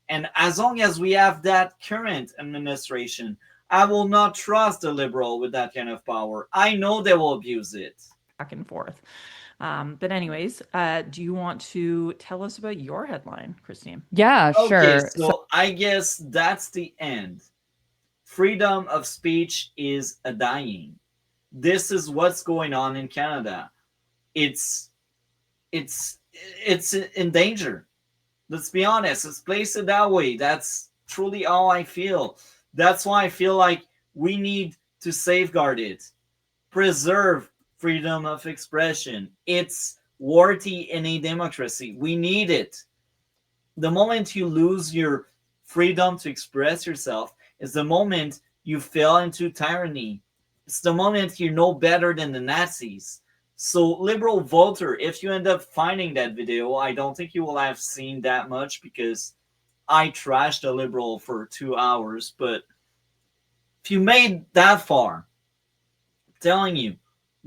And as long as we have that current administration, I will not trust the Liberal with that kind of power. I know they will abuse it. Back and forth. But anyways, do you want to tell us about your headline, Christine? Yeah, sure. Okay, so I guess that's the end. Freedom of speech is a dying. This is what's going on in Canada. It's in danger. Let's be honest. Let's place it that way. That's truly how I feel. That's why I feel like we need to safeguard it, preserve freedom of expression. It's worthy in a democracy. We need it. The moment you lose your freedom to express yourself is the moment you fell into tyranny. It's the moment you're no better than the Nazis. So, Liberal voter, if you end up finding that video, I don't think you will have seen that much because I trashed a Liberal for 2 hours. But if you made that far, I'm telling you,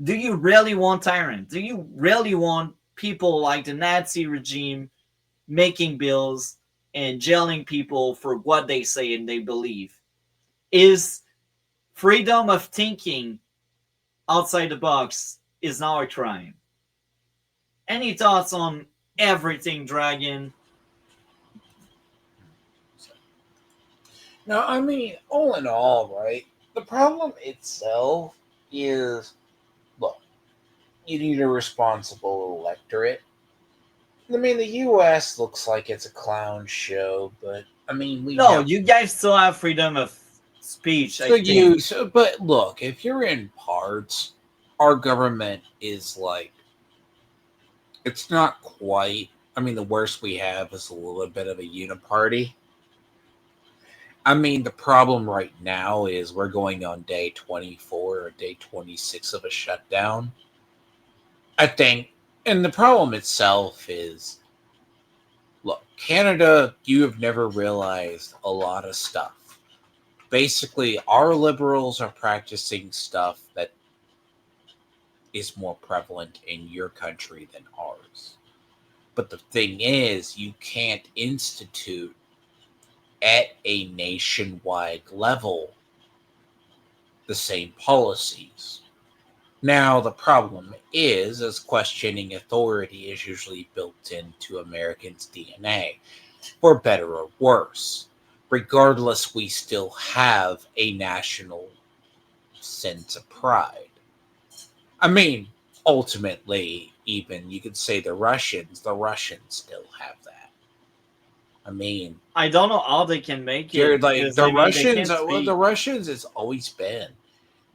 do you really want tyrant? Do you really want people like the Nazi regime making bills and jailing people for what they say and they believe? Is freedom of thinking outside the box is now a crime? Any thoughts on everything, Dragon? No, I mean, all in all, right? The problem itself is, look, you need a responsible electorate. I mean, the U.S. looks like it's a clown show, but I mean, you guys still have freedom of speech. But look, if you're in parts, our government is like, it's not quite. I mean, the worst we have is a little bit of a uniparty. I mean, the problem right now is we're going on day 24 or day 26 of a shutdown, I think. And the problem itself is, look, Canada, you have never realized a lot of stuff. Basically, our liberals are practicing stuff that is more prevalent in your country than ours. But the thing is, you can't institute at a nationwide level the same policies. Now, the problem is, as questioning authority is usually built into Americans' DNA, for better or worse. Regardless, we still have a national sense of pride. I mean, ultimately, even you could say the Russians still have that. I mean, I don't know how they can make it. Like the Russians has always been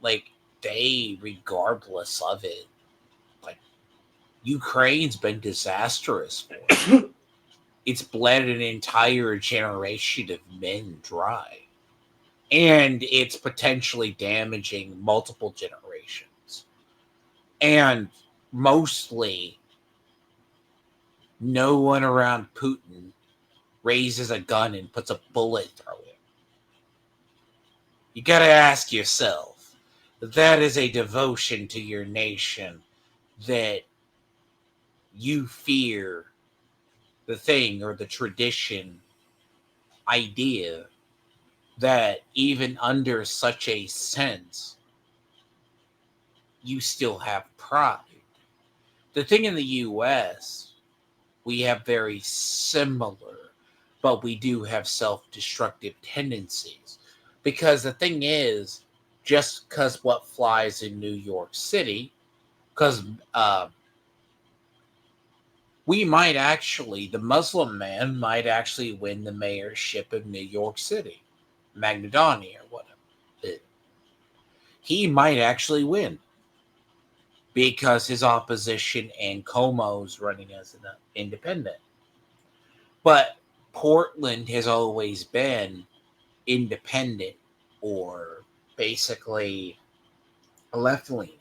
like, they, regardless of it, like, Ukraine's been disastrous for them. It's bled an entire generation of men dry, and it's potentially damaging multiple generations. And mostly, no one around Putin raises a gun and puts a bullet through it. You got to ask yourself, that is a devotion to your nation, that you fear the thing or the tradition, idea, that even under such a sense, you still have pride. The thing in the U.S., we have very similar, but we do have self-destructive tendencies. Because the thing is, just because what flies in New York City, because we might actually, the Muslim man might actually win the mayorship of New York City, Magnadani or whatever. He might actually win because his opposition and Cuomo's running as an independent. But Portland has always been independent or basically left-leaning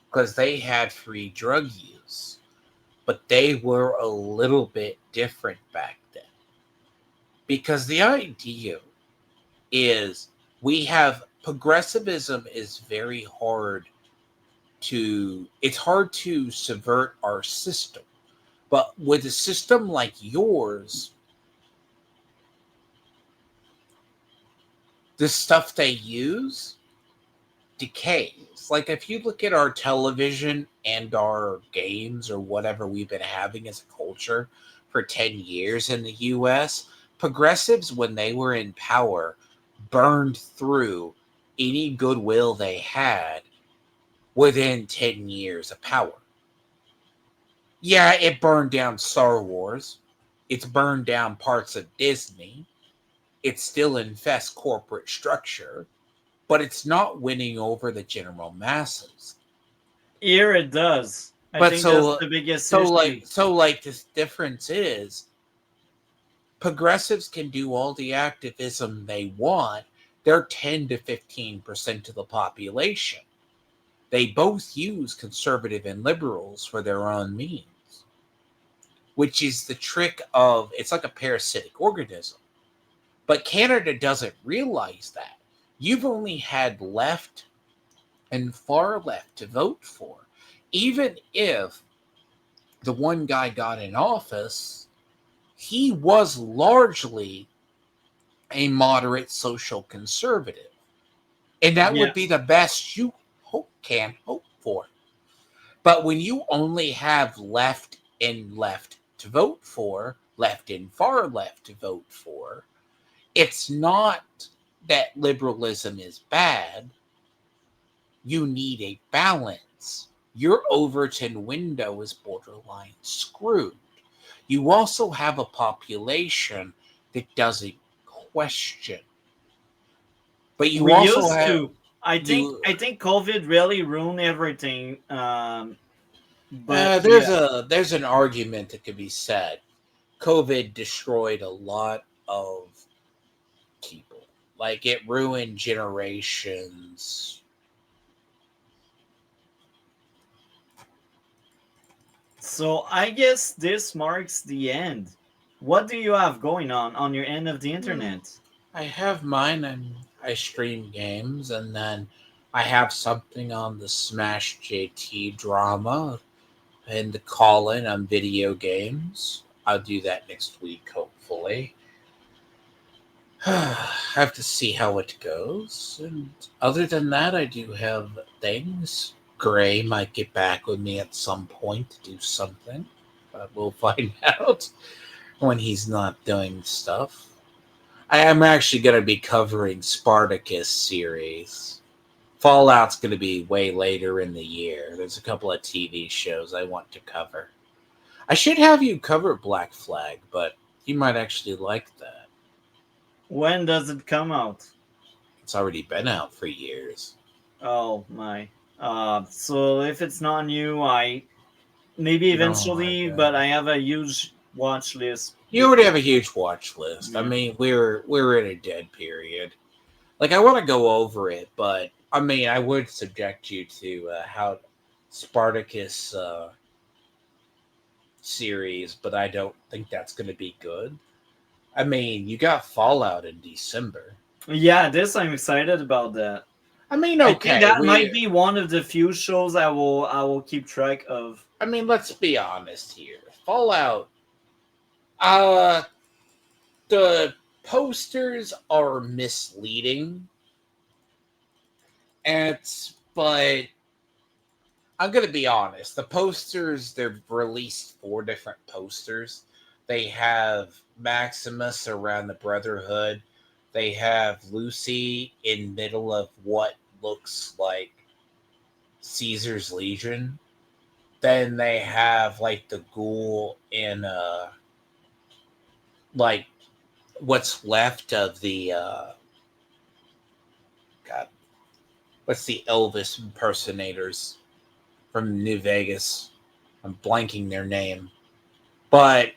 because they had free drug use, but they were a little bit different back then. Because the idea is progressivism is very hard it's hard to subvert our system. But with a system like yours, the stuff they use decays. Like if you look at our television and our games or whatever we've been having as a culture for 10 years in the US, progressives, when they were in power, burned through any goodwill they had within 10 years of power. Yeah, it burned down Star Wars. It's burned down parts of Disney. It still infests corporate structure, but it's not winning over the general masses. Here it does. I think that's the biggest issue. This difference is progressives can do all the activism they want. They're 10 to 15% of the population. They both use conservative and liberals for their own means, which is the trick of, it's like a parasitic organism. But Canada doesn't realize that. You've only had left and far left to vote for. Even if the one guy got in office, he was largely a moderate social conservative. And that would be the best you can hope for. But when you only have left and left to vote for, left and far left to vote for, it's not that liberalism is bad. You need a balance. Your Overton window is borderline screwed. You also have a population that doesn't question. But you also have... I think COVID really ruined everything. But there's an argument that could be said. COVID destroyed a lot of people. Like, it ruined generations. So I guess this marks the end. What do you have going on your end of the internet? I have mine, and I stream games, and then I have something on the Smash JT drama and the call-in on video games. I'll do that next week, hopefully. I have to see how it goes. And other than that, I do have things. Gray might get back with me at some point to do something. But we'll find out when he's not doing stuff. I am actually going to be covering Spartacus series. Fallout's going to be way later in the year. There's a couple of TV shows I want to cover. I should have you cover Black Flag, but you might actually like that. When does it come out? It's already been out for years. Oh my. So if it's not new, I maybe eventually, but I have a huge watch list. You already have a huge watch list. I mean, we're in a dead period. Like, I want to go over it, but I mean, I would subject you to Spartacus series, but I don't think that's going to be good. I mean, you got Fallout in December. Yeah, this I'm excited about that. I mean, I okay, think that might be one of the few shows I will keep track of. I mean, let's be honest here. Fallout, the posters are misleading, but I'm gonna be honest. The posters, they've released 4 different posters. They have Maximus around the Brotherhood. They have Lucy in middle of what looks like Caesar's Legion. Then they have like the ghoul in like what's left of the God, what's the Elvis impersonators from New Vegas? I'm blanking their name. But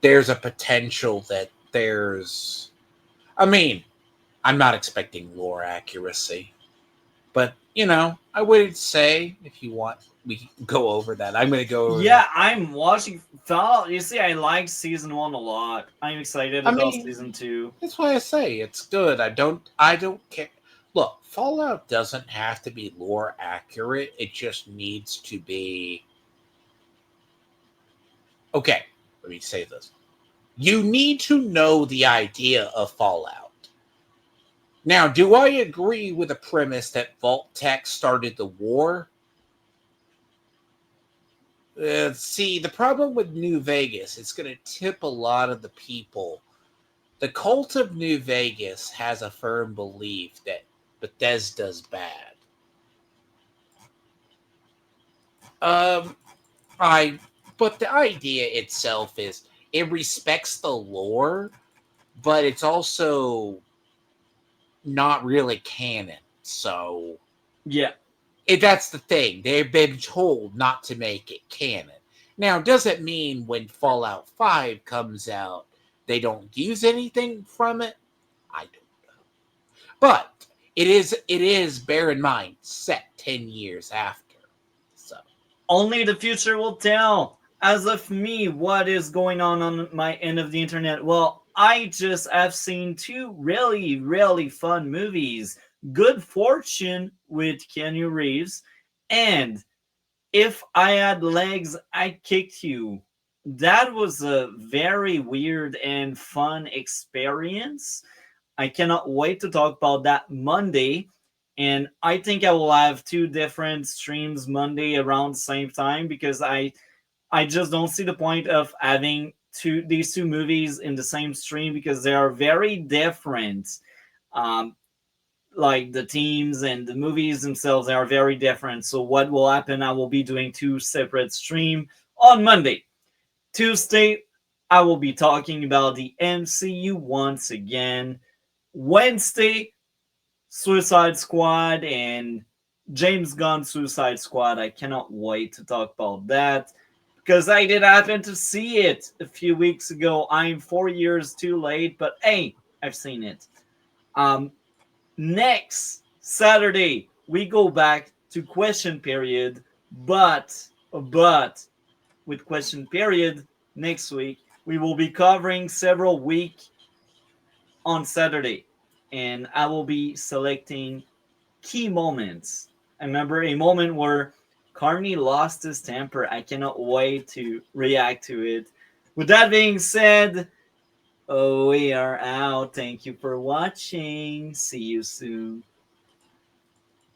there's a potential that there's, I mean, I'm not expecting lore accuracy. But, you know, I would say if you want, we can go over that. I'm going to go over that. I'm watching Fallout. You see, I like season 1 a lot. I'm excited about season 2. That's why I say it's good. I don't care. Look, Fallout doesn't have to be lore accurate. It just needs to be. Okay, let me say this. You need to know the idea of Fallout. Now, do I agree with the premise that Vault-Tec started the war? See, the problem with New Vegas, it's going to tip a lot of the people. The cult of New Vegas has a firm belief that Bethesda's bad. But the idea itself is it respects the lore, but it's also not really canon. So yeah, that's the thing. They've been told not to make it canon. Now, does it mean when Fallout 5 comes out, they don't use anything from it? I don't know. But it is, bear in mind, set 10 years after. So only the future will tell. As of me, what is going on my end of the internet? Well, I just have seen 2 really, really fun movies. Good Fortune with Keanu Reeves and If I Had Legs, I'd Kick You. That was a very weird and fun experience. I cannot wait to talk about that Monday. And I think I will have 2 different streams Monday around the same time because I just don't see the point of having these 2 movies in the same stream because they are very different. Like the teams and the movies themselves are very different. So what will happen? I will be doing 2 separate streams on Monday. Tuesday, I will be talking about the MCU once again. Wednesday, Suicide Squad and James Gunn Suicide Squad. I cannot wait to talk about that because I did happen to see it a few weeks ago. I'm 4 years too late, but hey, I've seen it. Next Saturday, we go back to question period, but with question period next week, we will be covering several weeks on Saturday, and I will be selecting key moments. I remember a moment where Carney lost his temper. I cannot wait to react to it. With that being said, we are out. Thank you for watching. See you soon.